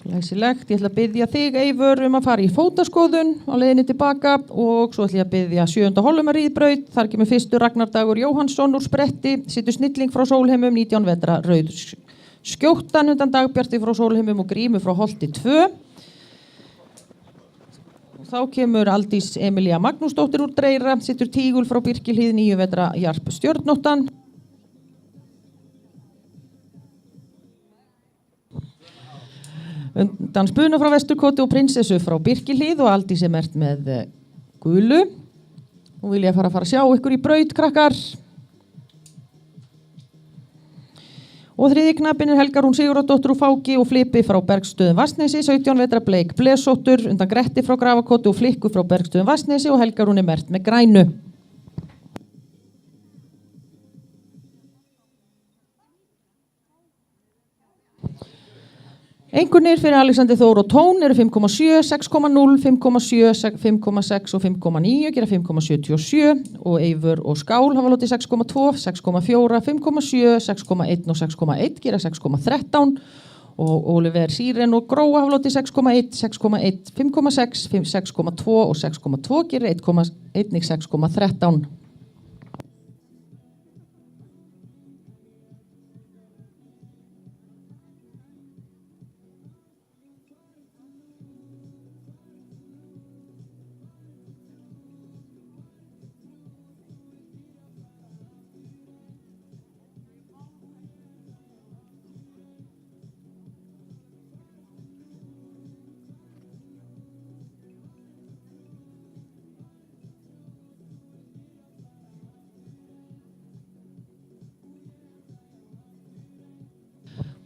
Læsilegt, ég ætla að biðja þig, Eivör, að fara í fótaskoðun á leiðinni tilbaka og svo ætla ég að biðja 7. hollum að ríðbraut. Þar kemur fyrstur Ragnar Dagur Jóhannsson úr spretti, situr snilling frá Sólheimum, 19 vetra rauð skjóttan undan Dagbjarti frá Sólheimum og Grímu frá Holti 2. Þá kemur Aldís Emilía Magnúsdóttir úr Dreyra, situr Tígul frá Birkihlíð, 9 vetra Jarp Stjörnóttan. Undan Spuna frá Vesturkoti og Prinsessu frá Birkihlíð og Aldís mert með gulu. Nú vil ég fara að sjá ykkur í braut, krakkar. Og þriði knappinn Helga Rún Sigurðardóttir úr Fáki og Flipi frá Bergsstöðum Vatnsnesi, 17 vetra Bleik Blesóttur, undan Gretti frá Grafakoti og Flikku frá Bergsstöðum Vatnsnesi og Helga Rún mert með grænu. Einkunnir fyrir Alexander Þór og Tón eru 5,7, 6,0, 5,7, 5,6 og 5,9 gera 5,77 og Eivör og Skál hafa lotið 6,2, 6,4, 5,7, 6,1 og 6,1 gera 6,13 og Oliver Síren og Gróa hafa lotið 6,1, 6,1, 5,6, 6,2 og 6,2 gera 1,1, 6,13.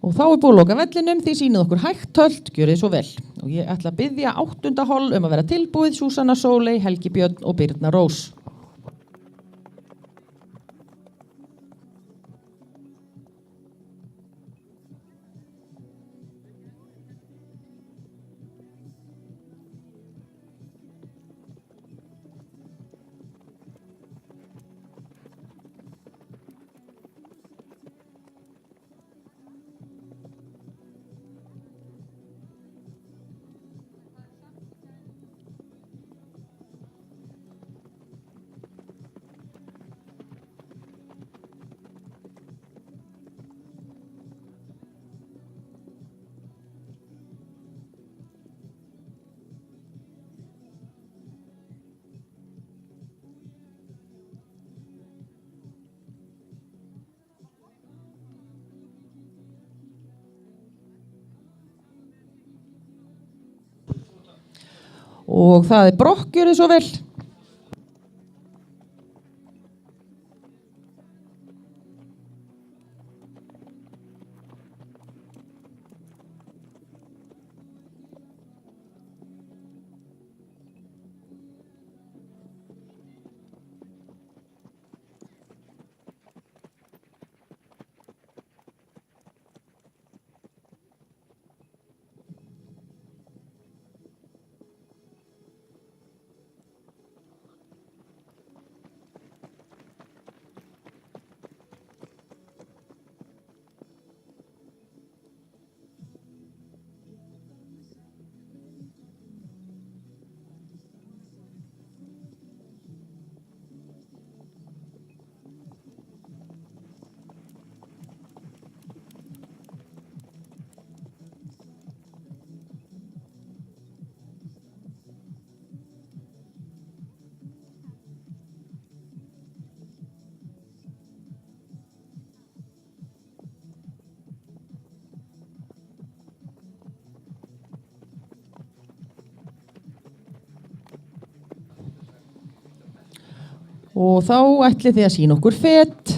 Og þá er búið að loka vellinum, þið sýnið okkur hægt tölt, gjörið svo vel. Og ég ætla að biðja 8. holl að vera tilbúið, Súsanna Sóley, Helgi Björn og Birna Rós. Og það Brokk, gjörið svo vel. Og þá ætlið þið að sýna okkur fet.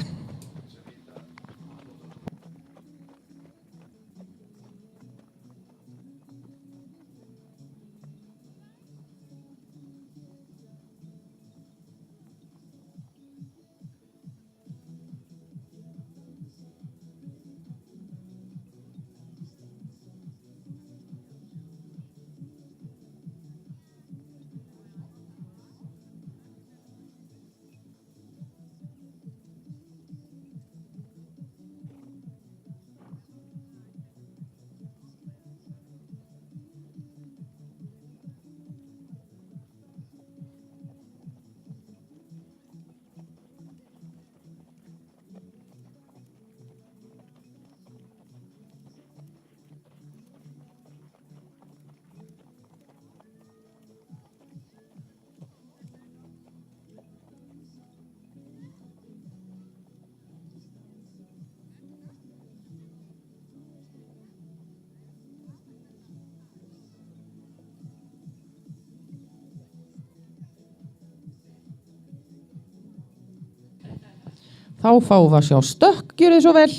Þá fáum við að sjá stökk, gjörið svo vel.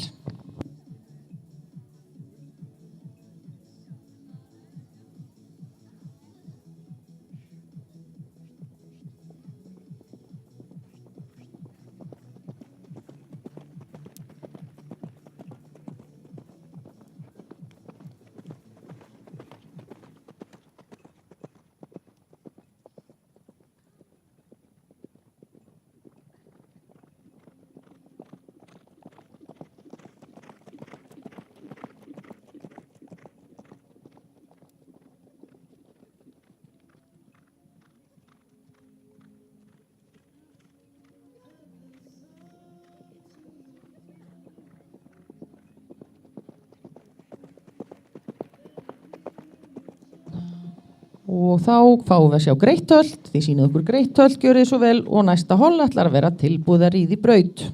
Og þá fáum við að sjá greittöld, þið sýnið okkur greittöld, gjörið svo vel og næsta holl ætlar að vera tilbúið að ríða í braut.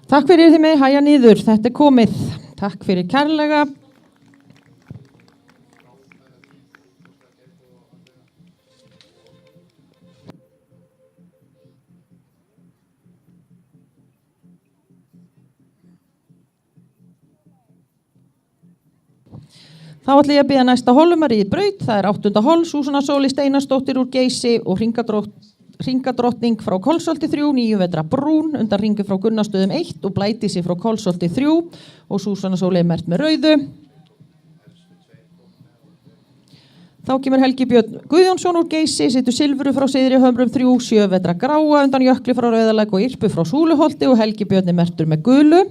Takk fyrir þið með hæja niður, þetta komið. Takk fyrir kærlega. Þá ætla ég að biðja næsta hollum að ríða í braut. Það 8. holl, Súsanna Sóley Steinarsdóttir úr Geysi og hringadróttir Hringadrottning frá Kolsholti 3, 9 vetra brún, undan Hringi frá Gunnastöðum 1 og Blædísi frá Kolsholti 3 og Súsanna Sóley merkt með rauðu. Þá kemur Helgi Björn Guðjónsson úr Geysi, situr Silfru frá Syðri Hömrum 3, 7 vetra gráa, undan Jökli frá Rauðalæk og Yrpu frá Súluholti og Helgi Björn merktur með gulu.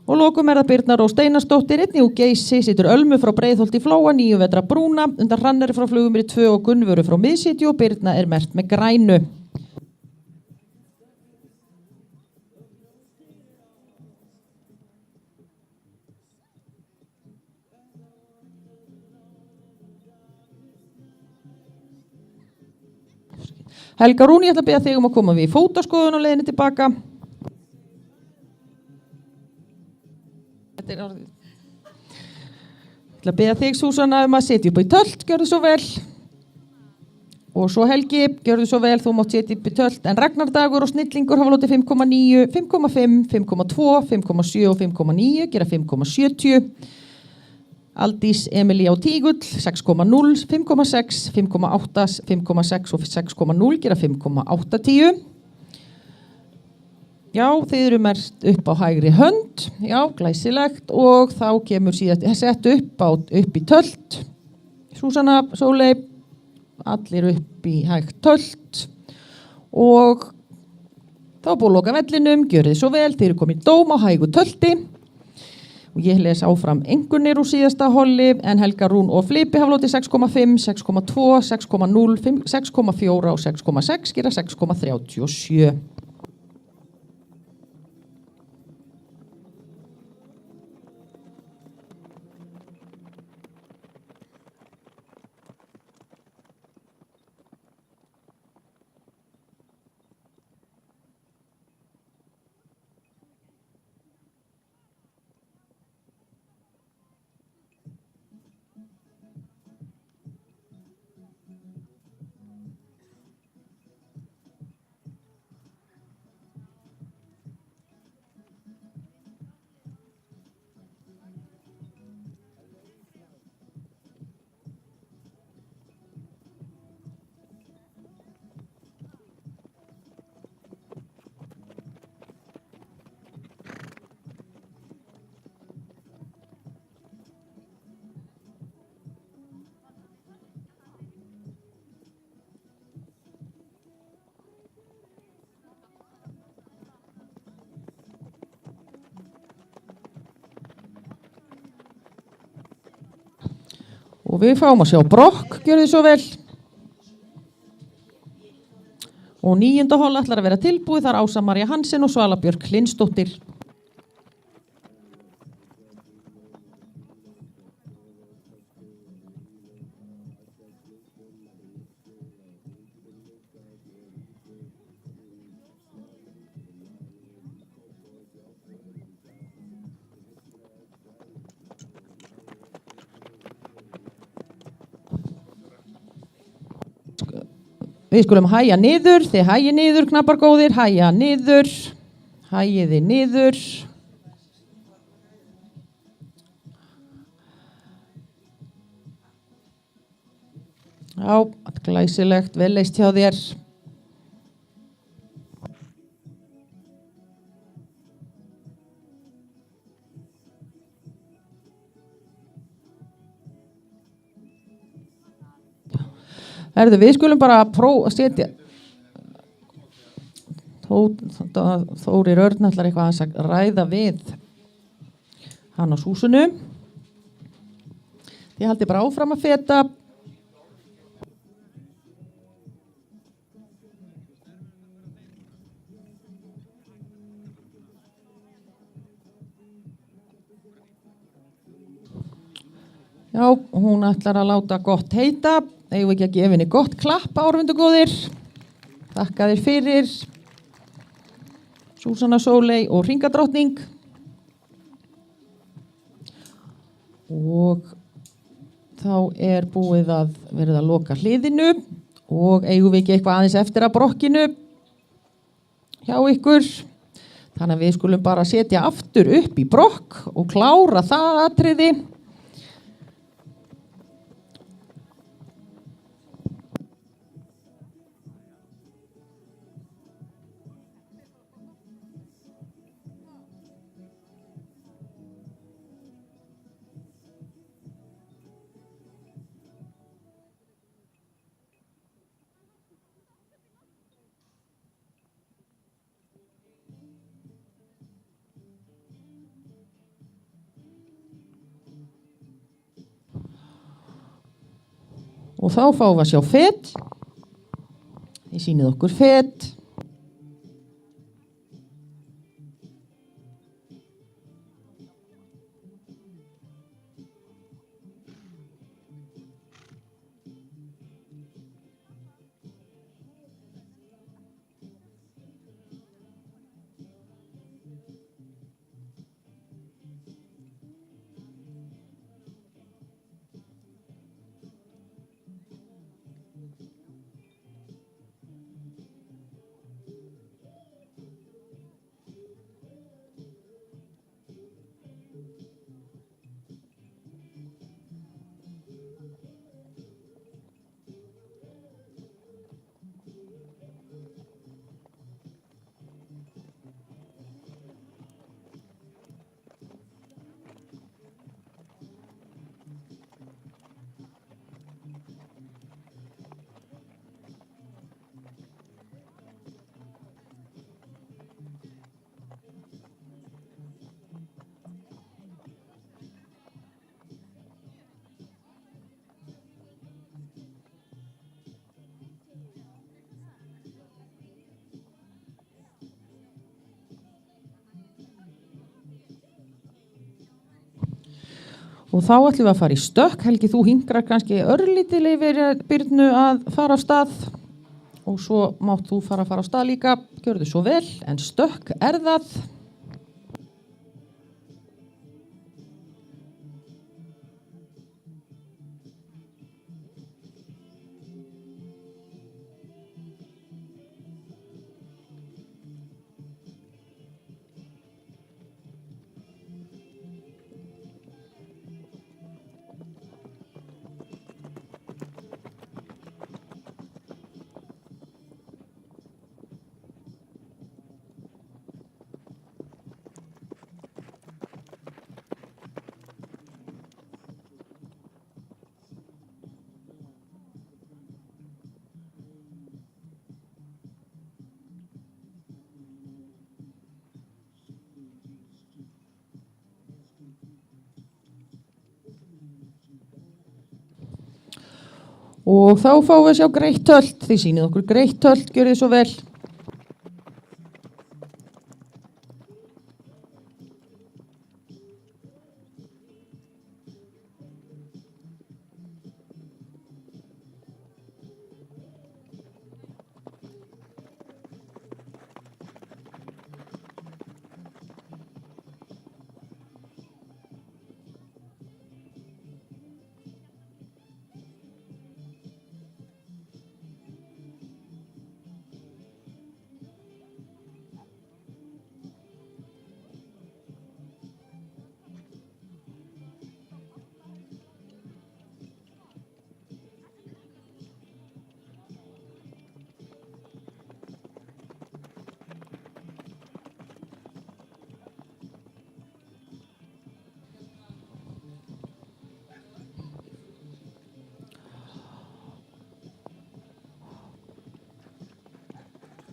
Og lokum það Birna Rós Steinarsdóttir, einnig úr Geysi, situr Ölmu frá Breiðholti Flóa, 9 vetra brúna, undan Hrannari frá Flugumýri 2 og Gunnvöru frá Miðsitju og Birna merkt með grænu. Helga Rún, ég ætla að biðja þig að koma við í fótaskoðun og leiðinni tilbaka. Ég ætla að biðja þig, Súsanna, að setja upp í tölt, gjörðu svo vel. Og svo Helgi, gjörðu svo vel, þú mátt setja upp í tölt. En Ragnar Dagur og Snillingur hafa lotið 5,9, 5,5, 5,2, 5,7 og 5,9, gera 5,70. Aldís Emilía og Tígull 6,0, 5,6, 5,8, 5,6 og 6,0 gera 5,810. Já, þeir eru merkt upp á hægri hönd, já, glæsilegt og þá kemur síðan sett upp í tölt. Súsanna Sóley, allir upp í hægt tölt og þá búið að loka vellinum, gjörið þið svo vel, þeir eru komið í dóm á hægu tölti. Og ég les áfram engunir úr síðasta holli en Helga Rún og Flipi hafa lotið 6,5, 6,2, 6,0, 6,4 og 6,6 gera 6,37. Og við fáum að sjá brokk, gjörðu svo vel. Og 9. hol ætlar að vera tilbúið, þar Ása María Hansen og Svala Björk Hlynsdóttir. Við skulum hæja niður, þið hægi niður, knappar góðir, hæja niður, hægiði niður. Já, glæsilegt, vel leist hjá þér. Herðu, við skulum bara setja. Þórir Örn ætlar eitthvað að ræða við hann á Súsunu. Ég haldi bara áfram að feta. Já, hún ætlar að láta gott heita. Eigum við ekki að gefa henni gott klapp, árvindugóðir. Þakka þér fyrir. Súsanna Sóley og Hringadrottning. Og þá er búið að verða að loka hliðinu og eigum við ekki eitthvað aðeins eftir að brokkinu hjá ykkur. Þannig að við skulum bara setja aftur upp í brokk og klára það atriði. Og þá fáum við að sjá fet. Þið sýnið okkur fet. Og þá ætlum við að fara í stökk. Helgi, þú hingrar kannski örlítil yfir Birnu að fara af stað og svo mátt þú fara af stað líka. Gjörðu svo vel, en stökk er það. Og þá fáum við að sjá greitt tölt. Þið sýnið okkur greitt tölt, gjörið svo vel.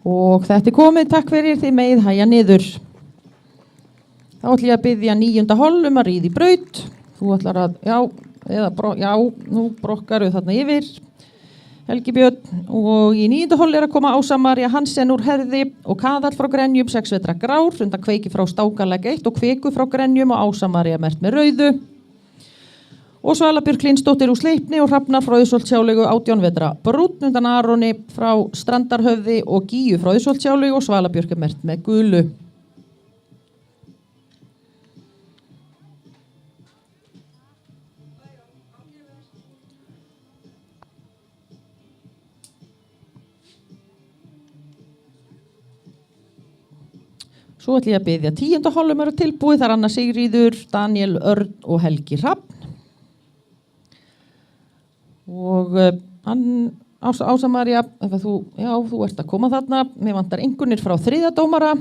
Og þetta er komið, takk fyrir, þið megið hægja niður. Þá ætlum ég að biðja 9. hol að ríða í braut. Þú ætlar að, nú brokkaru þarna yfir, Helgi Björn. Og í 9. hol að koma Ása María Hansen úr Herði og Kaðall frá Grenjum, 6 vetra grár, undan Kveiki frá Stákalæk 1 og Kviku frá Grenjum og Ása María mert með rauðu. Og Svala Björk Lindsdóttir úr Sleipni og Hrafnar frá Auðsholtshjáleigu 18 vetra brúnn undan Aroni frá Strandarhöfði og Gíu frá Auðsholtshjáleigu og Svala Björk mert með gulu. Svo ætlum ég að biðja 10. hol að vera tilbúið, þar Anna Sigríður, Daniel Örn og Helgi Hrafn. Og Ása María, þú ert að koma þarna, mér vantar einkunnir frá 3. dómara.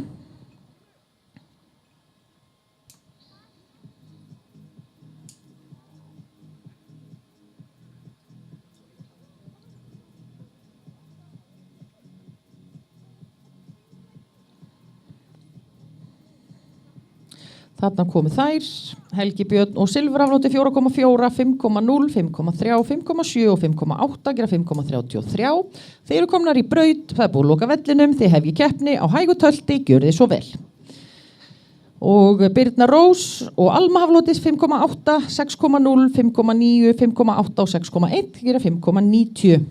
Þarna komu þær, Helgi Björn og silfuraflóti 4,4, 5,0, 5,3, 5,7 og 5,8 gera 5,33. Þeir eru komnar í braut, það er búið að loka vellinum, þið hefji keppni á hægu tölti, gjörið þið svo vel. Og Birna Rós og Alma Haflótis 5,8, 6,0, 5,9, 5,8 og 6,1 gera 5,90.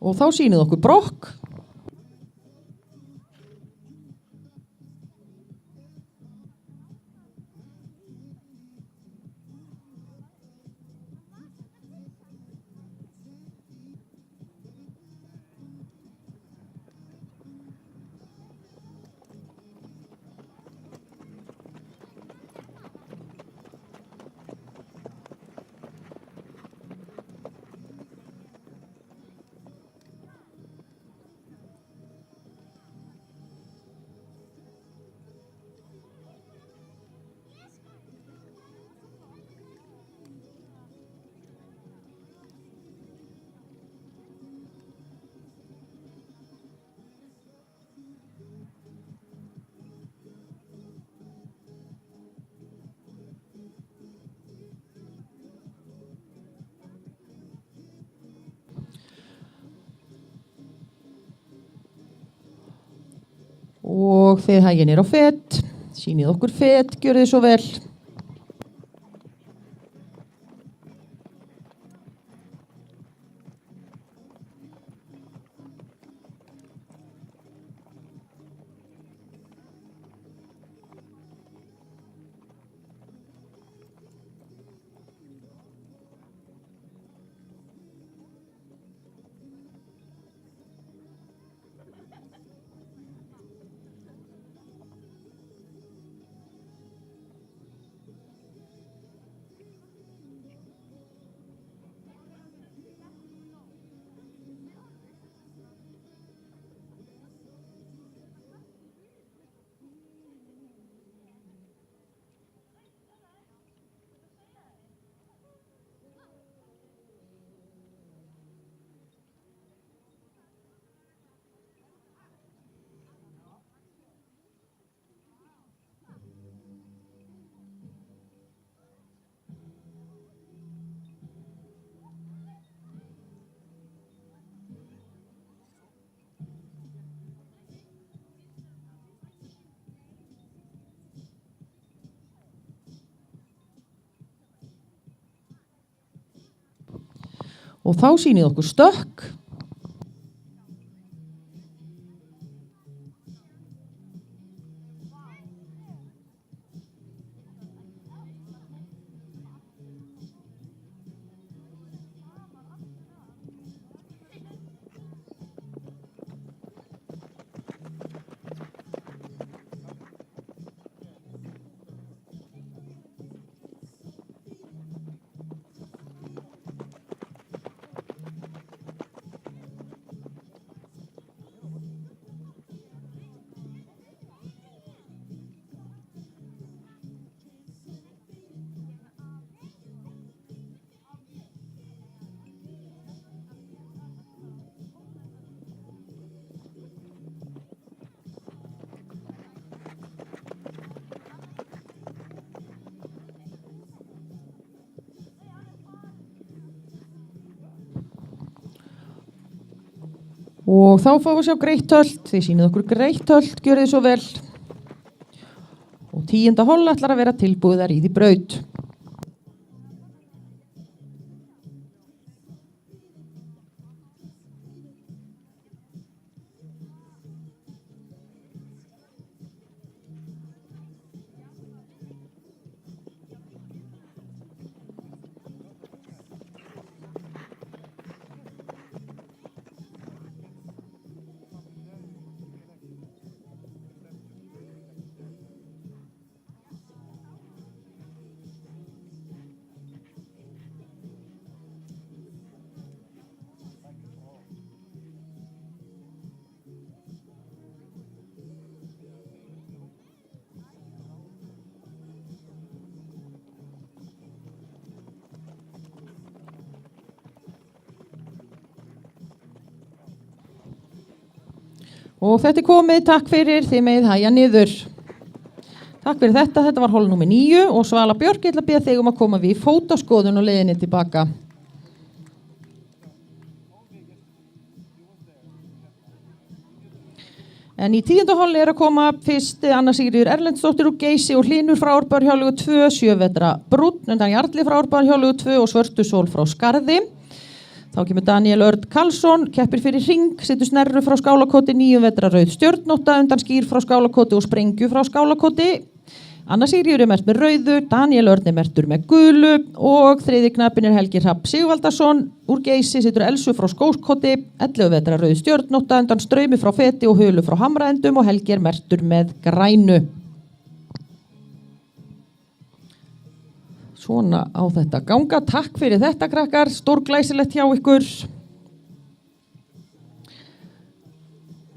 Og þá sýnið okkur brokk. Og þið hægið niður á fet, sýnið okkur fet, gjörið þið svo vel. Og þá sýnið okkur stökk. Og þá fáum við sjá greitt tölt, þið sýnið okkur greitt tölt, gjörið þið svo vel. Og 10. holl ætlar að vera tilbúið þar í því braut. Og þetta komið, takk fyrir, þið megið hæja niður. Takk fyrir þetta var hol númer 9 og Svala Björk, ég ætla að biðja þig að koma við í fótaskoðun og leiðinni tilbaka. En í 10. holi að koma fyrst Anna Sigríður Erlendsdóttir úr Geysi og Hlynur frá Árbæjarhjáleigu 2, 7 vetra brúnn, undan Jarli frá Árbæjarhjáleigu 2 og Svörtusól frá Skarði. Þá kemur Daniel Örn Karlsson, keppir fyrir hring, setur Snerru frá Skálakoti, 9 vetra rauð stjörnótta, undan Skýr frá Skálakoti og Sprengju frá Skálakoti. Anna Sigríður mert með rauðu, Daniel Örn mertur með gulu og þriði knappinn Helgi Hrafn Sigvaldason úr Geysi, setur Elsu frá Skógskoti, 11 vetra rauð stjörnótta, undan Straumi frá Feti og Hulu frá Hamraendum og Helgi mertur með grænu. Svona á þetta ganga. Takk fyrir þetta, krakkar. Stórglæsilegt hjá ykkur.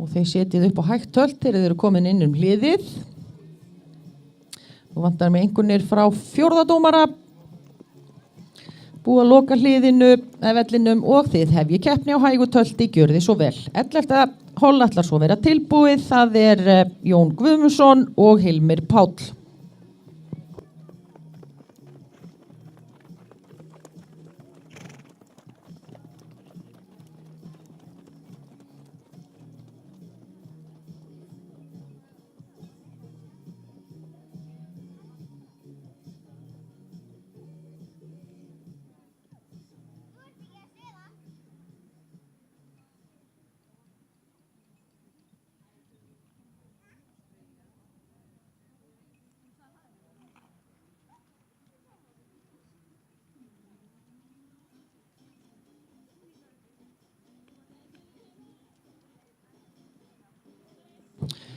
Og þeir setið upp á hægt tölt þegar þeir eru komin inn hliðið. Nú vantar mig einhvernir frá 4. dómara. Búið að loka hliðinu, vellinum og þið hefji keppni á hægu tölti, gjörði svo vel. 11. hol ætlar svo vera tilbúið. Það Jón Guðmundsson og Hilmir Páll.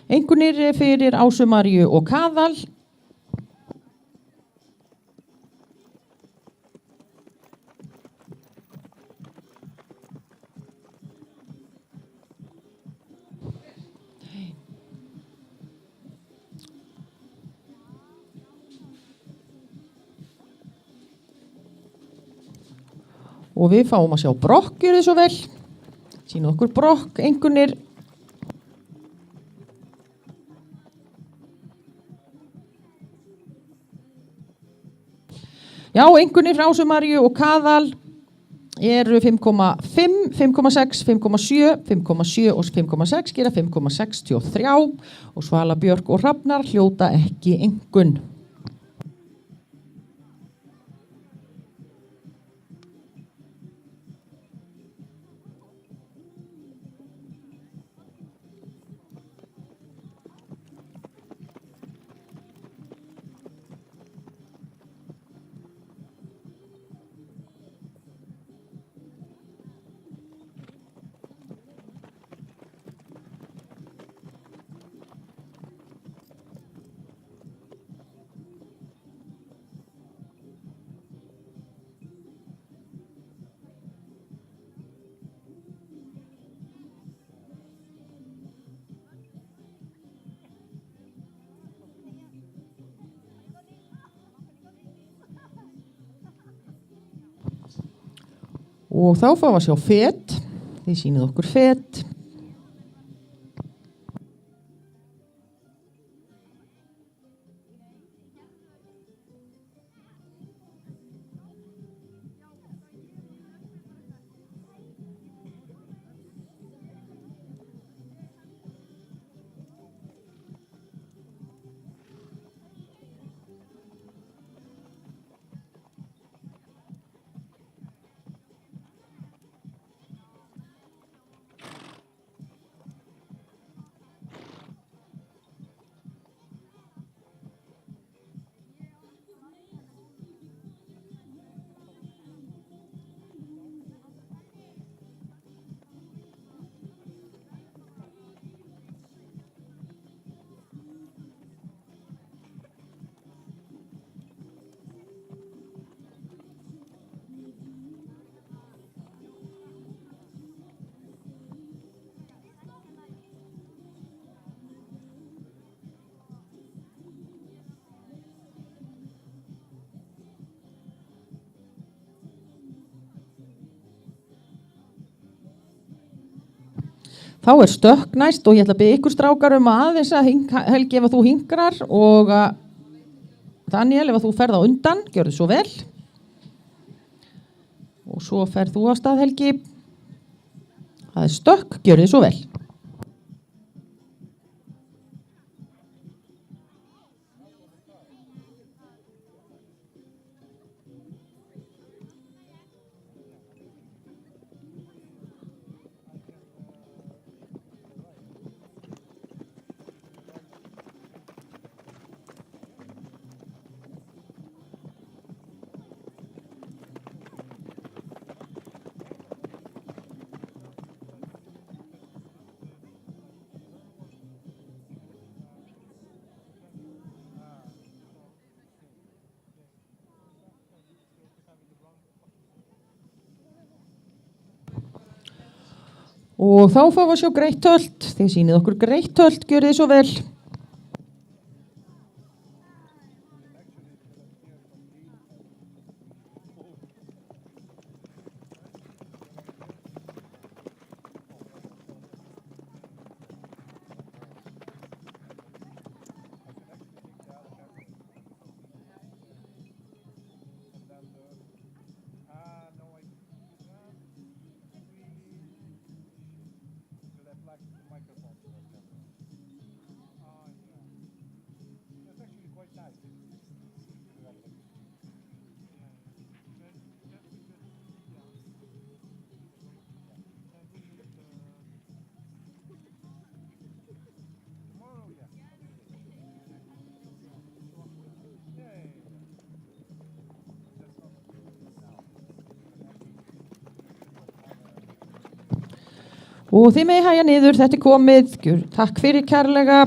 Einkunnir fyrir Ásu Maríu og Kaðal. Og við fáum að sjá brokk, gjörðu svo vel. Sýna okkur brokk, einkunnir. Já, einkunnir frá Ásu Maríu og Kaðal eru 5,5, 5,6, 5,7, 5,7 og 5,6 gera 5,63 og Svala Björk og Hrafnar hljóta ekki einkunn. Og þá fáum við að sjá fet. Þið sýnið okkur fet. Þá stökk næst og ég ætla að biðja ykkur strákar aðeins að Helgi ef að þú hingrar og Daniel ef að þú ferð á undan, gjörðu svo vel. Og svo ferð þú á stað Helgi. Það stökk, gjörðu svo vel. Og þá fáum við að sjá greitt tölt. Þið sýnið okkur greitt tölt, gjörið þið svo vel. Og þið megi hægja niður, þetta komið. Takk fyrir kærlega.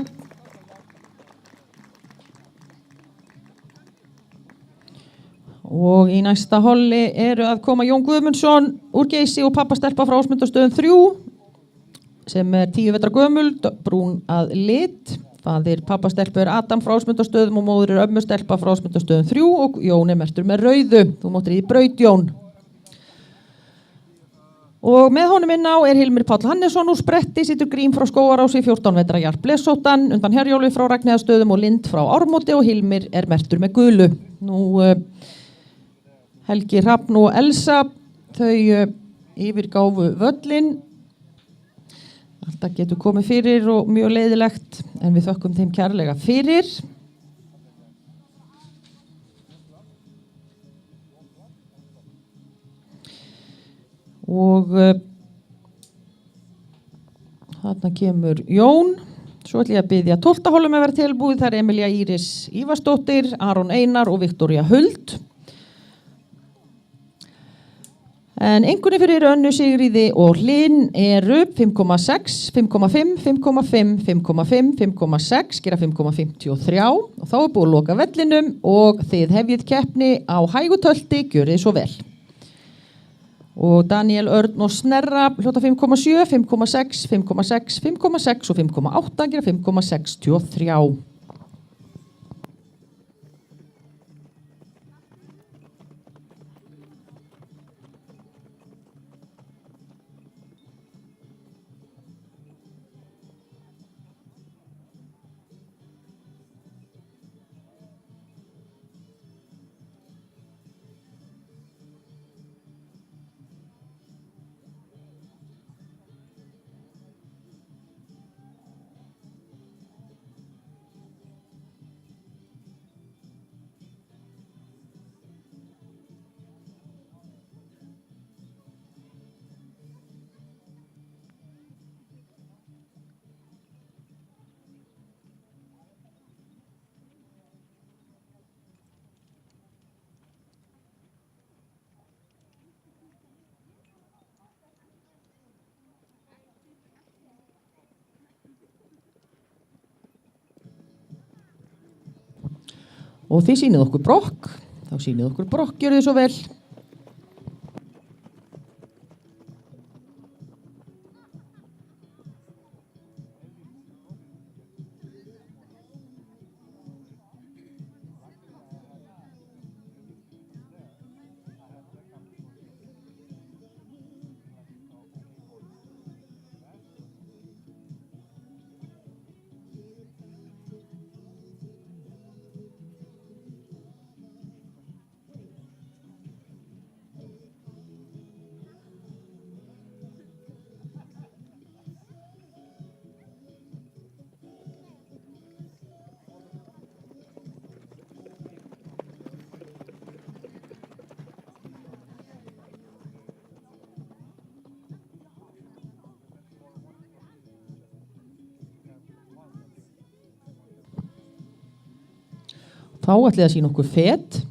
Og í næsta holli eru að koma Jón Guðmundsson úr Geysi og pappastelpa frá Ásmundarstöðum 3 sem 10 vetra gömul, brún að lit. Faðir pappastelpu Adam frá Ásmundarstöðum og móðir ömmustelpa frá Ásmundarstöðum 3 og Jón merktur með rauðu. Þú máttir í braut, Jón. Og með honum inn á Hilmir Páll Hannesson úr Spretti, situr Grím frá Skógarási, 14 vetra Jarl Blessóttan, undan Herjólfi frá Ragnheiðarstöðum og Lind frá Ármóti og Hilmir merktur með gulu. Nú Helgi, Hrafn og Elsa, þau yfirgáfu völlin. Alltaf getur komið fyrir og mjög leiðilegt, en við þökkum þeim kærlega fyrir. Og þarna kemur Jón. Svo ætlum ég að biðja 12. holum að vera tilbúið. Það er Emilía Íris Ívarsdóttir, Aron Einar og Viktoría Huld. En einkunni fyrir Önnu, Sigríði og Hlyn eru 5,6, 5,5, 5,5, 5,5, 5,6, gera 5,53 og þá er búið að loka vellinum og þið hefjið keppni á hægutölti, gjörið svo vel. Og Daniel, Örn og Snerra hljóta 5,7, 5,6, 5,6, 5,6 og 5,8 gera 5,63. Og þið sýnið okkur brokk, þá sýnið okkur brokk, gjörið þið svo vel. Þá ætli að sína okkur fet.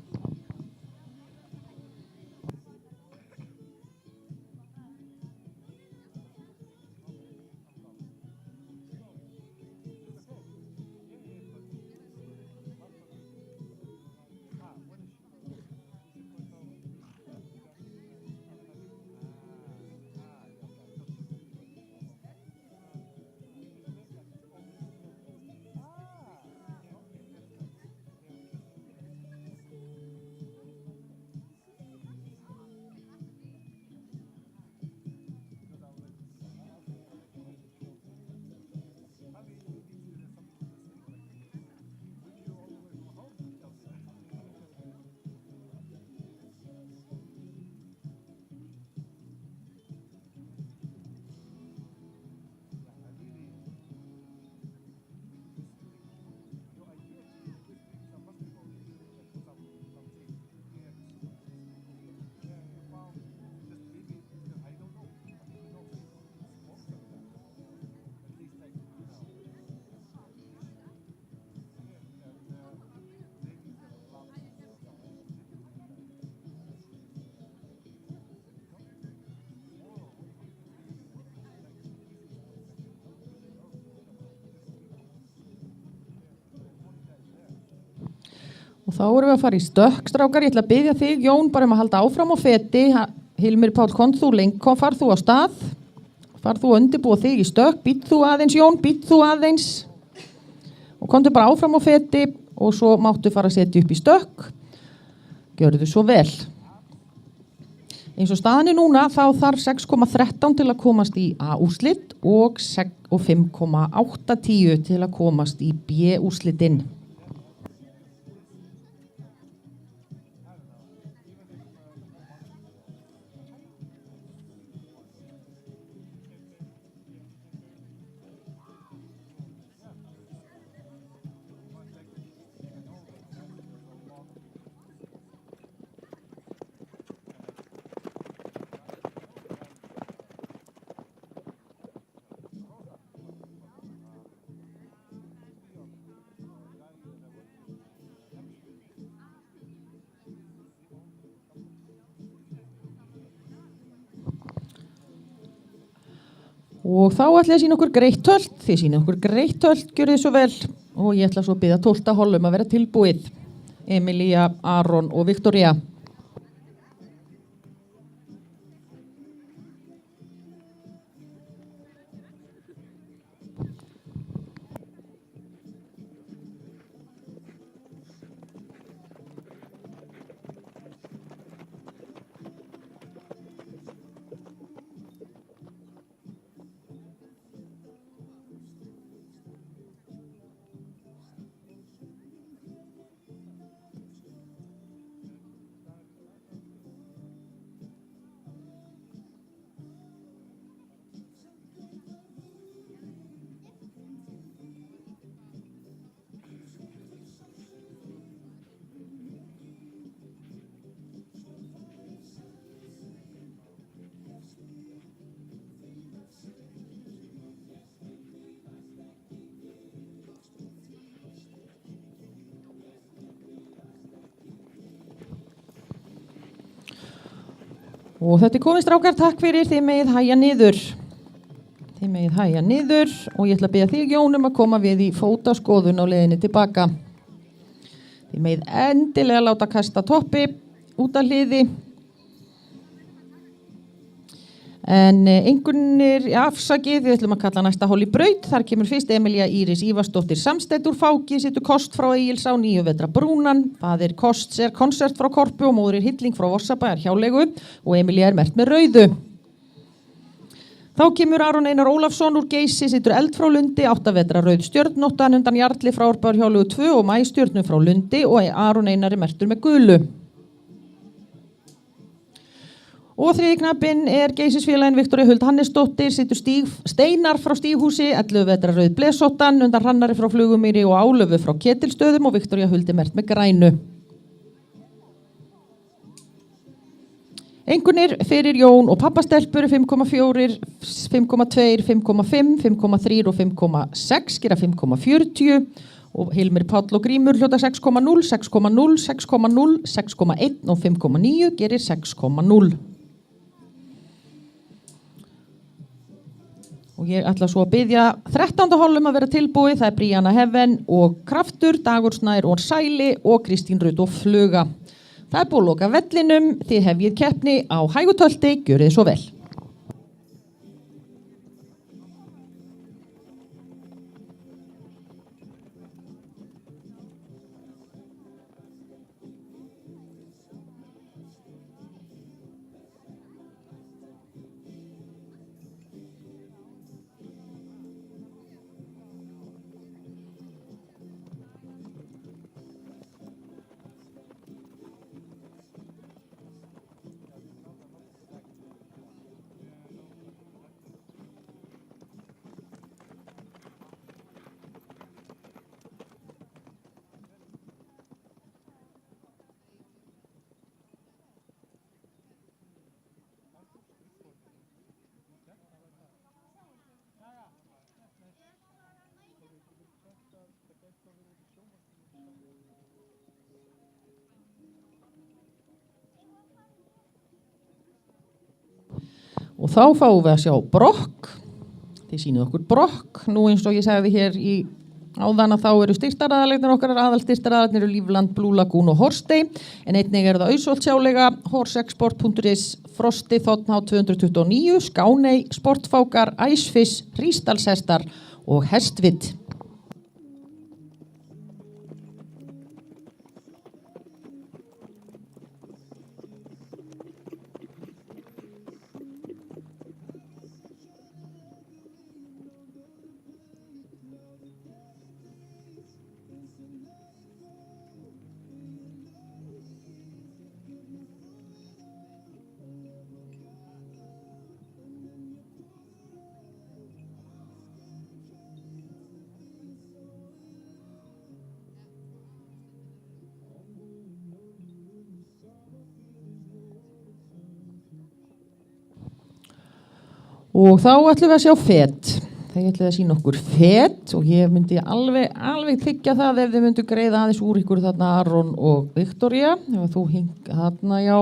Og þá erum við að fara í stökk, strákar. Ég ætla að biðja þig, Jón, bara að halda áfram á feti. Hilmir Páll, far þú á stað. Far þú að undirbúa þig í stökk. Být þú aðeins, Jón, být þú aðeins. Og komdu bara áfram á feti og svo máttu fara að setja upp í stökk. Gjörðu svo vel. Eins og staðan núna, þá þarf 6,13 til að komast í A-úrslit og 5,810 til að komast í B-úrslitinn. Og þá ætla ég að sína okkur greitt höld. Þið sína okkur greitt höld, gjörðu þið svo vel. Og ég ætla svo að biðja 12. hollum að vera tilbúið. Emilía, Aron og Viktoría. Og þetta komið, strákar, takk fyrir, þið megið hægja niður. Þið megið hægja niður og ég ætla að biðja þig, Jón, að koma við í fótaskoðun á leiðinni tilbaka. Þið megið endilega láta kasta toppi út af hliði. En einhvernir afsakið, við ætlum að kalla næsta hol í braut. Þar kemur fyrst Emilía Íris Ívarsdóttir Samstedt úr Fáki, situr kost frá Egilsá, 9 vetra Brúnan. Faðir kosts konsert frá Korpu og móðir Hilling frá Vorsabæjar hjálegu og Emilía merkt með rauðu. Þá kemur Aron Einar Ólafsson úr Geysi, situr eld frá Lundi, 8 vetra rauð stjörnóttan undan Jarli frá Árbæjar hjálegu 2 og Mæstjörnu frá Lundi og Aron Einar merktur með gulu. Og þriði knappinn Geysisfélaginn Viktoría Huld Hannesdóttir, situr Steinar frá Stíghúsi, 11 vetra rauð blesóttan, undan Hrannari frá Flugumýri og Álöfu frá Ketilstöðum og Viktoría Huld merkt með grænu. Einkunnir fyrir Jón og pappastelpur 5,4, 5,2, 5,5, 5,3 og 5,6 gera 5,40 og Hilmir Páll og Grímur hljóta 6,0, 6,0, 6,0, 6,1 og 5,9 gerir 6,0. Og ég ætla svo að biðja 13. holum að vera tilbúið, það Bríanna Heaven og Kraftur, Dagur Snær og Sæli og Kristín Rut og Fluga. Það búið að loka vellinum, þið hefjið keppni á Hægutölti, gjörið svo vel. Og þá fáum við að sjá brokk. Þið sýnið okkur brokk. Nú eins og ég sagði hér í áðan að þá eru styrktaraðalegnir okkar, aðalstyrktaraðalegnir eru Lífland, Blue Lagoon og Horstey, en einnig er það Auðsholtsjálega, Horseexport.is, Frosti, Þotná 229, Skáney, Sportfákar, Æsfiss, Hrísdalshestar og Hestvidd. Og þá ætlum við að sjá fet. Þeir ætlum að sína okkur fet og ég myndi alveg þykja það ef þið myndu greiða aðeins úr ykkur þarna Aron og Viktoría. Ef þú hinga þarna, já,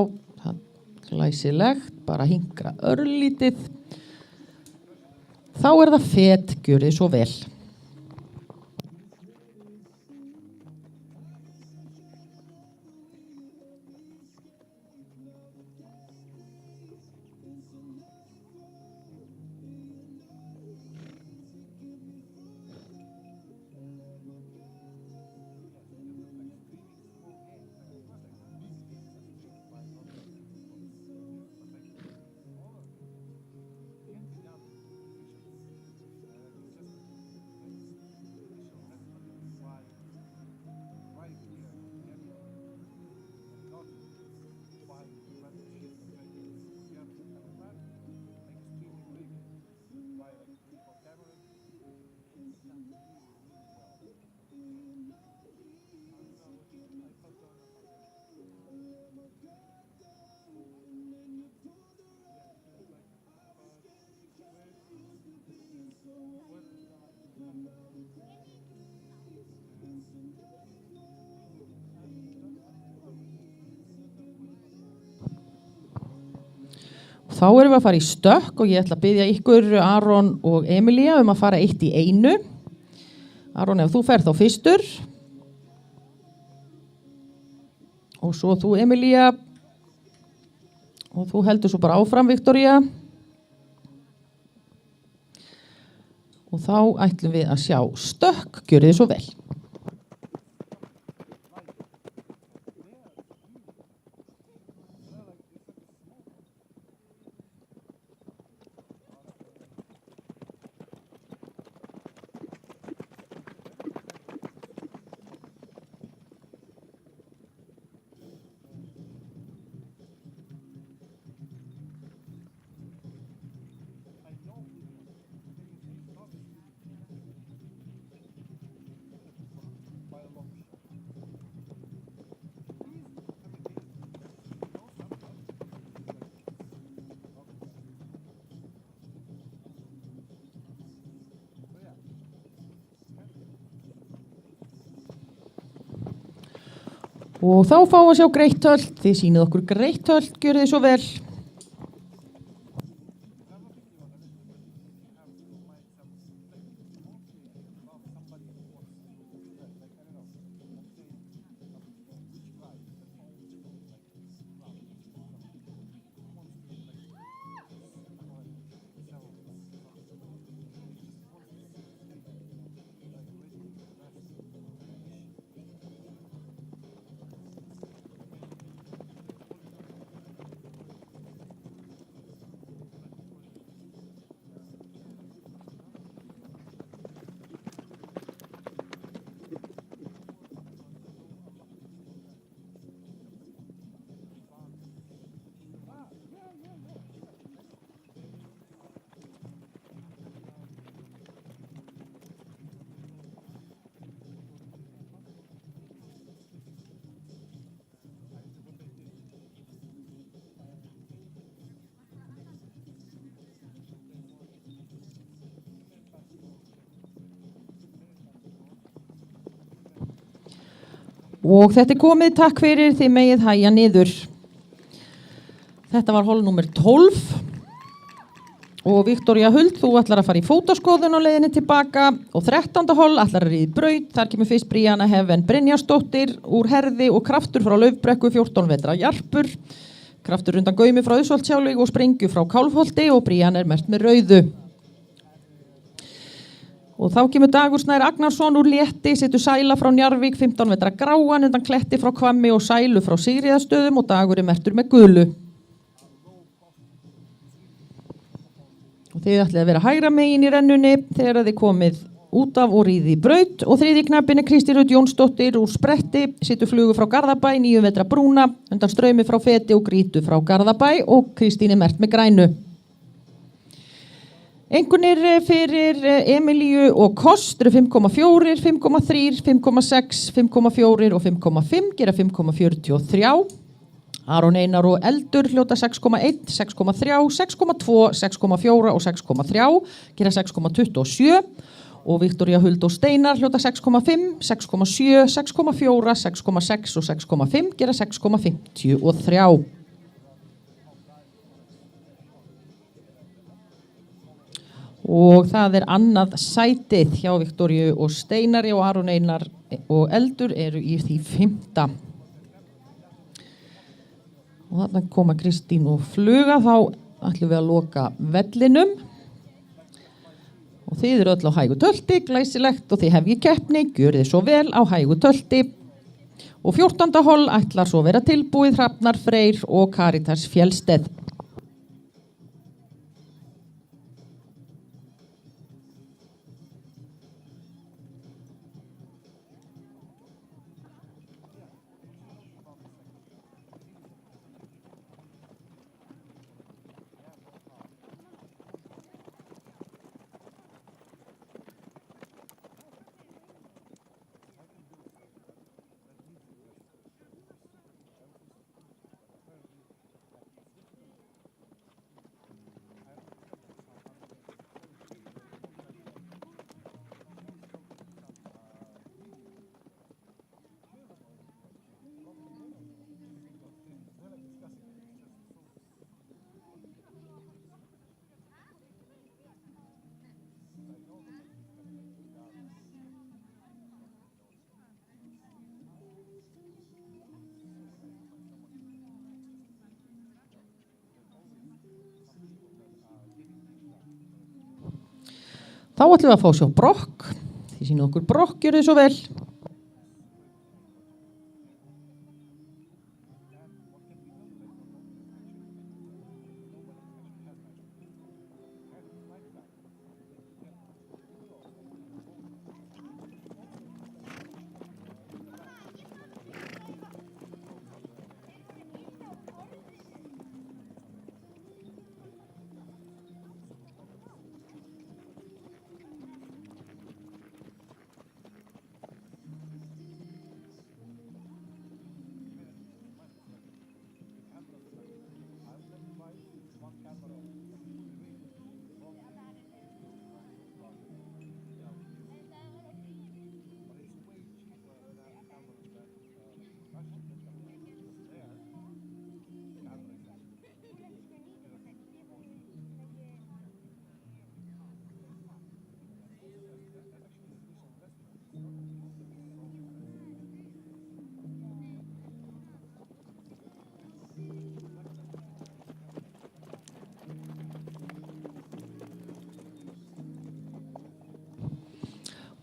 glæsilegt, bara hingra örlítið. Þá er það fet, gjörið svo vel. Þá erum við að fara í stökk og ég ætla að biðja ykkur, Aron og Emilía, að fara eitt í einu. Aron, ef þú ferð þá fyrstur. Og svo þú, Emilía. Og þú heldur svo bara áfram, Viktoría. Og þá ætlum við að sjá stökk, gjörið þið svo vel. Og þá fá að sjá greitt höld, þið sýnið okkur greitt höld, gjörið þið svo vel. Og þetta komið, takk fyrir, þið megið hæja niður. Þetta var hol númer 12 og Viktoría Huld, þú ætlar að fara í fótaskoðun á leiðinni tilbaka og 13. hol ætlar að ríða braut, þar kemur fyrst Bríana Heven Brynjarsdóttir úr Herði og Kraftur frá Laufbrekku 14 vetra jarpur, Kraftur undan Gaumi frá Auðsholtsjálaug og Sprengju frá Kálfholti og Bríana merkt með rauðu. Og þá kemur Dagur Snær Agnarsson úr Létti, setur Sæla frá Njarðvík 15 vetra gráan undan Kletti frá Hvammi og Sælu frá Sigríðarstöðum og Dagur merktur með gulu. Og þið ætlið að vera hægra megin í rennunni þegar þið komið út af og ríði í braut og þriðji knappinn Kristín Rut Jónsdóttir úr Spretti, setur flugu frá Garðabæ 9 vetra brúna undan Straumi frá Feti og Grítu frá Garðabæ og Kristín merkt með grænu. Einkunnir fyrir Emilíu og Kost eru 5,4, 5,3, 5,6, 5,4 og 5,5 gera 5,43. Aron Einar og Eldur hljóta 6,1, 6,3, 6,2, 6,4 og 6,3 gera 6,27 og Viktoría Huld og Steinar hljóta 6,5, 6,7, 6,4, 6,6 og 6,5 gera 6,53. Og það annað sætið hjá Viktoríu og Steinari og Aron Einar og Eldur eru í því 5. Og þarna koma Kristín og Fluga, þá ætlum við að loka vellinum. Og þið eru öll á hægu tölti, glæsilegt og þið hefji keppni, gjörið þið svo vel á hægu tölti. Og 14. hol ætlar svo vera tilbúið Hrafnar Freyr og Karitas Fjellsteð. Þá ætlum við að fá sjá brokk, þið sýnum okkur brokk, gjörið svo vel.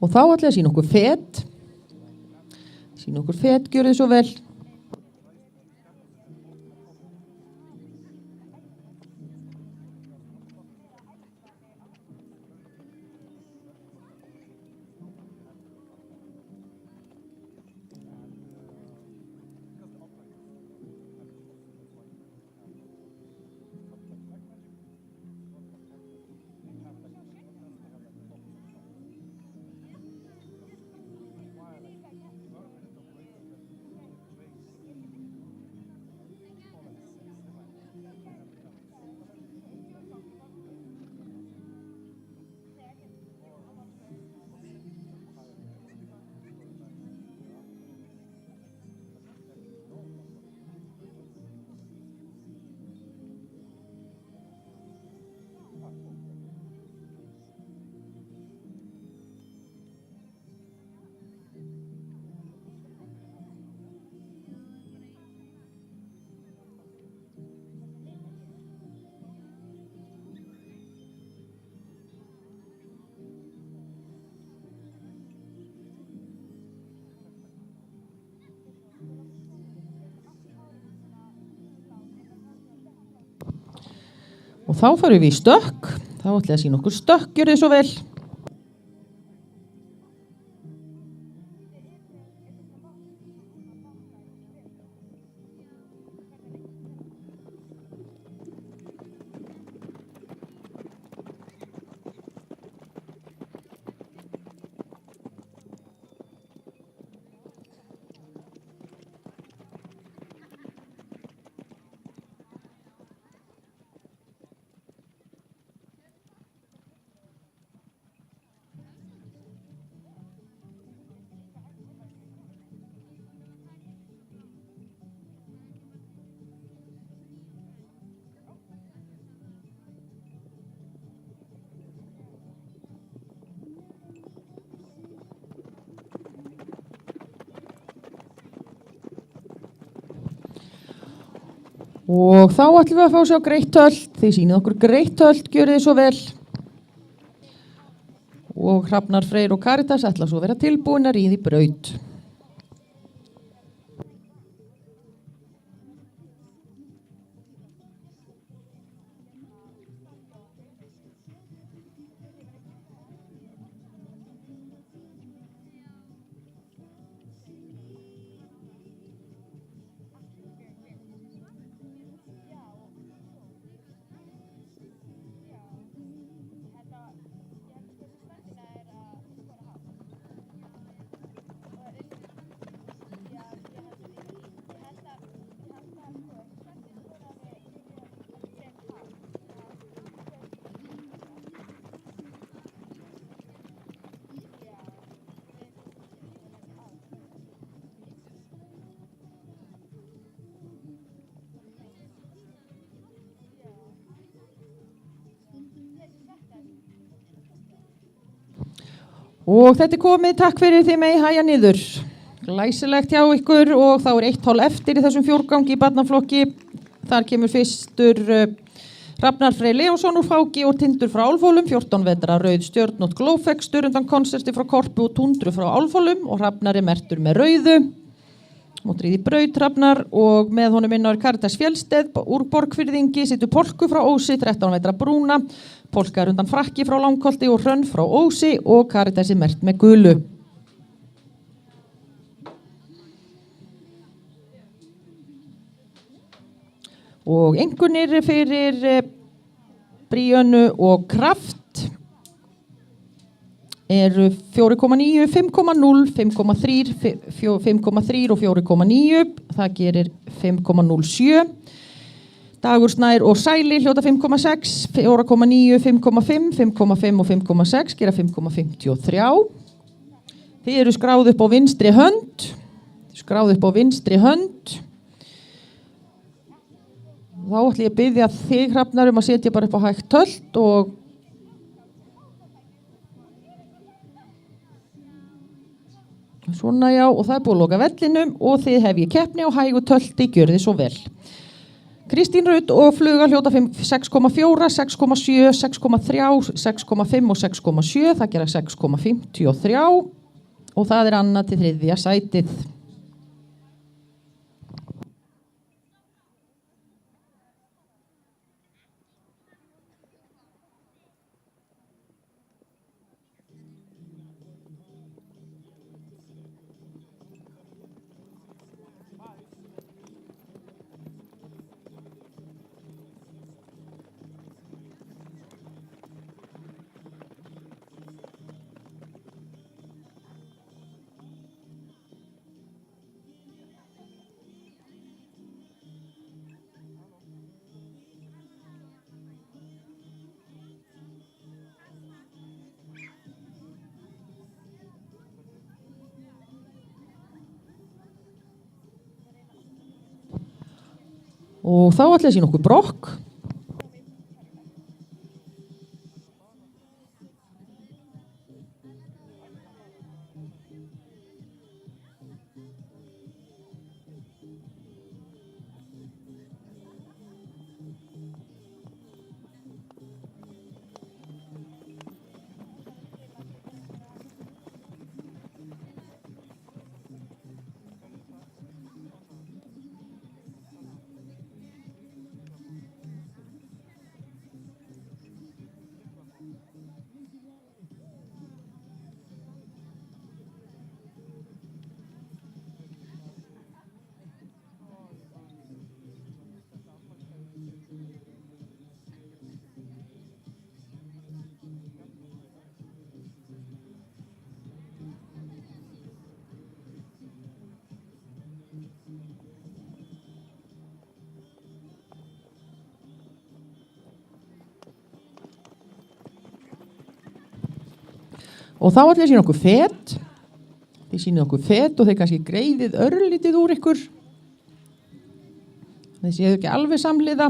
Og þá ætla ég að sýna okkur fet. Sýna okkur fet, gjörið svo vel. Og þá förum við í stökk. Þá ætla ég að sýna okkur stökk, gjörið svo vel. Og þá ætlum við að fá sjá greitt höld. Þið sýnið okkur greitt höld, gjörið svo vel. Og Hrafnar Freyr og Karitas ætla svo að vera tilbúinar í því braut. Og þetta komið, takk fyrir þið megi hæja niður. Glæsilegt hjá ykkur og þá eitt hol eftir í þessum fjórgangi í barnaflokki. Þar kemur fyrstur Hrafnar Freyr Leósson úr Fáki og Tindur frá Álfhólum, 14 vetra rauð stjörnótt glófekstur undan konserti frá Korpu og Tundru frá Álfhólum og Hrafnar mertur með rauðu. Mótrið í braut Hrafnar og með honum inn á Karitas Fjellsteð úr Borgfirðingi, situr Polku frá Ósi, 13 vetra brúna. Polka undan Frakki frá Langholti og Hrönn frá Ósi og Karitas mert með gulu. Og einkunnir fyrir Bríönu og Kraft eru 4,9, 5,0, 5,3, 5,3 og 4,9. Það gerir 5,07. Dagur Snær og Sæli hljóta 5,6, 4,9, 5,5, 5,5 og 5,6 gera 5,53. Þið eru skráð upp á vinstri hönd. Þá ætlum ég að biðja þig Hrafnar að setja bara upp á hægt höld og svona já, og það er búið að loka vellinum og þið hefjið keppni á hægu tölti, gjörið svo vel. Kristín Rutt og Fluga hljóta 6,4, 6,7, 6,3, 6,5 og 6,7. Það gera 6,53 og það er annað til þriðja sætið. Og þá ætla ég að sýna okkur brokk. Og þá ætla ég að sýna okkur fet. Þið sýnið okkur fet og þið kannski greiðið örlítið úr ykkur. Þið séu ekki alveg samhliða.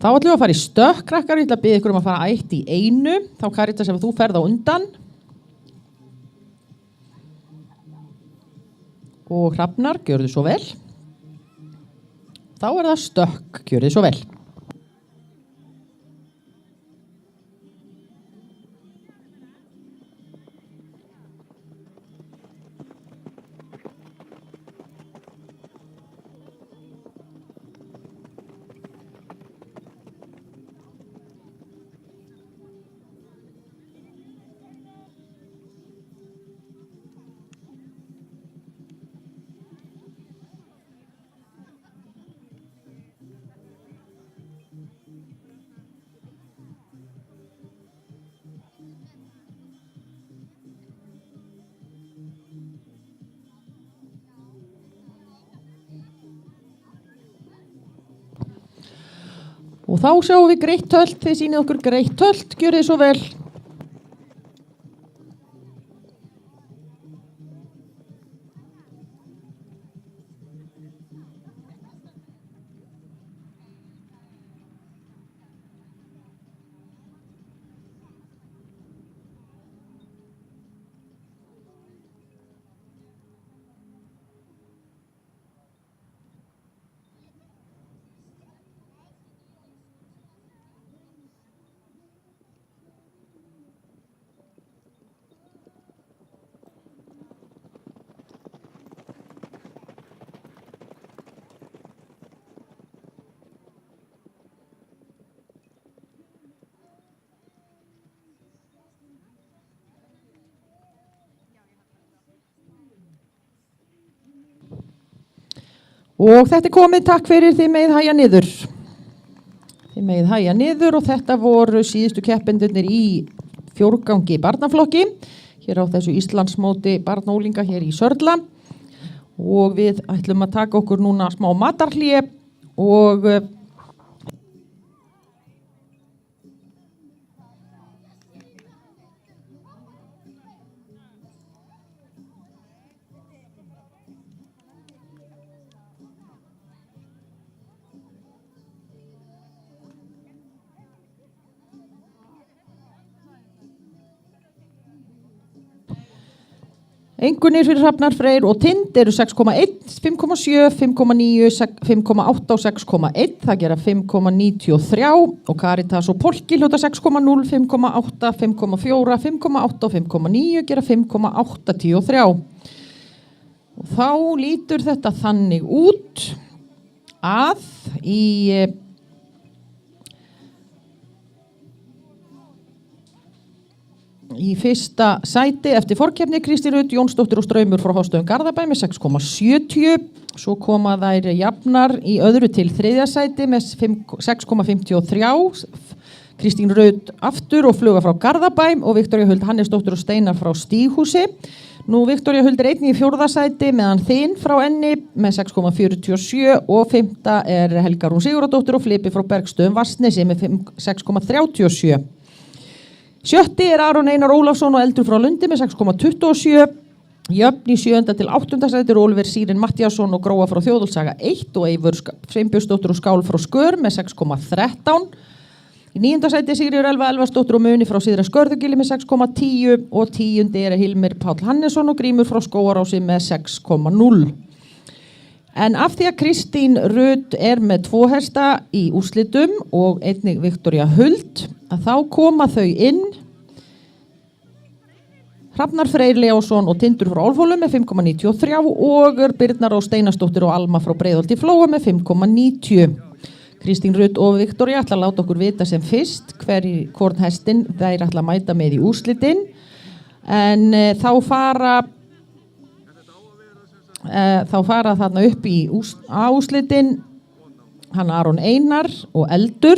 Þá ætlum við að fara í stökk, krakkar. Ég ætla að biðja ykkur að fara ætt í einu. Þá Karítas ef þú ferð á undan. Og Hrafnar, gjörðu svo vel. Þá það stökk, gjörðu svo vel. Og þá sjáum við greitt tölt, þið sýnið okkur greitt tölt, gjörið svo vel. Og þetta komið, takk fyrir, þið megið hægja niður. Þið megið hægja niður og þetta voru síðustu keppendurnir í fjórgangi barnaflokki. Hér á þessu Íslandsmóti barnaúlinga hér í Sörla. Og við ætlum að taka okkur núna smá matarhlé og einkunnir fyrir Hrafnar Freyr og Tind eru 6,1, 5,7, 5,9, 5,8 og 6,1. Það gera 5,93 og Caritas og Polki hljóta 6,0, 5,8, 5,4, 5,8 og 5,9 gera 5,83. Og þá lítur þetta þannig út að í fyrsta sæti eftir forkeppni Kristín Rut Jónsdóttir og Straumur frá Hástöðum Garðabæ með 6,70. Svo koma þær jafnar í öðru til þriðja sæti með 6,53. Kristín Rut aftur og Fluga frá Garðabæ og Viktoría Huld Hannesdóttir og Steinar frá Stíghúsi. Nú Viktoría Huld einnig í fjórða sæti meðan Þinn frá Enni með 6,47 og fymta Helga Rún Sigurðardóttir og Flipi frá Bergstöðum Vatnsnesi með 6,37. Sjötti Aron Einar Ólafsson og Eldur frá Lundi með 6,27. Jöfn í 7. til 8. sæti Oliver Sýrin Mattíasson og Gróa frá Þjóðolsaga 1 og Eivör Sveinbjörnsdóttir og Skál frá Skör með 6,13. Í 9. sæti Sigríður Elva Elvarsdóttir og Muni frá Syðra Skörðugili með 6,10 og 10. Hilmir Páll Hannesson og Grímur frá Skógarási með 6,0. En af því að Kristín Rut með 2 hesta í úrslitum og einnig Viktoría Huld, að þá koma þau inn Hrafnar Freyr Leósson og Tindur frá Álfhólum með 5,93 og Birnar og Steinarsdóttir og Alma frá Breiðholti Flóa með 5,90. Kristín Rut og Viktoría ætla að láta okkur vita sem fyrst hvorn hestin þær ætla að mæta með í úrslitin. En þá fara þarna upp í úrslitin hann Aron Einar og Eldur,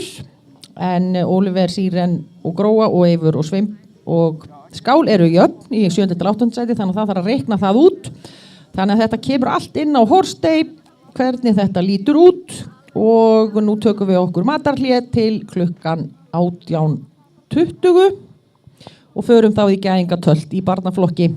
en Oliver Sýren og Gróa og Eivur og Svein og Skál eru jöfn í 7. til 8. sæti, þannig að það þarf að reikna það út. Þannig að þetta kemur allt inn á horstei, hvernig þetta lítur út, og nú tökum við okkur matarhlé til klukkan 18:20 og förum þá í gæðingatöld í barnaflokki.